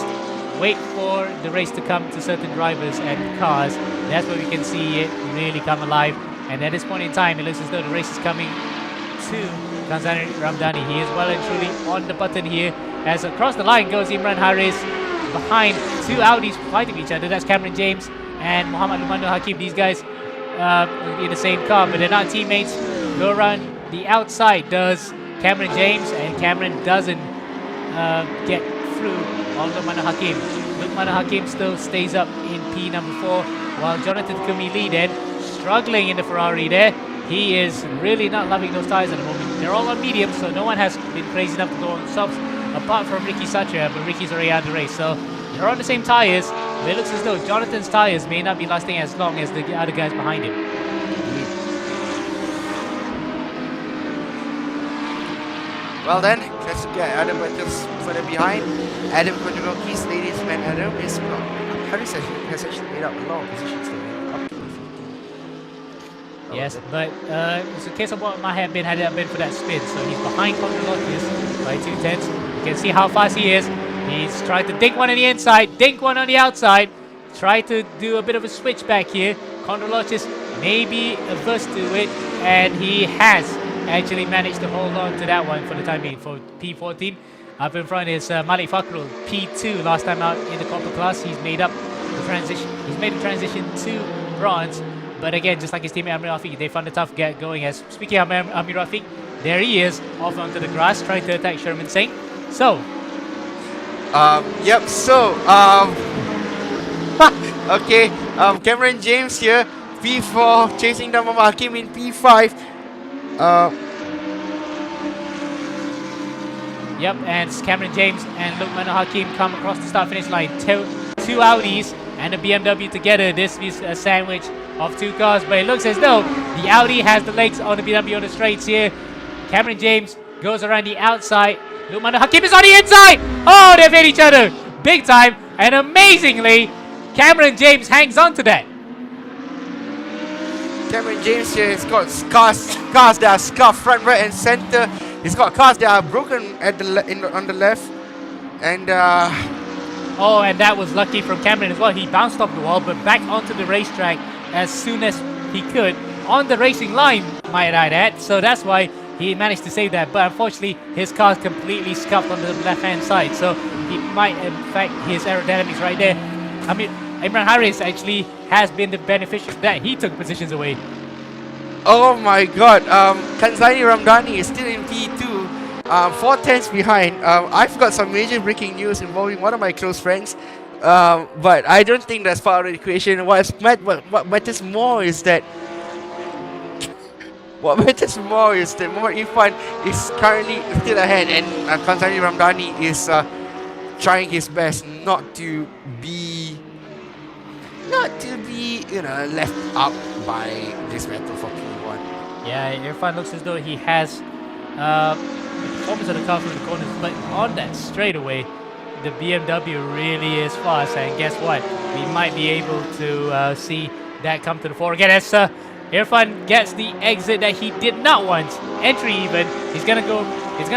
wait for the race to come to certain drivers and cars. That's where we can see it really come alive. And at this point in time, it looks as though the race is coming to Kanzani Ramdani. He is well and truly on the button here. As across the line goes Imran Haris behind 2 Audis fighting each other. That's Cameron James and Muhammad Lumando Hakim. These guys in the same car, but they're not teammates. Go around the outside does Cameron James, and Cameron doesn't get through on Lumando Hakim. Lumando Hakim still stays up in P number 4, while Jonathan Kumi Lee then struggling in the Ferrari there. He is really not loving those tires at the moment. They're all on medium, so no one has been crazy enough to go on softs apart from Ricky Satria, but Ricky's already out of the race. So they're on the same tires, but it looks as though Jonathan's tires may not be lasting as long as the other guys behind him. well then, let's get Adam just further behind. Adam Kodoroki's ladies man Adam is Harris has actually made up a lot of positions there. Up to 15. Yes, but it's a case of what might have been had it been for that spin. So he's behind Kodorokis by 2/10. You can see how fast he is. He's trying to dink one on the inside, dink one on the outside. Try to do a bit of a switch back here. Kondrolotis may be averse to it, and he has actually managed to hold on to that one for the time being. For P14, up in front is Malik Fakrul, P2 last time out in the copper class. He's made up the transition. He's made the transition to bronze, but again, just like his teammate Amir Rafiq, they found a tough get going. As speaking of Amir Rafiq, there he is off onto the grass trying to attack Sherman Singh. So. Yep, so, okay, Cameron James here, P4, chasing down Muhammad Hakim in P5. Yep, and Cameron James and Lukman Hakim come across the start-finish line. Two Audis and a BMW together. This is a sandwich of 2 cars, but it looks as though the Audi has the legs on the BMW on the straights here. Cameron James goes around the outside. Lukman Hakim is on the inside! Oh, they've hit each other big time, and amazingly, Cameron James hangs on to that. Cameron James here has got cars that are scuffed front, right, and center. He's got cars that are broken at the on the left, and oh, and that was lucky from Cameron as well. He bounced off the wall, but back onto the racetrack as soon as he could on the racing line, might I add. So that's why he managed to save that. But unfortunately, his car's completely scuffed on the left-hand side, so he might affect his aerodynamics right there. I mean, Imran Haris actually has been the beneficiary of that. He took positions away. oh my God, Kanzani Ramdani is still in P2, 4/10 behind. I've got some major breaking news involving one of my close friends, but I don't think that's part of the equation. What matters more is that Muhammad Irfan is currently still ahead, and Kanzani Ramdani is trying his best not to be, left out by this battle for P1. Yeah, Irfan looks as though he has performance of the car from the corners, but on that straightaway, the BMW really is fast, and guess what? We might be able to see that come to the fore again as Irfan gets the exit that he did not want. Entry even. He's gonna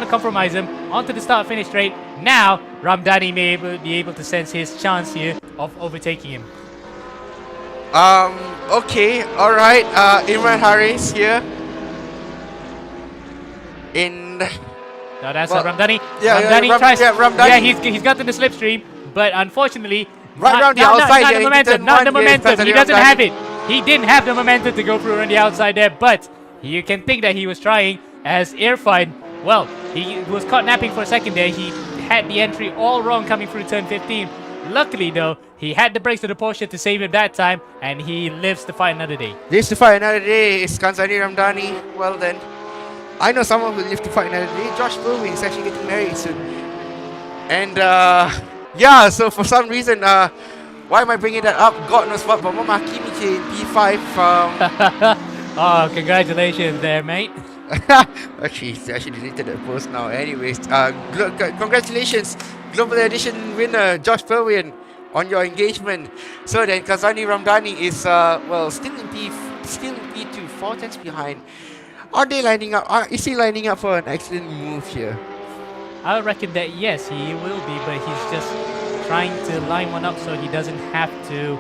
compromise him onto the start-finish straight. Now, Ramdani may be able to sense his chance here of overtaking him. Okay, alright. Imran Haris here. In Now that's Well, Ramdani. yeah, Ramdani Ram- tries. yeah, Ramdani. Yeah, he's gotten the slipstream, but unfortunately, Right not, around the not, outside not here the into momentum. turn Not one the here, momentum. He Kazari doesn't Ramdani. have it. He didn't have the momentum to go through on the outside there, but you can think that he was trying as Irfan. Well, he was caught napping for a second there. He had the entry all wrong coming through turn 15. Luckily, though, he had the brakes to the Porsche to save him that time, and he lives to fight another day. Lives to fight another day is Kazari Ramdani. Well then, I know someone who lives to fight another day. Josh Berwin is actually getting married soon. And yeah, so for some reason, why am I bringing that up? God knows what. But Mama Hakimi in P5. Oh, congratulations there, mate. Actually, he actually deleted that post now. Anyways, congratulations, Global Edition winner Josh Berwin, on your engagement. So then, Kazani Ramdani is well still in P2, 4 tenths behind. Are they lining up? Is he lining up for an excellent move here? I reckon that yes, he will be, but he's just trying to line one up so he doesn't have to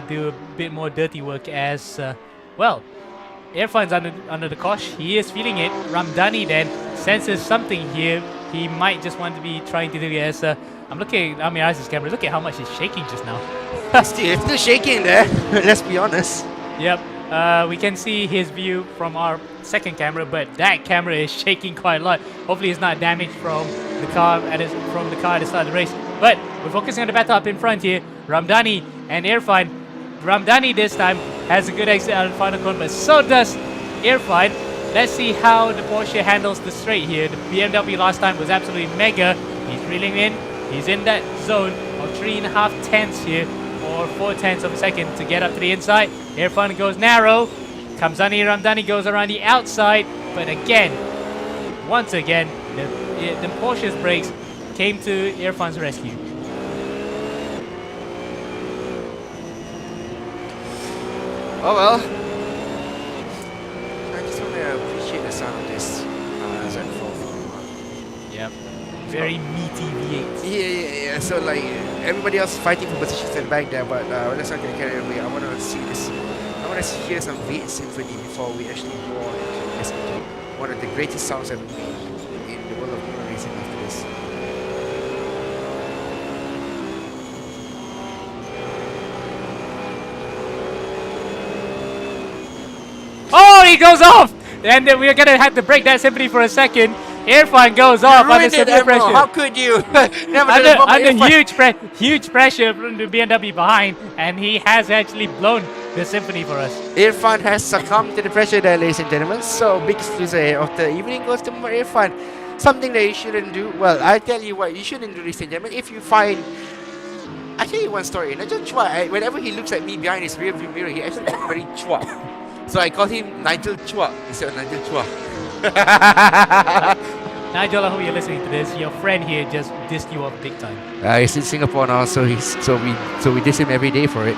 do a bit more dirty work as well. Irfan's under the cosh. He is feeling it. Ramdani then senses something here. He might just want to be trying to do it as I'm looking at Amir Aziz's camera. Look at how much he's shaking just now. It's still shaking there. Let's be honest. Yep. We can see his view from our second camera, but that camera is shaking quite a lot. Hopefully, it's not damaged from the car at the start of the race. But we're focusing on the battle up in front here. Ramdani and Irfan. Ramdani this time has a good exit out of the final corner, but so does Irfan. Let's see how the Porsche handles the straight here. The BMW last time was absolutely mega. He's reeling in. He's in that zone of 3.5 tenths here, or 4 tenths of a second to get up to the inside. Irfan goes narrow. Kamzani Ramdani goes around the outside, but again, once again, the Porsche's brakes came to Irfan's rescue. Oh well. I just want to appreciate the sound of this Z4. Yep. Very meaty V8. Yeah. So like everybody else fighting for positions at the back there, but let's not get carried away. I want to see this. I want to hear some V8 symphony before we actually go on and listen to one of the greatest sounds ever made in the world of motor racing after this. Oh, he goes off! And then we're gonna have to break that symphony for a second. Irfan goes off under Ruined it, severe Admiral. pressure. How could you? Never did a Under Irfan. huge pressure from the BMW behind, and he has actually blown the symphony for us. Irfan has succumbed to the pressure there, ladies and gentlemen. So, biggest loser of the evening goes to Irfan. Something that you shouldn't do. Well, I tell you what, you shouldn't do, ladies and gentlemen. If you find... I'll tell you one story. Nigel Chua, whenever he looks at me behind his rear view mirror, he actually looks very Chua. So I call him Nigel Chua instead of Nigel Chua. Nigel, I hope you're listening to this. Your friend here just dissed you off big time. He's in Singapore now, so we diss him every day for it.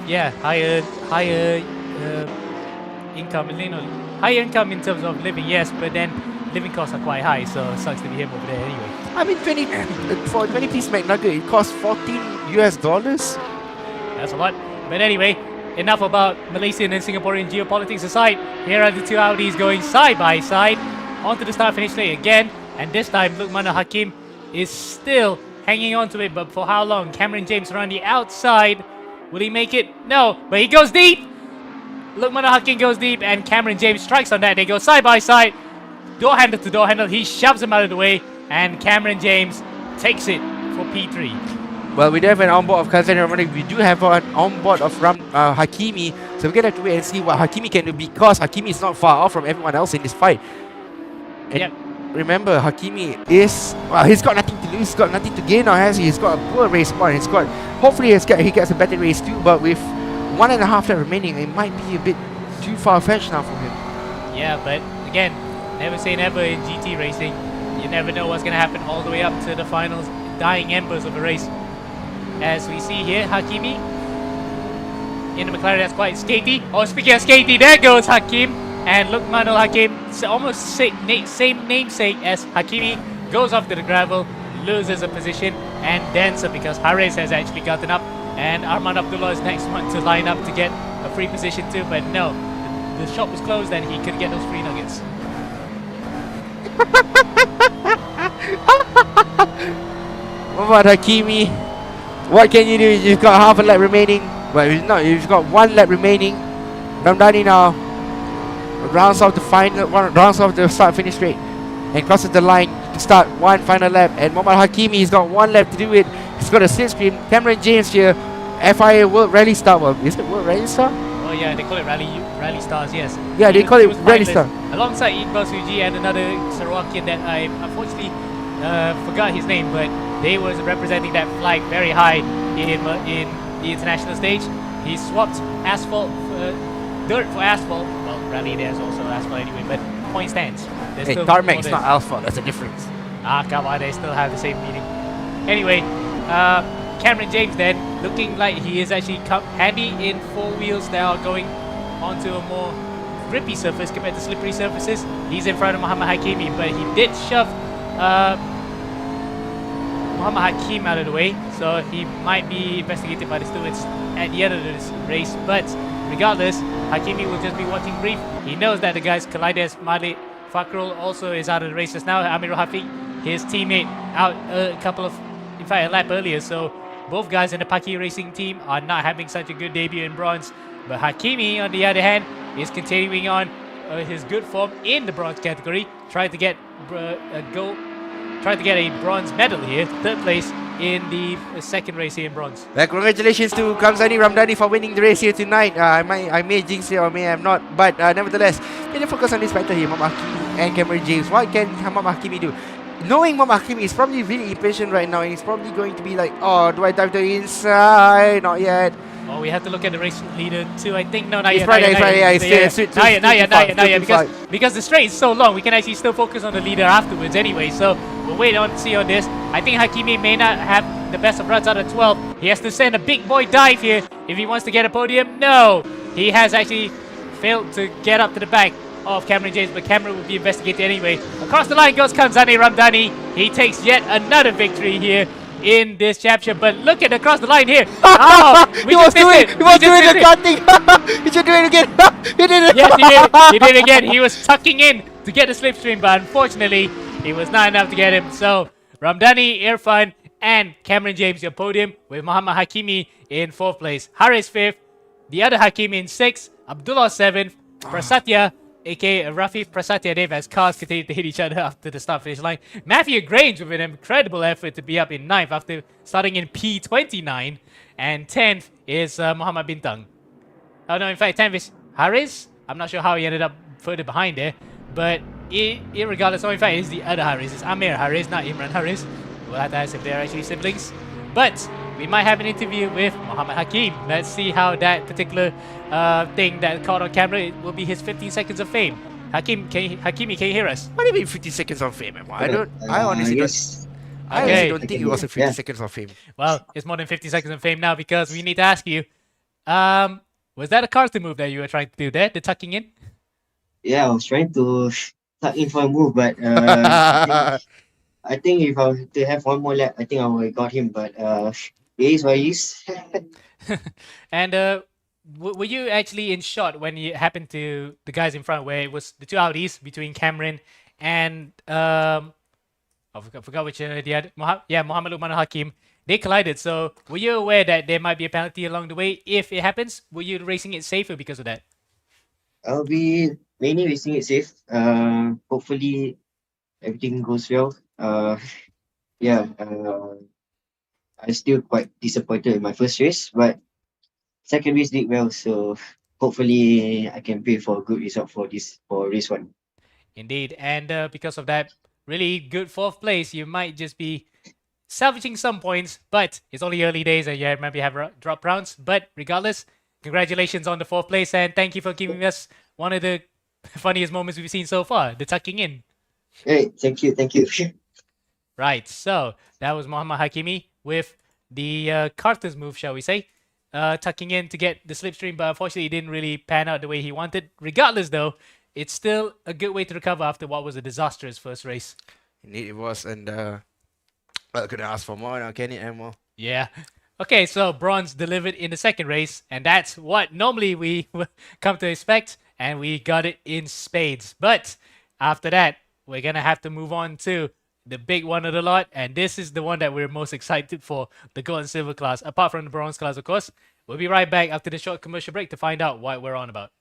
Yeah, higher income, higher income in terms of living, yes, but then living costs are quite high, so it sucks to be him over there anyway. I mean, for a 20-piece McNugget, it costs $14 US. That's a lot. But anyway, enough about Malaysian and Singaporean geopolitics aside. Here are the two Audis going side by side onto the start-finish lane again, and this time Luqman Hakim is still hanging on to it, but for how long? Cameron James around the outside. Will he make it? No, but he goes deep. Luqman Hakim goes deep, and Cameron James strikes on that. They go side by side, door handle to door handle. He shoves him out of the way, and Cameron James takes it for P3. Well, we do have an onboard of Kazan Ramani. We do have an onboard of Hakimi, so we're gonna have to wait and see what Hakimi can do, because Hakimi is not far off from everyone else in this fight. And Yep. remember, Hakimi is he's got nothing to lose, he's got nothing to gain now, has he? He's got a poor race point. He's got hopefully he gets a better race too, but with 1.5 lap remaining, it might be a bit too far-fetched now for him. Yeah, but again, never say never in GT racing. You never know what's going to happen all the way up to the finals, dying embers of the race. As we see here, Hakimi in the McLaren that's quite skatey. Oh, speaking of skatey, there goes Hakim. And Luqman Al Hakim, almost same namesake as Hakimi, goes off to the gravel, loses a position, and then some, because Harris has actually gotten up And Arman Abdullah is next one to line up to get a free position too, but no, the shop was closed and he couldn't get those free nuggets. Muhammad Hakimi, what can you do? You've got half a lap remaining. Well, you've got 1 lap remaining. Ramdani now rounds off the start-finish straight and crosses the line to start one final lap. And Muhammad Hakimi, he's got 1 lap to do it. He's got a slipstream. Cameron James here, FIA World Rally Star. Well, is it World Rally Star? Oh yeah, they call it Rally Stars, yes. Yeah, they call it was Rally finalist Star. alongside Iqbal Suji and another Slovakian that I unfortunately forgot his name, but they was representing that flag very high in the international stage. He swapped asphalt, dirt for asphalt. Well, rally there's also asphalt anyway, but point stands. Hey, tarmac's not asphalt. That's a difference. Ah, come on, they still have the same meaning. Anyway, Cameron James then looking like he is actually handy in 4 wheels that are going onto a more grippy surface compared to slippery surfaces. He's in front of Muhammad Hakimi, but he did shove Muhammad Hakim out of the way, so he might be investigated by the stewards at the end of this race. But regardless, Hakimi will just be watching brief. He knows that the guys Kalides, Malik, Fakrul also is out of the race just now. Amirul Hafiq, his teammate, out in fact a lap earlier, so both guys in the Paki Racing team are not having such a good debut in bronze. But Hakimi, on the other hand, is continuing on his good form in the bronze category, trying to get a bronze medal here, 3rd place in the second race here in bronze. Well, congratulations to Kamzani Ramdani for winning the race here tonight. I may jinx it or may have not, but nevertheless, let us focus on this battle here, Muhammad Hakimi and Cameron James. What can Muhammad Hakimi do? Knowing Muhammad Hakimi is probably really impatient right now, and he's probably going to be like, oh, do I dive to the inside? Not yet. Oh, we have to look at the race leader too. I think not He's yet. right, not yet. Because the straight is so long, we can actually still focus on the leader afterwards anyway. So we'll wait on see on this. I think Hakimi may not have the best of runs out of 12. He has to send a big boy dive here if he wants to get a podium. No, he has actually failed to get up to the back of Cameron James, but Cameron will be investigated anyway. Across the line goes Kamzani Ramdani. He takes yet another victory here in this championship, but look at across the line here. Oh, he was doing the cutting. He should do it again. He did it. Yes, he did. He did it again. He was tucking in to get the slipstream, but unfortunately, it was not enough to get him. So, Ramdani, Irfan, and Cameron James, your podium, with Muhammad Hakimi in 4th place. Haris 5th, the other Hakimi in 6th, Abdullah 7th, Prasatya, aka Rafi Prasatya Dev, as cars continue to hit each other after the start finish line. Matthew Grange with an incredible effort to be up in 9th after starting in P29. And 10th is Muhammad Bintang. Oh no, in fact 10th is Haris. I'm not sure how he ended up further behind there. But irregardless, in fact it's the other Haris. It's Amir Haris, not Imran Haris. We'll have to ask if they're actually siblings. But we might have an interview with Muhammad Hakim. Let's see how that particular thing that caught on camera, it will be his 15 seconds of fame. Hakimi, can you hear us? What do you mean 50 seconds of fame? I honestly don't think it was a 50 seconds of fame. Well, it's more than 50 seconds of fame now because we need to ask you, was that a Carter move that you were trying to do there, the tucking in? Yeah, I was trying to tuck in for a move, but I think if I were to have one more lap, I think I would have got him, but it is what it is. And were you actually in shot when it happened to the guys in front, where it was the two Audis between Cameron and I forgot which the other, Muhammad Lukman Hakim. They collided. So were you aware that there might be a penalty along the way if it happens? Were you racing it safer because of that? I'll be mainly racing it safe. Hopefully everything goes well. I'm still quite disappointed in my first race, but second race did well, so hopefully I can pay for a good result for race 1. Indeed, and because of that really good 4th place, you might just be salvaging some points, but it's only early days and yeah, remember you have drop rounds. But regardless, congratulations on the 4th place and thank you for giving us one of the funniest moments we've seen so far, the tucking in. Hey, thank you. Right, so that was Muhammad Hakimi with the Carter's move, shall we say, tucking in to get the slipstream, but unfortunately it didn't really pan out the way he wanted. Regardless though, it's still a good way to recover after what was a disastrous first race. Indeed it was, and well, I couldn't ask for more now, can it, Emo? Yeah. Okay, so bronze delivered in the second race, and that's what normally we come to expect, and we got it in spades. But after that, we're gonna have to move on to the big one of the lot, and this is the one that we're most excited for, the gold and silver class, apart from the bronze class, of course. We'll be right back after the short commercial break to find out what we're on about.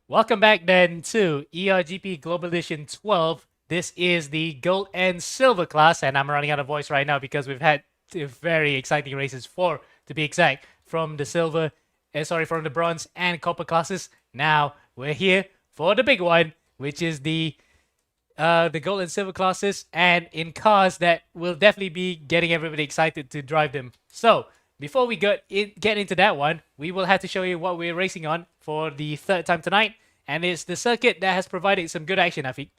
Welcome back then to eRGP Global Edition 12. This is the gold and silver class, and I'm running out of voice right now because we've had two very exciting races, 4 to be exact, from the from the bronze and copper classes. Now we're here for the big one, which is the gold and silver classes, and in cars that will definitely be getting everybody excited to drive them. So before we get into that one, we will have to show you what we're racing on for the third time tonight, and it's the circuit that has provided some good action, Afiq.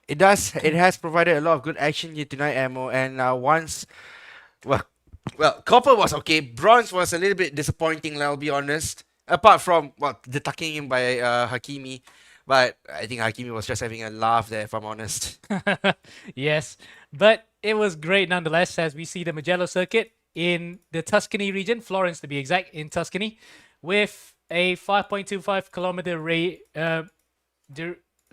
It does. It has provided a lot of good action here tonight, Ammo. And well, copper was okay. Bronze was a little bit disappointing. I'll be honest. Apart from the tucking in by Hakimi, but I think Hakimi was just having a laugh there, if I'm honest. Yes, but it was great nonetheless, as we see the Mugello circuit in the Tuscany region, Florence to be exact, in Tuscany, with a 5.25 kilometer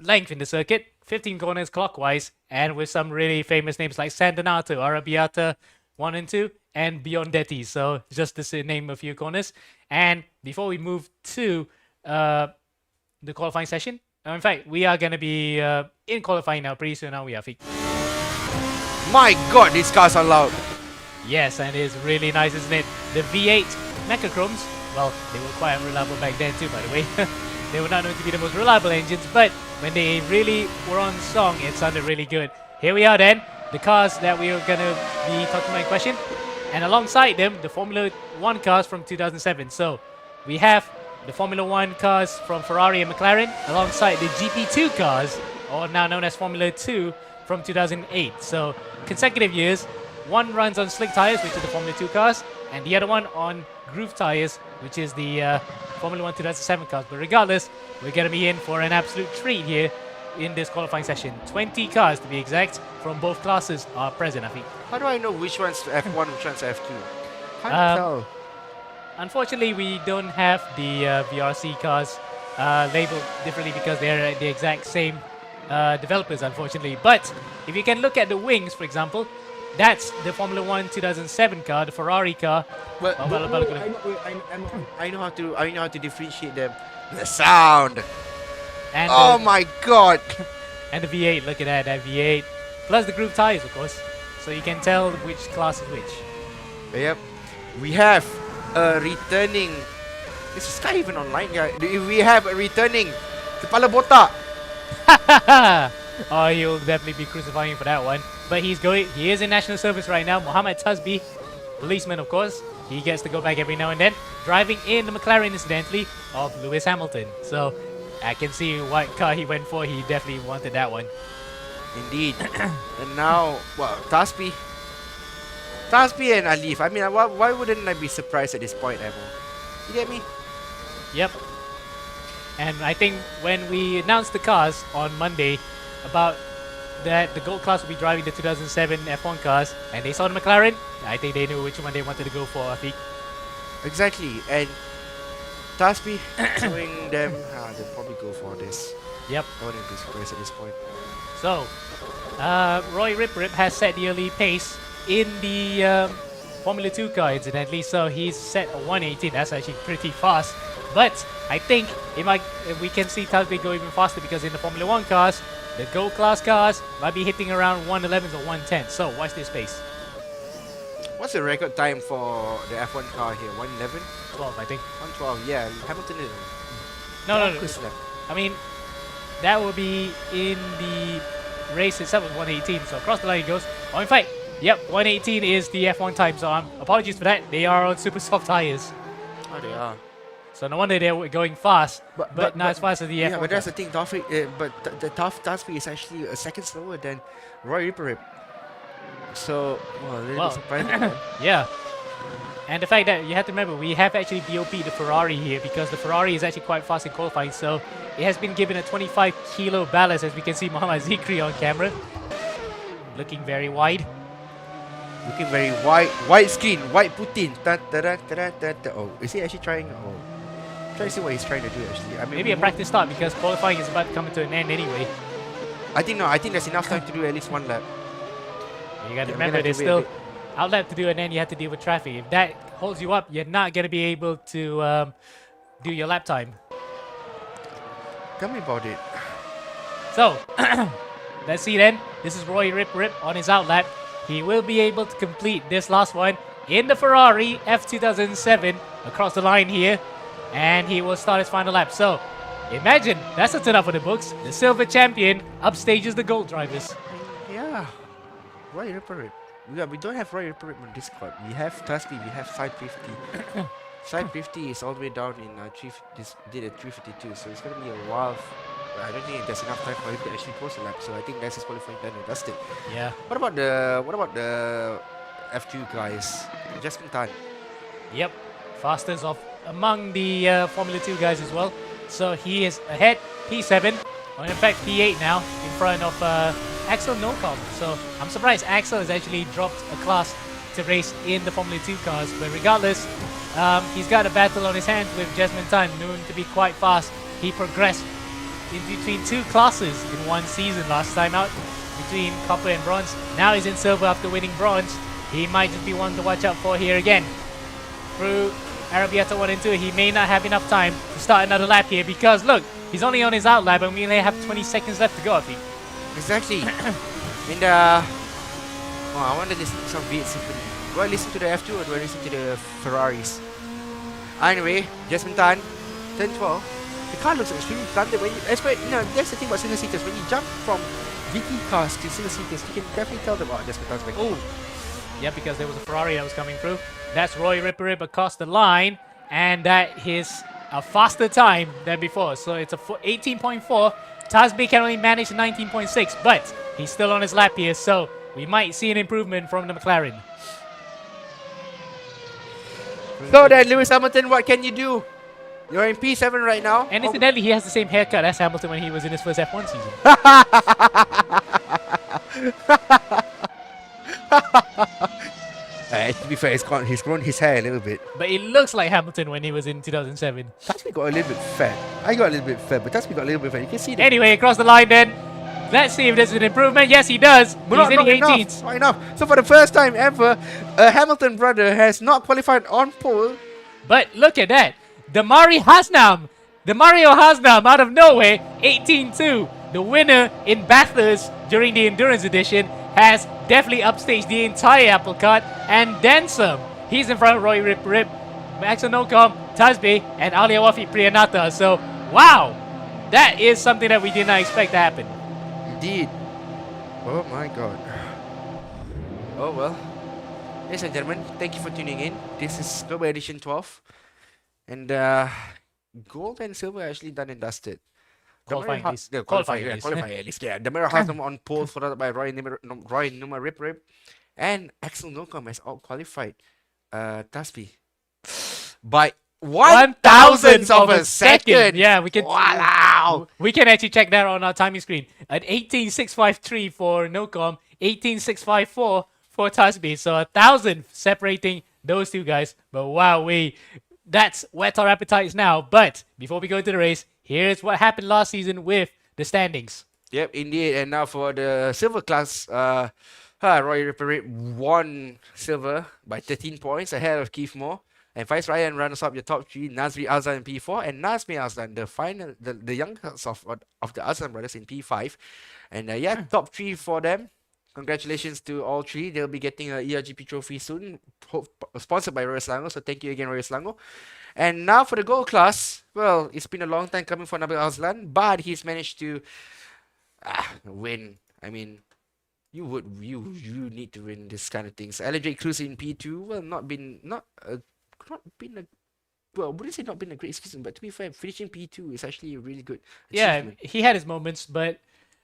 length in the circuit, 15 corners clockwise, and with some really famous names like San Donato, Arrabbiata 1 and 2, and Biondetti. So just to name a few corners. And before we move to the qualifying session, in fact, we are going to be in qualifying now pretty soon, now we are. My God, these cars are loud. Yes, and it's really nice, isn't it? The V8 Mechachromes, well, they were quite unreliable back then too, by the way. They were not known to be the most reliable engines, but when they really were on song, it sounded really good. Here we are then, the cars that we are going to be talking about in question, and alongside them, the Formula 1 cars from 2007. So we have the Formula 1 cars from Ferrari and McLaren, alongside the GP2 cars, or now known as Formula 2, from 2008. So consecutive years. One runs on slick tires, which is the Formula 2 cars, and the other one on groove tires, which is the Formula 1 2007 cars. But regardless, we're going to be in for an absolute treat here in this qualifying session. 20 cars, to be exact, from both classes are present, I think. How do I know which one's F1, which one's F2? Can't tell. Unfortunately, we don't have the VRC cars labeled differently because they're the exact same developers, unfortunately. But if you can look at the wings, for example, that's the Formula 1 2007 car, the Ferrari car. But I know how to differentiate them. The sound. And oh my God. And the V8, look at that V8. Plus the groove tires, of course. So you can tell which class is which. Yep. We have a returning. Is this guy even online? Yeah. We have a returning Kepala Botak. Oh, he'll definitely be crucifying for that one. But he is in national service right now. Mohammed Tasbi, policeman, of course. He gets to go back every now and then, driving in the McLaren, incidentally, of Lewis Hamilton. So I can see what car he went for. He definitely wanted that one. Indeed. And now, well, Taspi and Alif. I mean, why wouldn't I be surprised at this point, Emo? You get me? Yep. And I think when we announced the cars on Monday about that the gold class will be driving the 2007 F1 cars, and they saw the McLaren, I think they knew which one they wanted to go for, I think. Exactly. And Taspi showing them, they'll probably go for this. Yep. I wouldn't be surprised at this point. So, Roy Rip has set the early pace in the Formula 2 car, incidentally. So he's set a 118. That's actually pretty fast. But I think we can see Tasby go even faster because in the Formula 1 cars, the Gold Class cars might be hitting around 111s or 110. So watch this pace. What's the record time for the F1 car here? 111? 12, I think. 112, yeah. Hamilton is. No. Chris left. I mean, that will be in the race itself with 118. So across the line it goes. Oh, in fact, yep, 118 is the F1 time. So apologies for that. They are on super soft tires. Oh, they are. So no wonder they're going fast, but not as fast as the F1. Yeah, but that's the thing. The Taspi is actually a second slower than Roy Ripperip. So, well, a little bit surprising. Yeah. And the fact that you have to remember, we have actually DOP the Ferrari here because the Ferrari is actually quite fast in qualifying. So it has been given a 25 kilo ballast, as we can see Muhammad Zikri on camera. Looking very wide. Looking very white screen, white Putin. Oh, is he actually trying? Oh, try to see what he's trying to do actually. I mean, Maybe a practice start because qualifying is about to come to an end anyway. I think no. I think there's enough time to do at least one lap. You got to remember, there's still outlap to do, and then you have to deal with traffic. If that holds you up, you're not going to be able to do your lap time. Tell me about it. So, let's see then. This is Roy Rip on his outlap. He will be able to complete this last one in the Ferrari F2007 across the line here. And he will start his final lap. So, imagine, that's a turn up for the books. The silver champion upstages the gold drivers. Yeah, Roy Ripperip. We don't have Roy Ripperip on Discord. We have Tasby, we have Side 50. Side 50 is all the way down in did a 352, so it's gonna be a while. I don't think there's enough time for him to actually post a lap. So I think that's his qualifying done and dusted. Yeah. What about the F2 guys? Jasmine Tan. Yep. Fastest of among the Formula 2 guys as well. So he is ahead, P7, or in fact P8 now, in front of Axel Nocom. So I'm surprised Axel has actually dropped a class to race in the Formula 2 cars. But regardless, he's got a battle on his hands with Jasmine Tan, known to be quite fast. He progressed in between two classes in one season last time out, between copper and bronze. Now he's in silver after winning bronze. He might just be one to watch out for here again. Through Arabiata 1 and 2, he may not have enough time to start another lap here because look, he's only on his out lap and we only have 20 seconds left to go, I think. Exactly. And I want to listen to some V8 Symphony. Do I listen to the F2 or do I listen to the Ferraris? Anyway, Jasmine Tan, 10-12. The car looks extremely planted. That's the thing about single seaters. When you jump from VT cars to single seaters, you can definitely tell them about Jasmine Tan's back. Oh, yeah, because there was a Ferrari that was coming through. That's Roy Rip across the line, and that is a faster time than before. So it's a 18.4. Tasby can only manage 19.6, but he's still on his lap here, so we might see an improvement from the McLaren. So then, Lewis Hamilton, what can you do? You're in P7 right now. And incidentally, he has the same haircut as Hamilton when he was in his first F1 season. To be fair, he's grown his hair a little bit. But it looks like Hamilton when he was in 2007. Tasby got a little bit fat. I got a little bit fat, but Tasby got a little bit fat. You can see that. Anyway, across the line then. Let's see if there's an improvement. Yes, he does. But He's hitting 18s. Not enough. So for the first time ever, a Hamilton brother has not qualified on pole. But look at that. Mario Hasnam out of nowhere, 18-2. The winner in Bathurst during the Endurance Edition has definitely upstaged the entire apple cart and then some. He's in front of Roy Rip, Max Onocom, Tasbe, and Aliawafi Priyanatha. So, wow. That is something that we did not expect to happen. Indeed. Oh my god. Oh well. Ladies and gentlemen, thank you for tuning in. This is Global Edition 12. And gold and silver are actually done and dusted. Qualifying at least. Yeah, Qualifying qualifying, at least. qualifying at least. Yeah, Demario Haslam on pole, followed by Roy Numa Rip Rip, and Axel Nocom has out qualified Taspi by 1,000th of a second. Yeah, we can. Wow. We can actually check that on our timing screen. At 18.653 for Nocom, 18.654 for Tasby. So 1,000 separating those two guys. But wow, that's whet our appetites now. But before we go into the race, here's what happened last season with the standings. Yep, indeed. And now for the silver class, Roy Ripper won silver by 13 points ahead of Keith Moore. And Vice Ryan runners up your top three, Nazri Azlan in P4 and Nazmi Azlan, the youngest of the Azlan brothers in P5. And top three for them. Congratulations to all three. They'll be getting a ERGP trophy soon, sponsored by Roy Slango. So thank you again, Roy Slango. And now for the gold class, well, it's been a long time coming for Nabil Azlan, but he's managed to win. I mean, you need to win this kind of things. Electric Cruz in P2, well, wouldn't say not been a great season, but to be fair, finishing P2 is actually a really good achievement. Yeah, he had his moments, but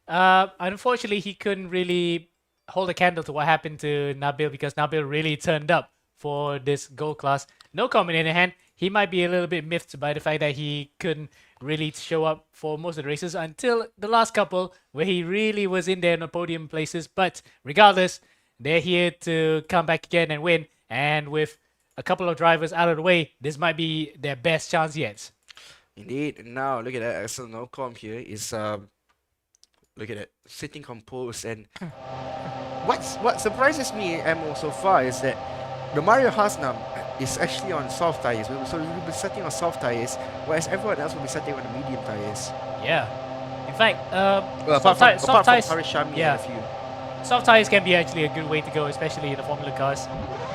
unfortunately, he couldn't really hold a candle to what happened to Nabil because Nabil really turned up for this gold class. No comment in the hand. He might be a little bit miffed by the fact that he couldn't really show up for most of the races until the last couple where he really was in there in the podium places. But regardless, they're here to come back again and win. And with a couple of drivers out of the way, this might be their best chance yet. Indeed. Now look at that. Axel Nocom here is look at it, sitting composed. And what surprises me, Emo, so far is that the Mario Hasnam is actually on soft tires. So we'll be setting on soft tires, whereas everyone else will be setting on the medium tires. Yeah. In fact, apart from tires, Harishami yeah. and a few. Soft tires can be actually a good way to go, especially in the Formula cars,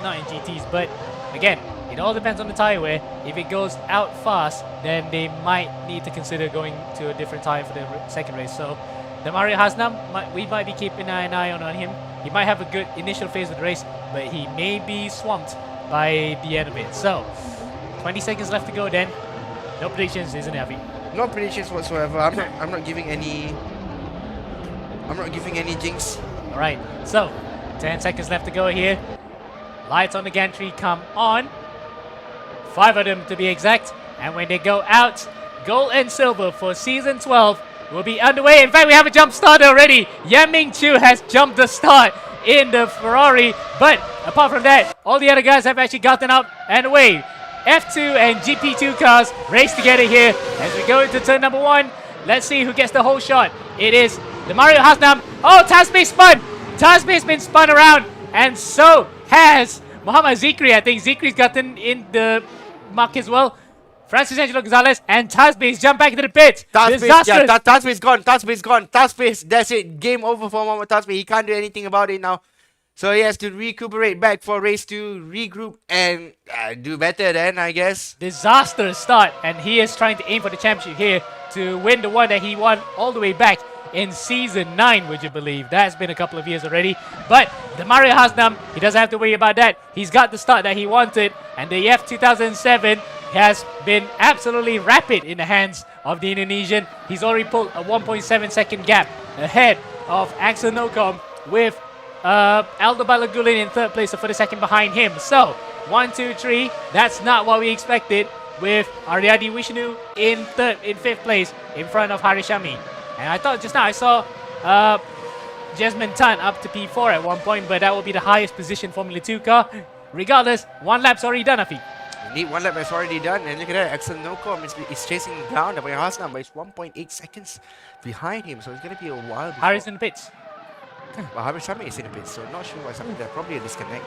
not in GTs. But again, it all depends on the tire wear. If it goes out fast, then they might need to consider going to a different tire for the second race. So the Mario Hasnam, we might be keeping an eye on him. He might have a good initial phase of the race, but he may be swamped by the end of it. So 20 seconds left to go then. No predictions, isn't it, Avi? No predictions whatsoever. I'm not giving any jinx. Alright, so 10 seconds left to go here. Lights on the gantry come on. 5 of them to be exact. And when they go out, gold and silver for season 12 will be underway. In fact, we have a jump start already. Yaming Chu has jumped the start in the Ferrari. But apart from that, all the other guys have actually gotten up and away. F2 and GP2 cars race together here as we go into turn number 1. Let's see who gets the whole shot. It is the Mario Hasnam. Oh, Tasbih spun. Tasbih's been spun around, and so has Muhammad Zikri. I think Zikri's gotten in the muck as well. Francis Angelo Gonzalez and Tasbih's jump back into the pit. Tasbih's gone. Tasbih, that's it. Game over for Muhammad Tasbih. He can't do anything about it now. So he has to recuperate back for race 2, regroup, and do better then, I guess. Disastrous start, and he is trying to aim for the championship here to win the one that he won all the way back in season 9, would you believe? That's been a couple of years already. But the Mario Hasnam, he doesn't have to worry about that. He's got the start that he wanted, and the EF 2007 has been absolutely rapid in the hands of the Indonesian. He's already pulled a 1.7 second gap ahead of Axel Nocom with Aldo Balagulin in 3rd place, so for the second behind him. So 1, 2, 3, that's not what we expected, with Aryadi Vishnu in 5th place in front of Harishami. And I thought just now I saw Jasmine Tan up to P4 at one point, but that will be the highest position Formula 2 car. Regardless, 1 lap's already done, Afi. Indeed, 1 lap has already done, and look at that, Axel Nocom is chasing down the Hasnam, but it's 1.8 seconds behind him, so it's going to be a while before. Harris in the pits. Well, Harishami is in the pits, so not sure what's happening there. Probably a disconnect.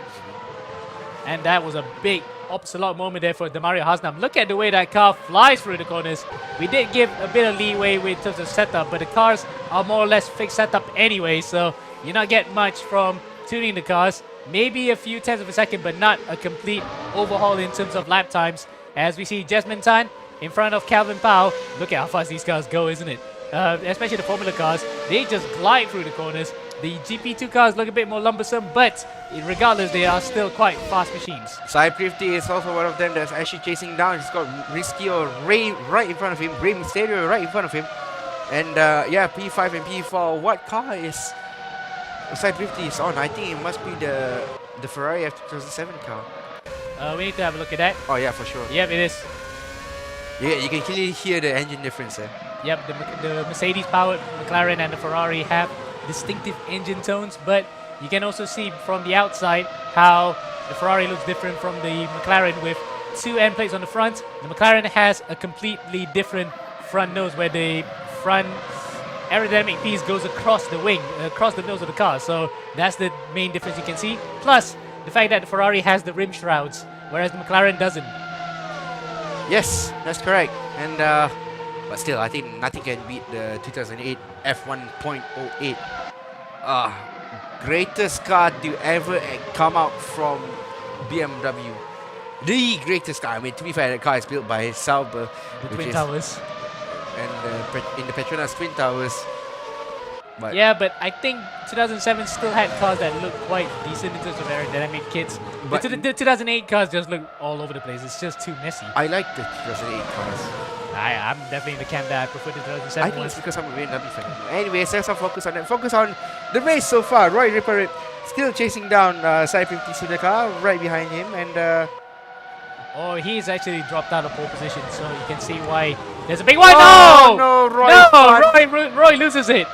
And that was a big Opsalot moment there for Demario Hasnam. Look at the way that car flies through the corners. We did give a bit of leeway in terms of setup, but the cars are more or less fixed setup anyway, so you're not getting much from tuning the cars. Maybe a few tenths of a second, but not a complete overhaul in terms of lap times. As we see Jasmine Tan in front of Calvin Pao. Look at how fast these cars go, isn't it? Especially the Formula cars. They just glide through the corners. The GP2 cars look a bit more lumbersome, but regardless, they are still quite fast machines. Cyprifty is also one of them that's actually chasing down. He's got Risky or Ray right in front of him, Ray Mysterio right in front of him. And yeah, P5 and P4. What car is Side 50 is on? I think it must be the Ferrari F2007 car. We need to have a look at that. Oh yeah, for sure. Yep, it is. Yeah, you can clearly hear the engine difference there. Yep, the Mercedes-powered McLaren and the Ferrari have distinctive engine tones, but you can also see from the outside how the Ferrari looks different from the McLaren with two end plates on the front. The McLaren has a completely different front nose where the front aerodynamic piece goes across the wing, across the nose of the car. So that's the main difference you can see. Plus, the fact that the Ferrari has the rim shrouds, whereas the McLaren doesn't. Yes, that's correct. And but still, I think nothing can beat the 2008 F1.08. Greatest car to ever come out from BMW. The greatest car. I mean, to be fair, the car is built by Sauber, The which Twin is- Towers. and in the Petronas Twin Towers. But Yeah, but I think 2007 still had cars that looked quite decent in terms of aerodynamic kits. But- The 2008 cars just look all over the place. It's just too messy. I like the 2008 cars. I'm definitely in the camp that I prefer the I 2007 think it's ones. because I'm a BMW fan. Anyways, let's not focus on that. Focus on the race so far. Roy Ripper still chasing down Side 50 Sudaka right behind him, and Oh, he's actually dropped out of pole position, so you can see why there's a big one. Oh, No! no, Roy! No! won. Roy loses it.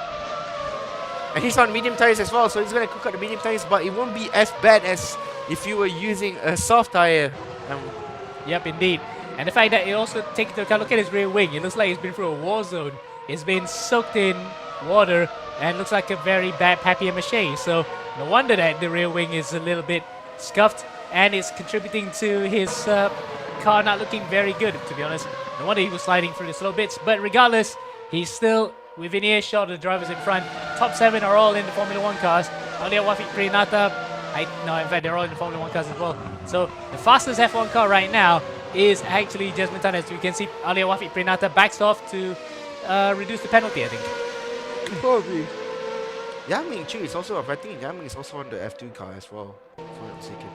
And he's on medium tires as well, so he's gonna cook out the medium tires, but it won't be as bad as if you were using a soft tire. Yep, indeed. And the fact that it also take into account, look at his rear wing. It looks like he's been through a war zone. It's been soaked in water and looks like a very bad papier-mâché. So no wonder that the rear wing is a little bit scuffed and it's contributing to his car not looking very good, to be honest. No wonder he was sliding through the slow bits. But regardless, he's still within earshot of the drivers in front. Top 7 are all in the Formula 1 cars. Only Wafik Prinata. No, in fact, they're all in the Formula 1 cars as well. So the fastest F1 car right now is actually Jasmine Tan. As we can see, Alia Wafik Prinata backs off to reduce the penalty, I think. Probably. Yaming Chu is also, I think Yaming is also on the F2 car as well, if I'm not mistaken.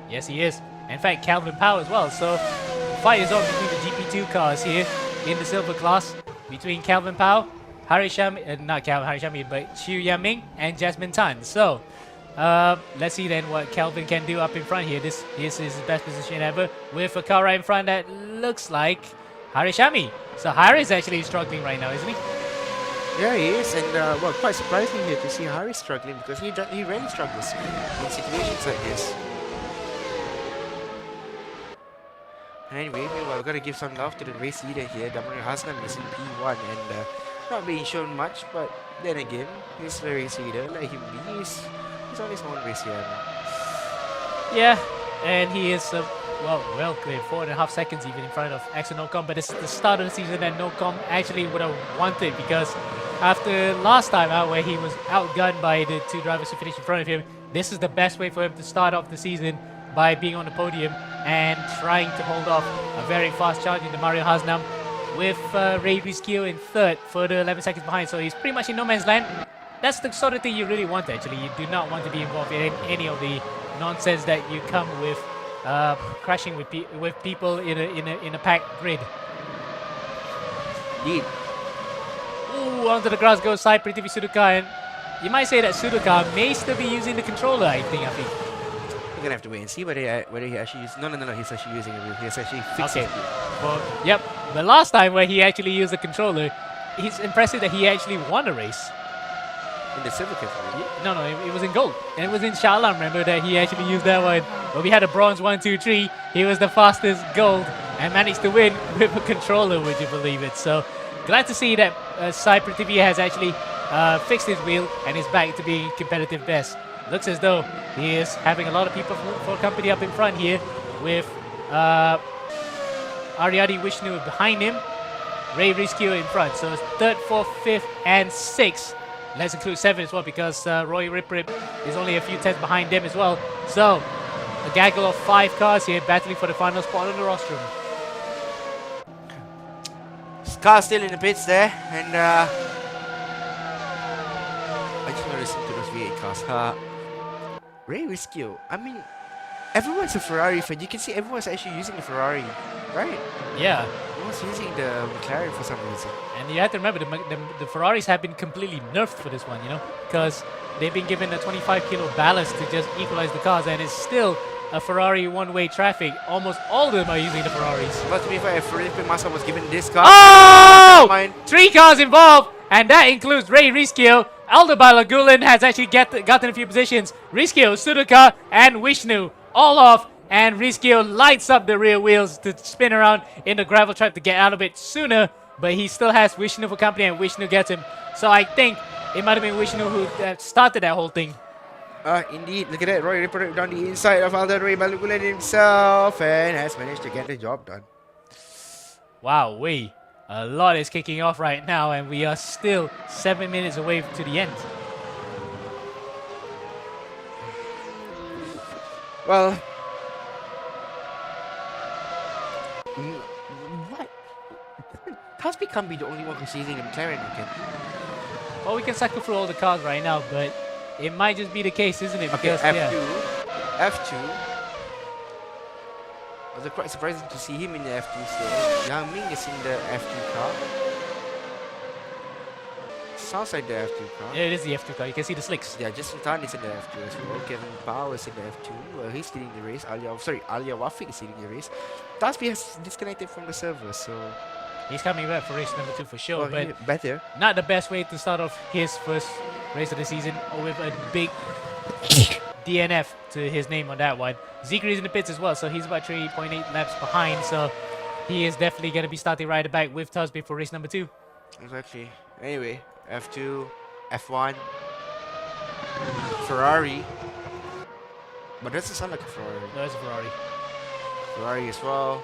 Yes, he is. In fact, Calvin Powell as well. So the fight is on between the GP2 cars here in the silver class between Calvin Powell, not Calvin Harishami, but Xu Yaming and Jasmine Tan. So let's see then what Calvin can do up in front here. This is his best position ever with a car right in front that looks like Harishami. So Hari is actually struggling right now, isn't he? Yeah, he is, and well, quite surprising here to see Harry struggling because he rarely struggles in situations like this. Anyway, meanwhile, we've got to give some love to the race leader here. Damario Hasnan is in P1 and not being shown much, but then again, he's the race leader. Let him be. He's on his own race here. Yeah, and he is well clear, 4.5 seconds even in front of Axel Nocom. But this is the start of the season that Nocom actually would have wanted, because after last time out where he was outgunned by the two drivers who finished in front of him, this is the best way for him to start off the season, by being on the podium and trying to hold off a very fast charge into Mario Hasnam with Ray Rizkio in third, further 11 seconds behind. So he's pretty much in no man's land. That's the sort of thing you really want, actually. You do not want to be involved in any of the nonsense that you come with crashing with people in a packed grid. Indeed. Ooh, onto the grass goes Sai Prithvi Sudaka, and you might say that Sudaka may still be using the controller, I think. We're gonna have to wait and see whether he actually uses. No, he's actually using it. He's actually fixing Okay. it. Well, yep. The last time where he actually used the controller, it's impressive that he actually won a race. In the silver category. No, it was in gold. And it was in Shah Alam, remember, that he actually used that one. But we had a bronze 1, 2, 3. He was the fastest gold and managed to win with a controller, would you believe it? So glad to see that Sai Prithvi has actually fixed his wheel and is back to being competitive best. Looks as though he is having a lot of people for company up in front here, with Ariadi Vishnu behind him, Ray Rizkio in front. So it's third, fourth, fifth, and sixth. Let's include 7 as well, because Roy Riprip is only a few tenths behind them as well. So a gaggle of 5 cars here battling for the final spot on the rostrum. Car still in the pits there, and I just want to listen to those V8 cars. Ray Rizkio. I mean, everyone's a Ferrari fan. You can see everyone's actually using a Ferrari, right? Yeah, was using the McLaren for some reason. And you have to remember, the Ferraris have been completely nerfed for this one, you know, because they've been given a 25 kilo ballast to just equalize the cars, and it's still a Ferrari one-way traffic. Almost all of them are using the Ferraris. But to be fair, if Felipe Massa was given this car, Oh! mine. 3 cars involved, and that includes Ray Riskio. Aldo Balagulan has actually gotten a few positions. Riskio, Suduka, and Vishnu all off. And Riskio lights up the rear wheels to spin around in the gravel trap to get out of it sooner. But he still has Vishnu for company, and Vishnu gets him. So I think it might have been Vishnu who started that whole thing. Indeed, look at that. Roy Ripper down the inside of Aldo Ray Balagulan himself and has managed to get the job done. Wow, a lot is kicking off right now, and we are still 7 minutes away to the end. Well, what? Caspi can't be the only one who's using the McLaren, okay? Well, we can cycle through all the cars right now, but it might just be the case, isn't it? Okay, Because, F2. Was it quite surprising to see him in the F2 still? Yang Ming is in the F2 car. Sounds like the F2 car. Yeah, it is the F2 car. You can see the slicks. Yeah, Justin Tan is in the F2 as well. Kevin Powell is in the F2. He's leading the race. Alia Wafik is leading the race. Taspi has disconnected from the server, so He's coming back for race number 2 for sure, but better. not the best way to start off his first race of the season with a big DNF to his name on that one. Zikri is in the pits as well, so he's about 3.8 laps behind, so he is definitely going to be starting right back with Tasby for race number 2. Exactly. Anyway, F2, F1, Ferrari. But that doesn't sound like a Ferrari. No, it's a Ferrari. Ferrari as well.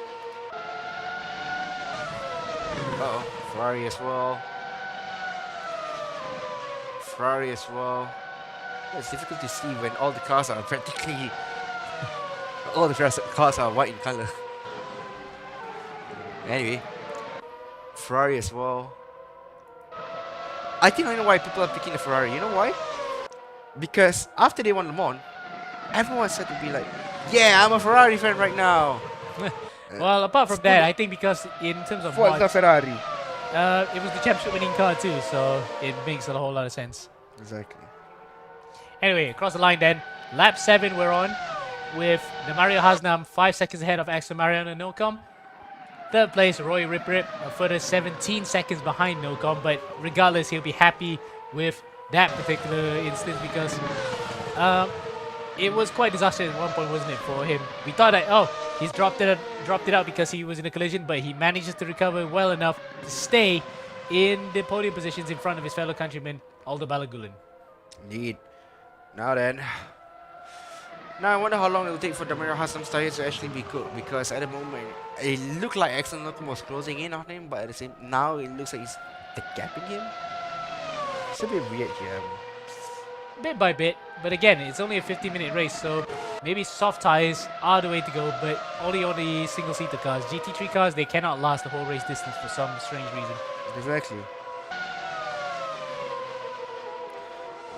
Uh-oh. Ferrari as well. Ferrari as well. It's difficult to see when all the cars are practically... all the cars are white in color. Anyway. Ferrari as well. I think I know why people are picking the Ferrari. You know why? Because after they won Le Mans, everyone said to be like, yeah, I'm a Ferrari fan right now. Well, apart from that, I think because in terms of Forza mods, Ferrari. it was the championship winning car too, so it makes a whole lot of sense. Exactly. Anyway, across the line then, lap 7 we're on with the Mario Hasnam 5 seconds ahead of Axel Mariano Nocom. Third place, Roy Rip Rip, a further 17 seconds behind Nocom, but regardless, he'll be happy with that particular instance because it was quite disastrous at one point, wasn't it, for him? We thought that, oh, he's dropped it out because he was in a collision, but he manages to recover well enough to stay in the podium positions in front of his fellow countryman, Aldo Balagulan. Indeed. Now then. Now I wonder how long it will take for the Mario Haslam's tires to actually be cooked, because at the moment it looked like Axel Nocom was closing in on him, but at the same now it looks like he's gapping him. It's a bit weird here. Bit by bit, but again, it's only a 50-minute race, so maybe soft tires are the way to go, but only on the single-seater cars. GT3 cars, they cannot last the whole race distance for some strange reason. Exactly.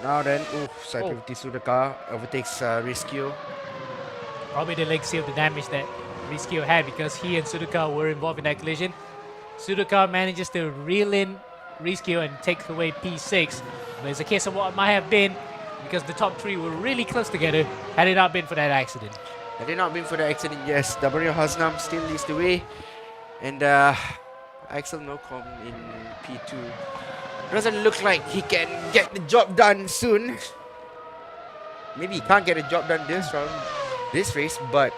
Now then, Cycle 50 Suduka overtakes Riskio. Probably the legacy of the damage that Riskio had because he and Suduka were involved in that collision. Suduka manages to reel in Riskio and take away P6, but it's a case of what might have been because the top 3 were really close together had it not been for that accident. Had it not been for the accident, yes, Mario Haslam still leads the way, and Axel Nocom in P2. Doesn't look like he can get the job done soon. Maybe he can't get the job done this race, but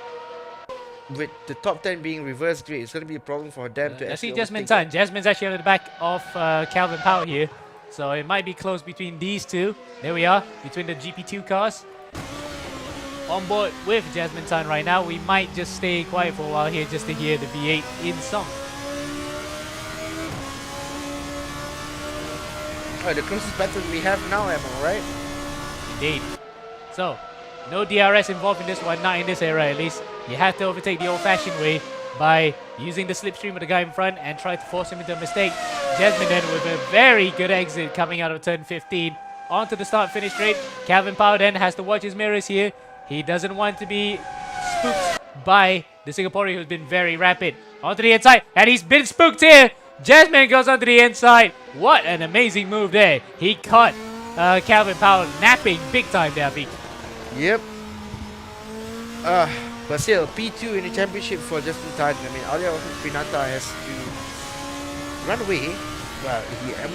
with the top 10 being reverse grid, it's going to be a problem for them to I see actually Jasmine's overtake time. Jasmine's actually on the back of Calvin Powell here, so it might be close between these two. There we are, between the GP2 cars. On board with Jasmine Tan right now. We might just stay quiet for a while here just to hear the V8 in song. the closest battle we have now, am I right? Indeed. So, no DRS involved in this one, not in this era at least. You have to overtake the old-fashioned way by using the slipstream of the guy in front and try to force him into a mistake. Jasmine then with a very good exit coming out of turn 15 onto the start-finish straight. Calvin Powell then has to watch his mirrors here. He doesn't want to be spooked by the Singaporean who's been very rapid. Onto the inside, and he's been spooked here. Jasmine goes onto the inside. What an amazing move there. He caught Calvin Powell napping big time there, I think. Yep. But still, P2 in the championship for Justin Tan. I mean, Alia Pinata has to run away. Well,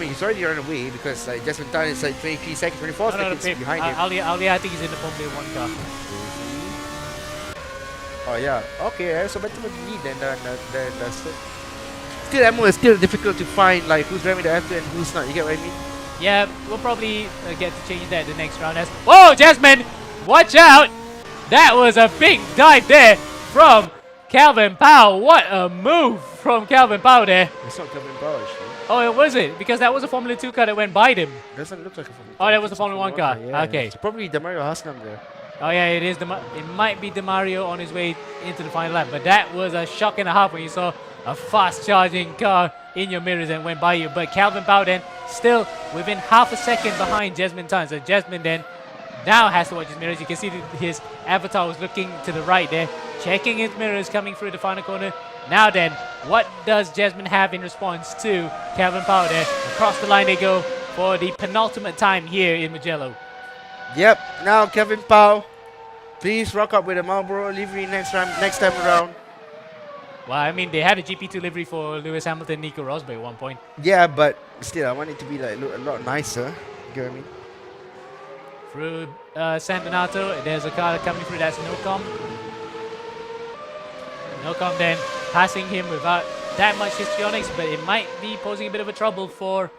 he's already run away because Justin Tan is like 23 seconds, 24 seconds behind him. Alia, I think he's in the Formula 1 car. Oh yeah, okay, so better with me than the still ammo is still difficult to find, like who's driving the F2 and who's not, you get what I mean? Yeah, we'll probably get to change that the next round. As whoa, Jasmine, watch out! That was a big dive there from Calvin Powell. What a move from Calvin Powell there. It's not Calvin Powell actually. Oh, it was it? Because that was a Formula 2 car that went by them. Doesn't look like a Formula 2. Oh, that was a Formula 1 car. Yeah. Okay. It's probably Demario Hasnam there. Oh yeah, it is. It might be Demario on his way into the final lap. But that was a shock and a half when you saw a fast charging car in your mirrors and went by you. But Calvin Powell then still within half a second behind Jasmine Tan. So Jasmine then now has to watch his mirrors. You can see his avatar was looking to the right there, checking his mirrors coming through the final corner. Now then, what does Jasmine have in response to Calvin Powell there? Across the line they go for the penultimate time here in Mugello. Yep, now Kevin Powell, please rock up with a Marlboro livery next time around. Well, I mean, they had a GP2 livery for Lewis Hamilton, Nico Rosberg at one point. Yeah, but still, I want it to be like look a lot nicer. You get what I mean? Through San Donato, there's a car coming through, that's Nocom. Nocom then passing him without that much histrionics, but it might be posing a bit of a trouble for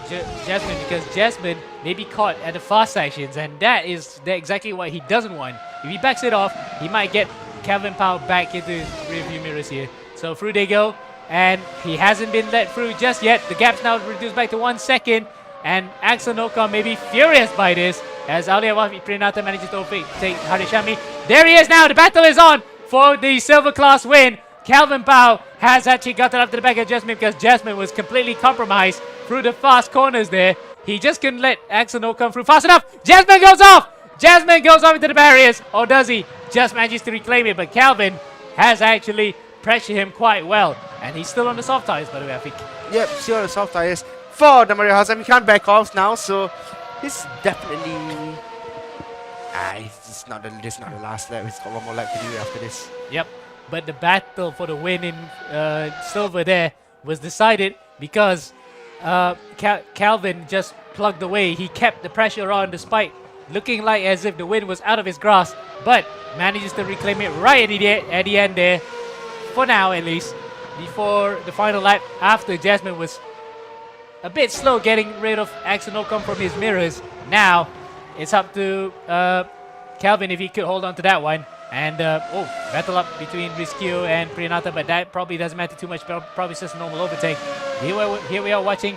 Jasmine, because Jasmine may be caught at the fast sections, and that is exactly what he doesn't want. If he backs it off, he might get Calvin Powell back into his rearview mirrors here. So through they go, and he hasn't been let through just yet. The gap's now reduced back to 1 second, and Axel Nocom may be furious by this as Alia Wafi Prinata manages to overtake Harishami. There he is now, the battle is on for the silver class win. Calvin Powell has actually gotten up to the back of Jasmine because Jasmine was completely compromised through the fast corners there. He just couldn't let Axel come through fast enough. Jasmine goes off! Jasmine goes off into the barriers, or does he? Just manages to reclaim it, but Calvin has actually pressured him quite well. And he's still on the soft tires, by the way, I think. Yep, still on the soft tires for Demario Hassan. He can't back off now, so he's definitely... it's not the last lap. He's got one more lap to do after this. Yep, but the battle for the win in silver there was decided because Calvin just plugged away. He kept the pressure on despite looking like as if the win was out of his grasp, but manages to reclaim it right at the end there, for now at least, before the final lap, after Jasmine was a bit slow getting rid of Axel Nocom from his mirrors. Now it's up to Calvin if he could hold on to that one. And battle up between Rizkio and Priyanata, but that probably doesn't matter too much. Probably just a normal overtake. Here we are watching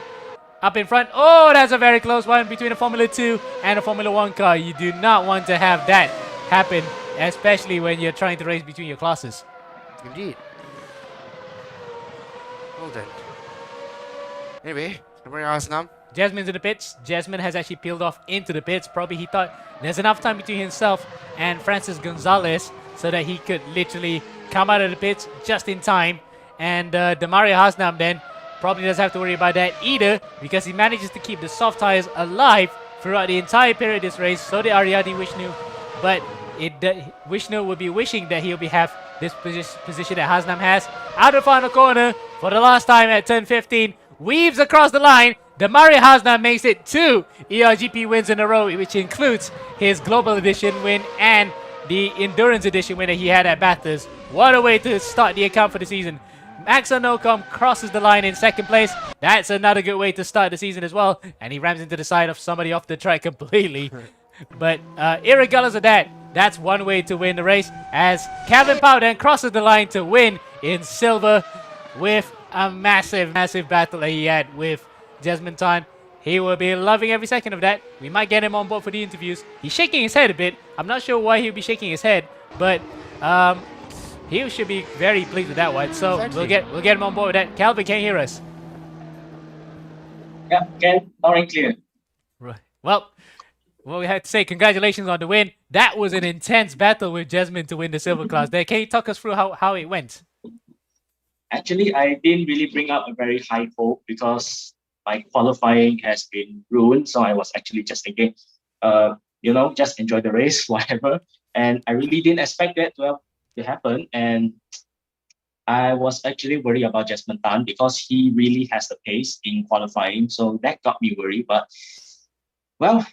up in front. Oh, that's a very close one between a Formula 2 and a Formula 1 car. You do not want to have that happen, especially when you're trying to race between your classes. Indeed. Well then. Anyway, Demario Hassan. Jasmine's in the pits. Jasmine has actually peeled off into the pits. Probably he thought there's enough time between himself and Francis Gonzalez so that he could literally come out of the pits just in time. And Demario Hasnam then probably doesn't have to worry about that either, because he manages to keep the soft tires alive throughout the entire period of this race. So did Ariadi Vishnu. But Vishnu would be wishing that he'll have this position that Hasnam has. Out of the final corner for the last time at turn 15. Weaves across the line. Demario Haslam makes it 2 ERGP wins in a row, which includes his Global Edition win and the Endurance Edition win that he had at Bathurst. What a way to start the account for the season. Axel Nocom crosses the line in second place. That's another good way to start the season as well. And he rams into the side of somebody off the track completely. But irregardless of that, that's one way to win the race, as Calvin Powell then crosses the line to win in silver with a massive battle that he had with Jasmine Tan. He will be loving every second of that. We might get him on board for the interviews. He's shaking his head a bit. I'm not sure why he'll be shaking his head, but he should be very pleased with that one. So exactly. we'll get him on board with that. Calvin, can you hear us? Yeah, can. Loud and clear. Right. Well, Well, we had to say congratulations on the win. That was an intense battle with Jasmine to win the silver class. There, can you talk us through how it went? Actually, I didn't really bring up a very high hope because my qualifying has been ruined. So I was actually just thinking, just enjoy the race, whatever. And I really didn't expect that to happen. And I was actually worried about Jasmine Tan because he really has the pace in qualifying. So that got me worried. But well,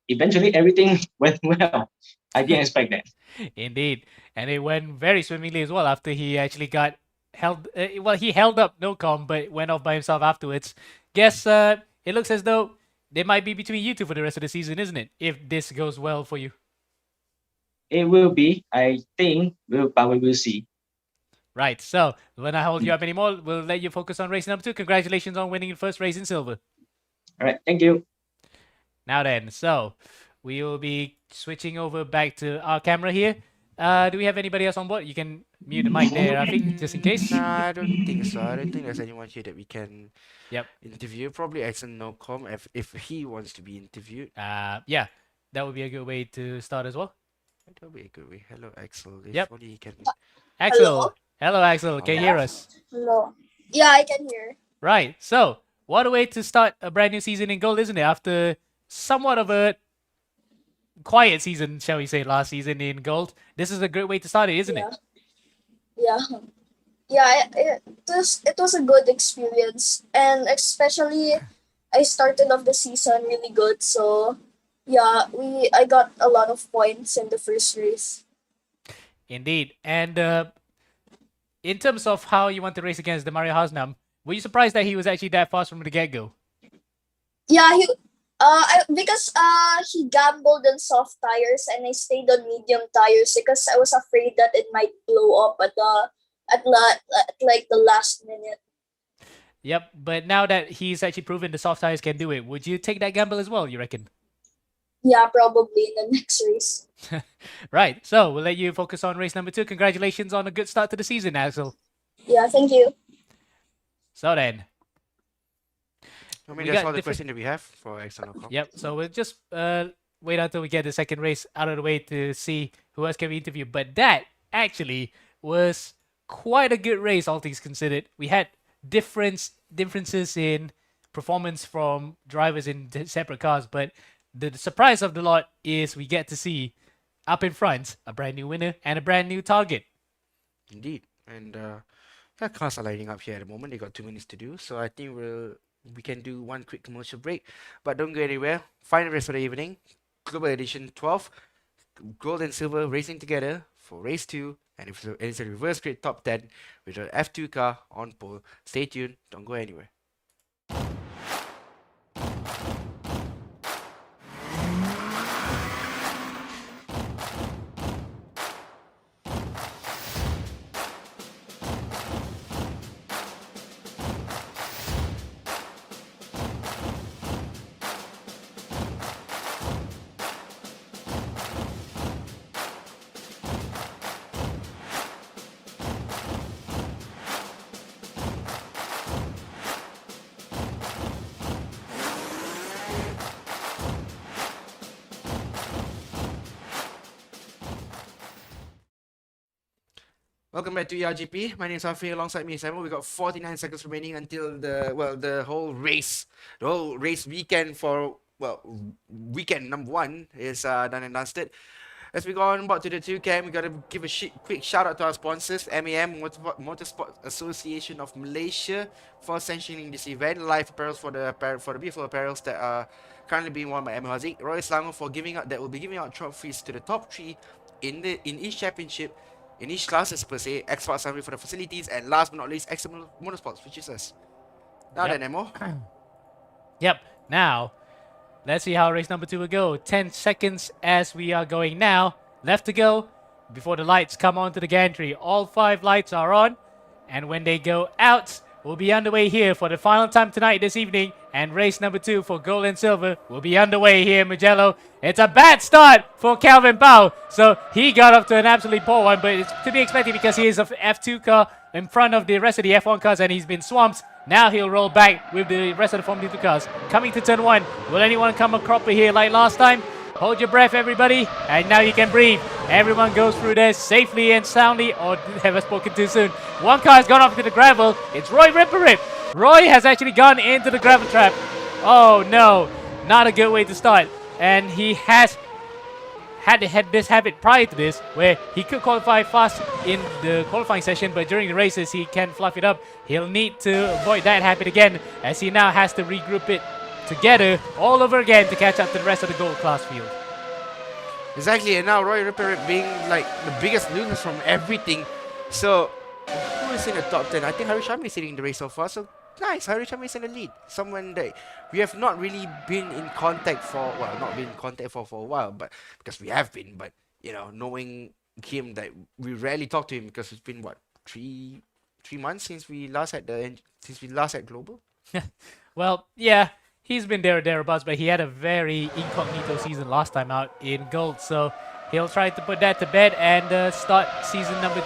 eventually everything went well. I didn't expect that. Indeed, and it went very swimmingly as well after he actually got held. Well, he held up no com, but went off by himself afterwards. Guess it looks as though they might be between you two for the rest of the season, isn't it? If this goes well for you. It will be, I think, but we will see. Right. So when I hold you up anymore, we'll let you focus on race number 2. Congratulations on winning the first race in silver. All right, thank you. Now then, so we will be switching over back to our camera here. Do we have anybody else on board? You can mute the mic there, Rafiq, just in case. Nah, I don't think so. I don't think there's anyone here that we can Yep. interview. Probably Axel Nocom if he wants to be interviewed. Yeah, that would be a good way to start as well. That would be a good way. Hello, Axel. If Yep. only he can. Axel. Hello, Axel. Can you hear us? No. Yeah, I can hear. Right. So, what a way to start a brand new season in gold, isn't it? After somewhat of a quiet season, shall we say, last season in gold. This is a great way to start it, isn't it? Yeah. Yeah, it was a good experience, and especially I started off the season really good. So yeah, I got a lot of points in the first race. Indeed. And in terms of how you want to race against the Mario Hasnam, were you surprised that he was actually that fast from the get-go? Yeah, because he gambled on soft tires and I stayed on medium tires because I was afraid that it might blow up at like the last minute. Yep, but now that he's actually proven the soft tires can do it, would you take that gamble as well, you reckon? Yeah, probably in the next race. Right, so we'll let you focus on race number 2. Congratulations on a good start to the season, Axel. Yeah, thank you. So then, I mean, We that's got all the different- question that we have for Axel Nocom. yep, so we'll just wait until we get the second race out of the way to see who else can we interview. But that actually was quite a good race, all things considered. We had differences in performance from drivers in separate cars, but the surprise of the lot is we get to see up in front a brand new winner and a brand new target. Indeed. And yeah, cars are lining up here at the moment. They got 2 minutes to do. So I think we can do one quick commercial break. But don't go anywhere. Final race for the evening. Global Edition 12. Gold and silver racing together for race 2. And it's a reverse grid top 10 with an F2 car on pole. Stay tuned. Don't go anywhere. Welcome back to eRGP. My name is Afi. Alongside me is Simon. We got 49 seconds remaining until the whole race weekend for weekend number 1 is done and dusted. As we go on about to the 2 cam, we gotta give a quick shout out to our sponsors, MAM Motorsport Association of Malaysia, for sanctioning this event. Live apparels for the beautiful apparels that are currently being worn by Emil Haziq. Roy Selangor will be giving out trophies to the top 3 in each championship. In each classes per se, Xbox Summary for the facilities, and last but not least, X Motorsports, which is us. Now Yep. then, Emo. Yep. Now, let's see how race number 2 will go. 10 seconds as we are going now. Left to go before the lights come onto the gantry. All 5 lights are on. And when they go out, will be underway here for the final time tonight this evening, and race number 2 for gold and silver will be underway here in Mugello. It's a bad start for Calvin Pao, so he got up to an absolutely poor one, but it's to be expected because he is an F2 car in front of the rest of the F1 cars and he's been swamped. Now he'll roll back with the rest of the Formula 2 cars. Coming to turn 1, will anyone come a cropper here like last time? Hold your breath, everybody, and now you can breathe. Everyone goes through this safely and soundly, or have I spoken too soon? One car has gone off into the gravel. It's Roy Ripperip. Roy has actually gone into the gravel trap. Oh no, not a good way to start. And he has had this habit prior to this, where he could qualify fast in the qualifying session, but during the races he can fluff it up. He'll need to avoid that habit again, as he now has to regroup it together all over again to catch up to the rest of the gold class field. Exactly, and now Roy Ripper being like the biggest loser from everything. So, who is in the top 10? I think Hari Shami is leading the race so far. So, nice, Hari Shami is in the lead. Someone that we have not really been in contact for, well, not been in contact for a while, but because we have been, but you know, knowing him that we rarely talk to him because it's been what, three months since we last had Global. Well, yeah. He's been there or thereabouts, but he had a very incognito season last time out in gold, so he'll try to put that to bed and start season number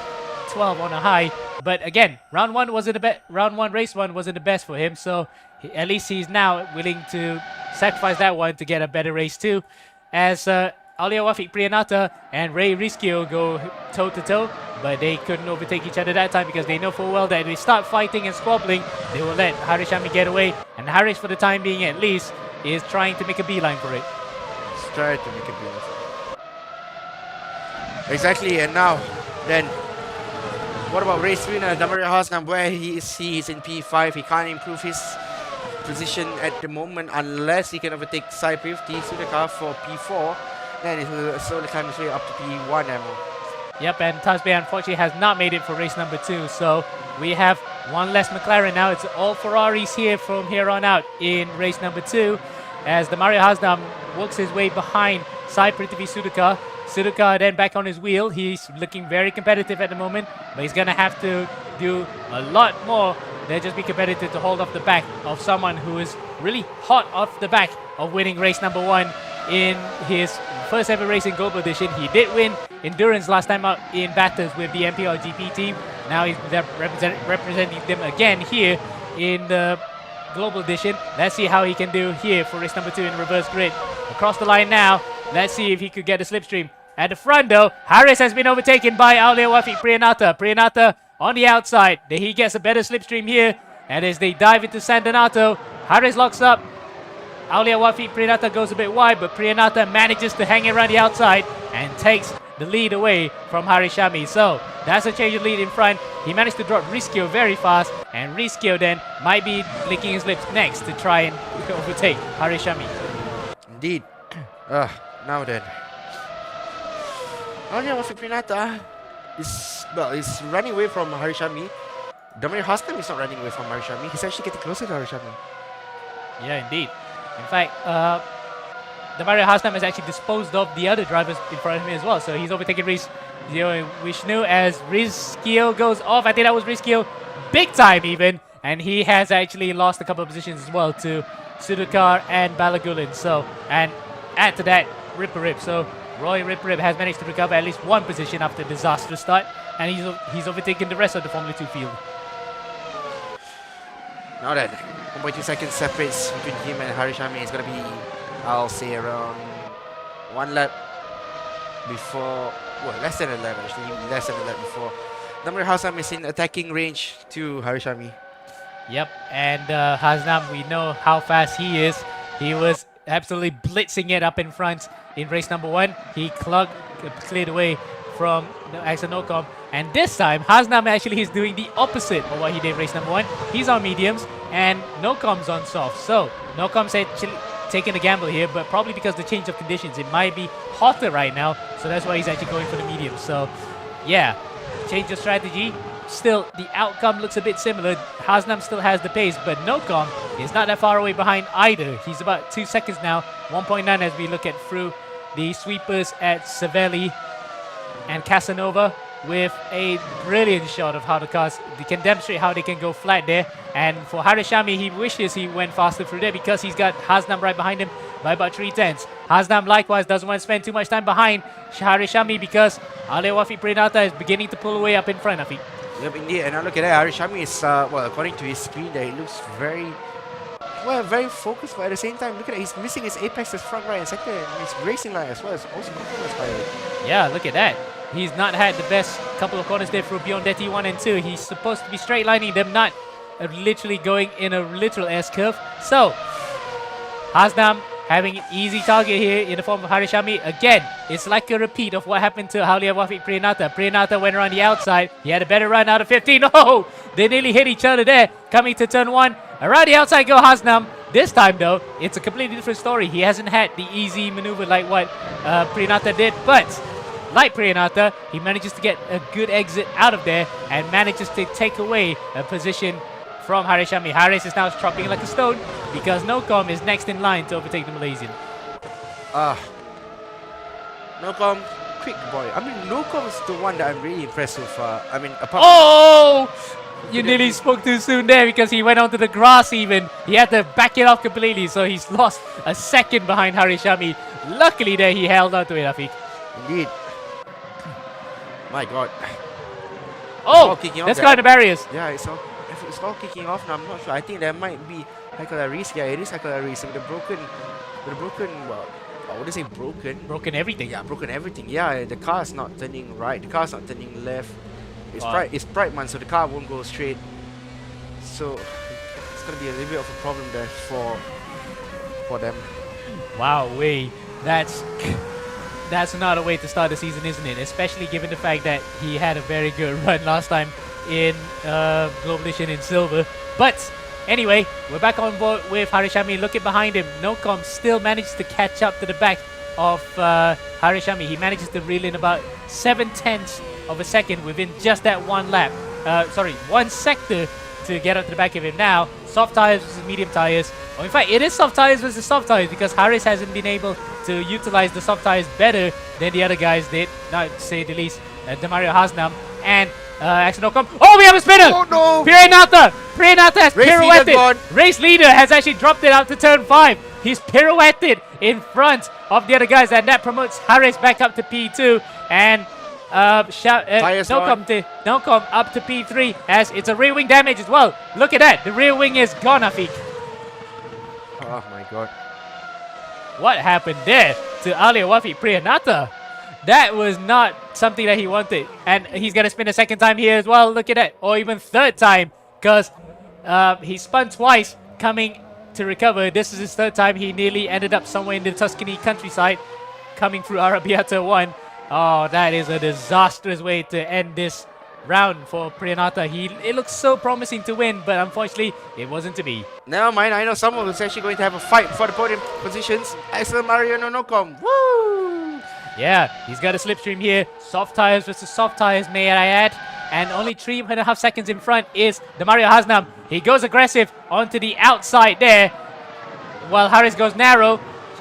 12 on a high. But again, round one, race one wasn't the best for him, so at least he's now willing to sacrifice that one to get a better race too. As Alia Wafik Priyanata and Ray Rischio go toe-to-toe, but they couldn't overtake each other that time because they know full well that if they start fighting and squabbling, they will let Harish Shami get away. And Harish, for the time being at least, is trying to make a beeline for it. He's trying to make a beeline for it. Exactly, and now, then, what about race winner Damario Hasnam, where he's in P5? He can't improve his position at the moment unless he can overtake Sai Privti Sudhakar for P4. Then it will slowly climb his way up to P1 ammo. Yep, and Tasbe unfortunately has not made it for race number 2, so we have one less McLaren now. It's all Ferraris here from here on out in race number 2, as Damario Hasnam works his way behind Sai Prithvi Sudhakar. Sudhakar then back on his wheel. He's looking very competitive at the moment, but he's going to have to do a lot more than just be competitive to hold off the back of someone who is really hot off the back of winning race number 1 in his first ever race in Global Edition. He did win Endurance last time out in Batters with the MPR GP team. Now he's representing them again here in the Global Edition. Let's see how he can do here for race number 2 in reverse grid. Across the line now. Let's see if he could get a slipstream. At the front though, Harris has been overtaken by Aulia Wafik Priyanata. Priyanata on the outside. He gets a better slipstream here. And as they dive into San Donato, Harris locks up. Aulia Wafik Priyanata goes a bit wide, but Priyanata manages to hang around the outside and takes the lead away from Hari Shami. So that's a change of lead in front. He managed to drop Rischio very fast, and Rischio then might be licking his lips next to try and overtake Hari Shami. Indeed. Now then. Aulia Wafik Priyanata is running away from Hari Shami. Damario Hasnam is not running away from Hari Shami. He's actually getting closer to Hari Shami. Yeah, indeed. In fact, Damario Hasnam has actually disposed of the other drivers in front of him as well. So he's overtaken Vishnu as Rischio goes off. I think that was Rischio big time even. And he has actually lost a couple of positions as well to Sudhakar and Balagulan. So, and add to that, Ripperip. So Roy Ripperip has managed to recover at least one position after a disastrous start. And he's overtaken the rest of the Formula 2 field. Now then, 1.2 seconds separates between him and Hari Shami. It's going to be, I'll say, around one lap before, well, less than a lap actually, less than a lap before. Damario Hasnam is in attacking range to Hari Shami. Yep, and Hasnam, we know how fast he is. He was absolutely blitzing it up in front in race number 1. He cleared away from Axel Nocom. And this time, Hasnam actually is doing the opposite of what he did race number 1. He's on mediums and Nocom's on soft. So Nocom's actually taking a gamble here, but probably because of the change of conditions. It might be hotter right now, so that's why he's actually going for the mediums. So yeah, change of strategy. Still, the outcome looks a bit similar. Hasnam still has the pace, but Nocom is not that far away behind either. He's about 2 seconds now, 1.9 as we look at through the sweepers at Savelli and Casanova. with a brilliant shot of how the cars they can demonstrate how they can go flat there. And for Harishami, he wishes he went faster through there because he's got Hasnam right behind him by about 3/10. Hasnam likewise doesn't want to spend too much time behind Harishami because Alewafi Prenata is beginning to pull away up in front of him. Yep, indeed. And now look at that. Harishami is, well, according to his screen there, it looks very, well, very focused, but at the same time, look at that. He's missing his apex, his front right and sector, and his racing line as well. It's also compromised by it. Yeah, look at that. He's not had the best couple of corners there for Biondetti 1 and 2. He's supposed to be straight lining them, not literally going in a literal S-curve. So, Hasnam having an easy target here in the form of Harishami. Again, it's like a repeat of what happened to Hauliawafi Prenata. Prenata went around the outside. He had a better run out of 15. Oh, they nearly hit each other there. Coming to turn 1. Around the outside go Hasnam. This time, though, it's a completely different story. He hasn't had the easy maneuver like what Prenata did. But, like Prenata, he manages to get a good exit out of there and manages to take away a position from Harishami. Haris is now dropping like a stone because Nocom is next in line to overtake the Malaysian. Nocom, quick boy. I mean, Nocom is the one that I'm really impressed with. I mean, apart Oh! You nearly spoke too soon there because he went onto the grass even. He had to back it off completely, so he's lost a second behind Harishami. Luckily there, he held on to it, Afiq. Indeed. My God. Oh! Kicking off Let's there. go on the barriers. Yeah, it's all kicking off now. I'm not sure. I think there might be Haikal Aris. Yeah, it is Haikal Aris with the broken, well, I wouldn't say broken. Broken everything. Yeah, broken everything. Yeah, the car is not turning right. The car is not turning left. It's Wow. it's bright man, so the car won't go straight. So it's gonna be a little bit of a problem there for them. Wow, that's not a way to start the season, isn't it? Especially given the fact that he had a very good run last time in Global Edition in silver. But anyway, we're back on board with Harishami. Looking behind him, Nocom still manages to catch up to the back of Harishami. He manages to reel in about 7/10 of a second within just that one lap. One sector to get up to the back of him. Now, soft tires versus medium tires. Oh, in fact, it is soft tires versus soft tires because Haris hasn't been able to utilize the soft tires better than the other guys did, not to say the least, Demario Hasnam and Axel Nocom. Oh, we have a spinner! Oh no! Prenata has Race leader pirouetted. gone. Race leader has actually dropped it out to turn 5. He's pirouetted in front of the other guys, and that promotes Haris back up to P2. And Nocom up to P3 as it's a rear wing damage as well. Look at that. The rear wing is gone, Afiq. Oh my God. What happened there to Alewafi Prenata? That was not something that he wanted. And he's going to spin a second time here as well. Look at that. Or even third time because he spun twice coming to recover. This is his third time. He nearly ended up somewhere in the Tuscany countryside coming through Arabiata 1. Oh, that is a disastrous way to end this round for Prenata. It looks so promising to win, but unfortunately, it wasn't to be. Never mind, I know someone who's actually going to have a fight for the podium positions. Axel Mariano Nocom. Woo! Yeah, he's got a slipstream here. Soft tires versus soft tires, may I add. And only 3.5 seconds in front is Demario Hasnam. He goes aggressive onto the outside there, while Haris goes narrow.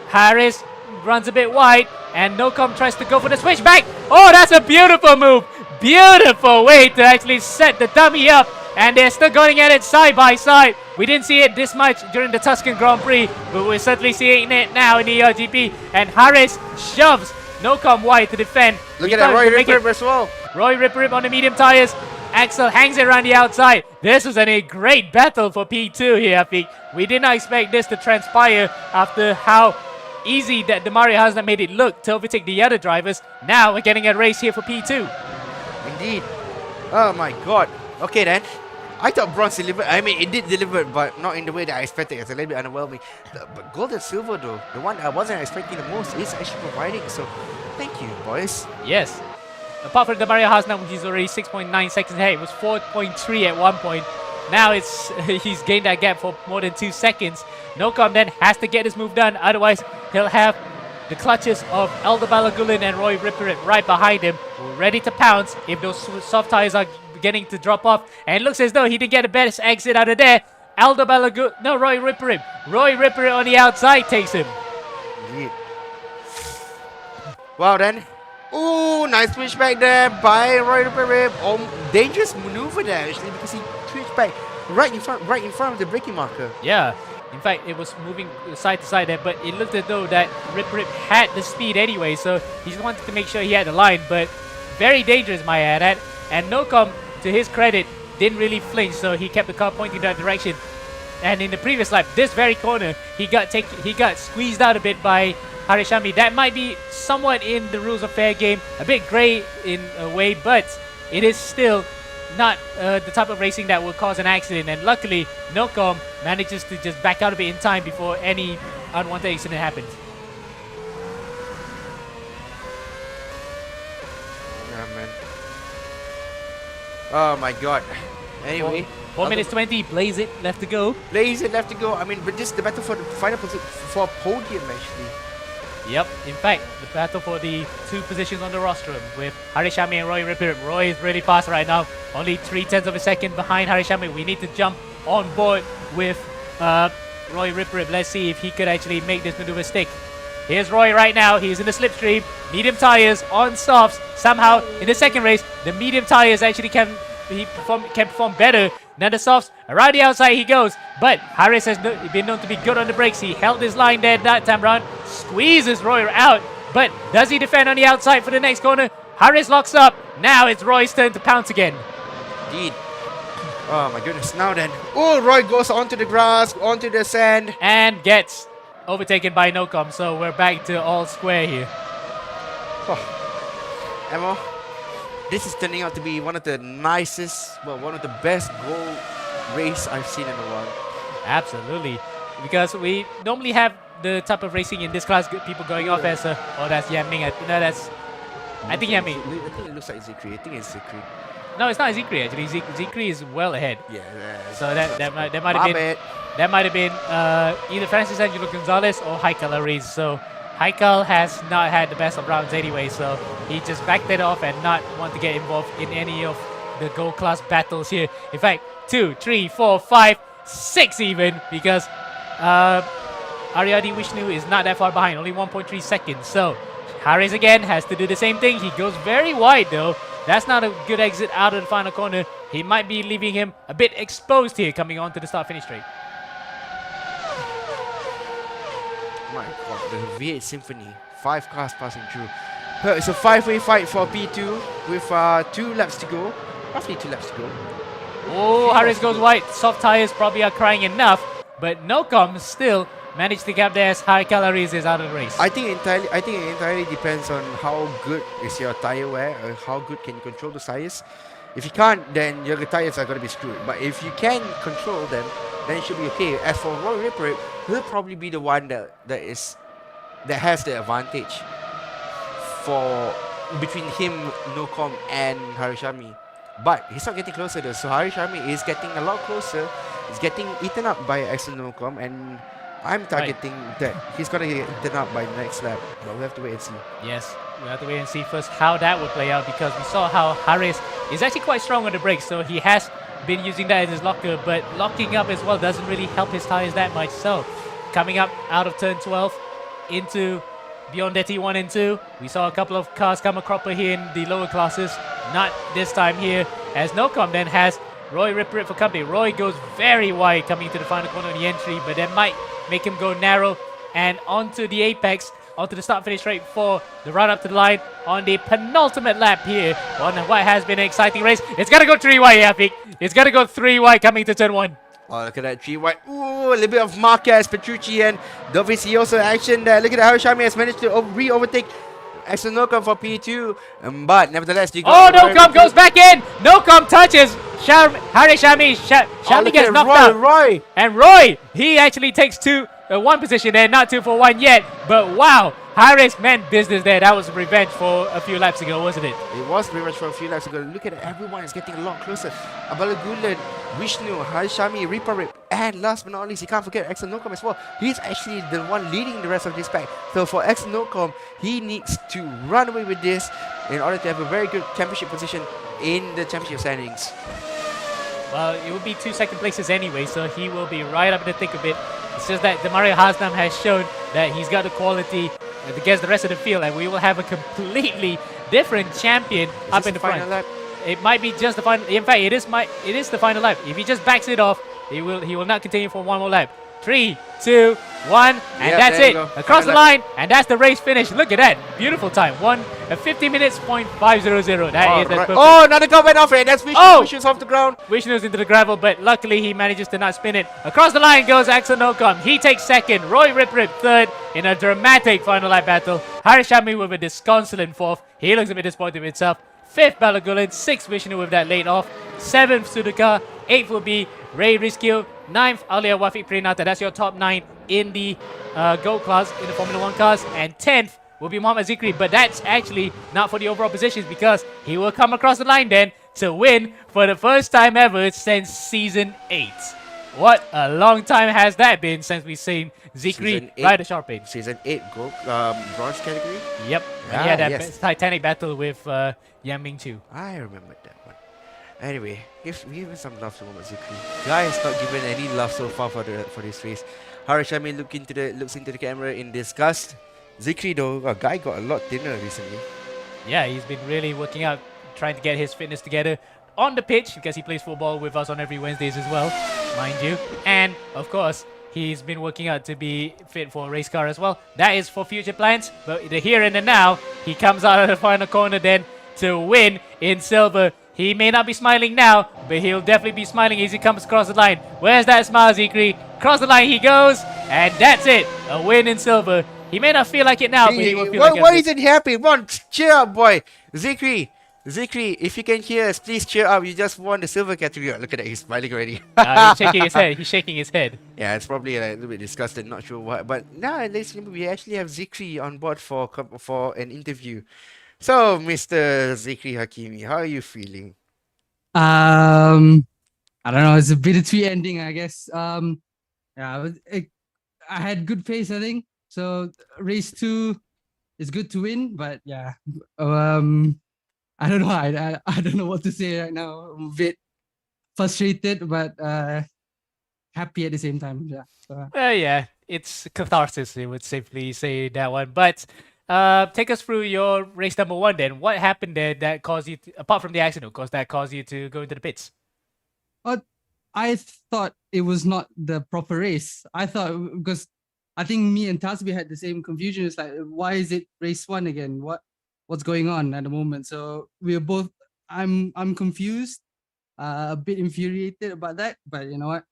Haris runs a bit wide, and Nocom tries to go for the switchback. Oh, that's a beautiful move. Beautiful way to actually set the dummy up, and they're still going at it side by side. We didn't see it this much during the Tuscan Grand Prix, but we're certainly seeing it now in the ERGP. And Haris shoves Nocom wide to defend. Look at that, Roy Ripper as well. Roy Ripper on the medium tires. Axel hangs it around the outside. This was a great battle for P2 here, I think. We did not expect this to transpire after how easy that Demario Hasnam made it look to overtake the other drivers. Now we're getting a race here for P2. Indeed. Oh my God. Okay then. I thought bronze delivered. I mean, it did deliver, but not in the way that I expected. It's a little bit underwhelming. But gold and silver, though, the one I wasn't expecting the most, is actually providing. So, thank you, boys. Yes. Apart from Demario Haslam, he's already 6.9 seconds ahead. It was 4.3 at one point. Now he's gained that gap for more than 2 seconds. Nocom then has to get this move done. Otherwise, he'll have the clutches of Elder Balagulan and Roy Ripper right behind him, ready to pounce if those soft tires are beginning to drop off. And it looks as though he didn't get the best exit out of there. Elder Balagulan, no, Roy Ripper. Roy Ripper on the outside takes him. Indeed. Wow then. Ooh, nice switch back there by Roy Rip. Dangerous maneuver there actually because he switched back right in front of the braking marker. Yeah. In fact, it was moving side to side there, but it looked as though that Rip had the speed anyway, so he just wanted to make sure he had the line, but very dangerous, might I add. And Nocom, to his credit, didn't really flinch, so he kept the car pointing that direction. And in the previous lap, this very corner, he got squeezed out a bit by Harishami. That might be somewhat in the rules of fair game, a bit grey in a way, but it is still not the type of racing that will cause an accident. And luckily, Nocom manages to just back out a bit in time before any unwanted accident happens. Yeah, man. Oh my god. Anyway, 4 minutes 20, blaze it, left to go. Blaze it left to go. I mean, but this is the battle for the final position for podium actually. Yep, in fact, the battle for the 2 positions on the rostrum with Harishami and Roy Ripper. Roy is really fast right now, only 0.3 of a second behind Harishami. We need to jump on board with Roy Ripper. Let's see if he could actually make this maneuver stick. Here's Roy right now, he's in the slipstream, medium tires on softs. Somehow, in the second race, the medium tires actually can perform better than the softs. Around the outside he goes, but Harris has been known to be good on the brakes. He held his line there that time round, squeezes Roy out, but does he defend on the outside for the next corner? Harris locks up. Now it's Roy's turn to pounce again. Indeed. Oh my goodness. Now then. Oh, Roy goes onto the grass, onto the sand. And gets overtaken by Nocom, so we're back to all square here. Oh. Emo, this is turning out to be one of the nicest, well, one of the best goal race I've seen in a while. Absolutely. Because we normally have the type of racing in this class, people going off as oh, that's Yamming. I think Yamming. I think it looks like Zikri. I think it's Zikri. No, it's not Zikri actually. Zikri is well ahead. Yeah. So that might have been either Francis Angelo Gonzalez or Haikal Ariz. So Haikal has not had the best of rounds anyway, so he just backed it off and not want to get involved in any of the gold class battles here. In fact, 2, 3, 4, 5, 6 even, because Ariadi Vishnu is not that far behind, only 1.3 seconds. So Harris again has to do the same thing. He goes very wide though. That's not a good exit out of the final corner. He might be leaving him a bit exposed here coming on to the start-finish straight. My god, the V8 Symphony. 5 cars passing through. It's a 5-way fight for P2 with 2 laps to go. Roughly 2 laps to go. Oh, Harris goes wide. Soft tires probably are crying enough, but Nocom still managed to get there as Haikal Ariz is out of the race. I think it entirely depends on how good is your tire wear or how good can you control the tires. If you can't, then your tires are going to be screwed. But if you can control them, then it should be okay. As for Roy Ripper, he'll probably be the one that has the advantage for between him, Nocom, and Harishami. But he's not getting closer though. So Harishami is getting a lot closer. He's getting eaten up by Axel Nocom, and I'm targeting that he's gonna get eaten up by the next lap. But we'll have to wait and see. Yes, we'll have to wait and see first how that would play out, because we saw how Harris is actually quite strong on the brakes, so he has been using that as his locker, but locking up as well doesn't really help his tires that much. So coming up out of turn 12 into beyond T1 and 2, we saw a couple of cars come a cropper here in the lower classes. Not this time here, as Nocom then has Roy Ripper for company. Roy goes very wide coming into the final corner on the entry, but that might make him go narrow and onto the apex, onto the start-finish straight for the run up to the line on the penultimate lap here on what has been an exciting race. It's got to go 3 wide, Yapik. It's got to go 3 wide coming to turn 1. Oh, look at that 3 wide. Ooh, a little bit of Marquez, Petrucci, and Dovizioso action there. Look at how Harishami has managed to overtake Axel Nocom for P2. But nevertheless, you got Nocom goes back in. Nocom touches Harishami. Shami gets knocked out. Roy. And Roy, he actually takes 1 position there, not 2 for 1 yet. But wow, Harris meant business there. That was revenge for a few laps ago, wasn't it? It was revenge for a few laps ago. Look at it, everyone is getting a lot closer. Abalagulan, Vishnu, Harishami, Riparip, and last but not least, you can't forget Axel Nocom as well. He's actually the one leading the rest of this pack. So for Axel Nocom, he needs to run away with this in order to have a very good championship position in the championship standings. Well, it will be 2 second places anyway, so he will be right up in the thick of it. It's just that Demario Hasnam has shown that he's got the quality against the rest of the field, and we will have a completely different champion up in the front. Final lap? It might be just the final. In fact, it is the final lap. If he just backs it off, he will not continue for one more lap. 3, 2, 1, and Yep, that's there it. you go. Across the Final line, and that's the race finish. Look at that, beautiful time. 50 minutes .500. That is Alright. perfect. Oh, another car went off, and that's Vishnu's off the ground. Vishnu's into the gravel, but luckily he manages to not spin it. Across the line goes Axel Nocom. He takes second. Roy Rip third in a dramatic final lap battle. Harishami with a disconsolate fourth. He looks a bit disappointed with himself. Fifth, Balagulan. Sixth, Vishnu with that late off. Seventh, Sudaka. Eighth will be Ray Riskio. Ninth, Alia Wafik Prenata. That's your top 9 in the Gold class, in the Formula 1 cars. And 10th will be Muhammad Zikri, but that's actually not for the overall positions because he will come across the line then to win for the first time ever since Season 8. What a long time has that been since we've seen Zikri Season 8. ride a sharp edge. Season 8 gold, bronze category. Yep, and Ah, he had that yes. Titanic battle with Yang Ming too. I remember that one. Anyway, give some love to Muhammad Zikri. Guy has not given any love so far for this race. Harishami looks into the camera in disgust. Zikri though, a guy got a lot thinner recently. Yeah, he's been really working out, trying to get his fitness together on the pitch because he plays football with us on every Wednesdays as well, mind you. And of course, he's been working out to be fit for a race car as well. That is for future plans, but the here and the now, he comes out of the final corner then to win in silver. He may not be smiling now, but he'll definitely be smiling as he comes across the line. Where's that smile, Zikri? Across the line he goes, and that's it. A win in silver. He may not feel like it now, but he will feel like it. Why isn't he happy? Come on, cheer up, boy. Zikri, if you can hear us, please cheer up. You just won the silver category. Oh, look at that, he's smiling already. He's shaking his head. He's shaking his head. Yeah, it's probably like, a little bit disgusted, not sure what. But now, ladies and gentlemen, we actually have Zikri on board for an interview. So, Mr. Zikri Hakimi, how are you feeling? I don't know. It's a bittersweet ending, I guess. Yeah, I had good pace, I think. So race 2 is good to win, but yeah, I don't know. I don't know what to say right now. I'm a bit frustrated, but happy at the same time. Yeah. So, Yeah, it's catharsis, I would safely say that one. But take us through your race number 1 then. What happened there that caused you, apart from the accident, of course, that caused you to go into the pits? I thought it was not the proper race. I thought because I think me and Tasby had the same confusion. It's like, why is it race 1 again? What's going on at the moment? So we're both. I'm confused, a bit infuriated about that. But you know what?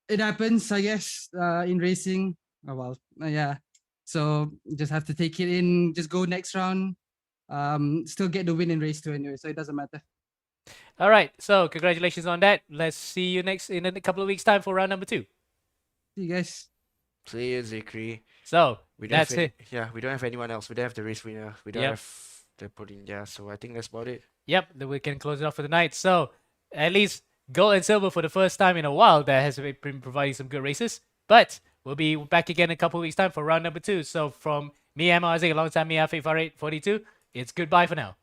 It happens, I guess, in racing. Oh well, yeah. So just have to take it in. Just go next round. Still get the win in race 2 anyway, so it doesn't matter. All right, so congratulations on that. Let's see you next in a couple of weeks' time for round number 2. See you guys. See you, Zikri. So We don't that's have it. Yeah, we don't have anyone else. We don't have the race winner. We don't Yep. have the podium. Yeah, so I think that's about it. Yep, then we can close it off for the night. So at least gold and silver for the first time in a while that has been providing some good races. But we'll be back again in a couple of weeks' time for round number 2. So from me, Emma Isaac, alongside me, Afif 42, it's goodbye for now.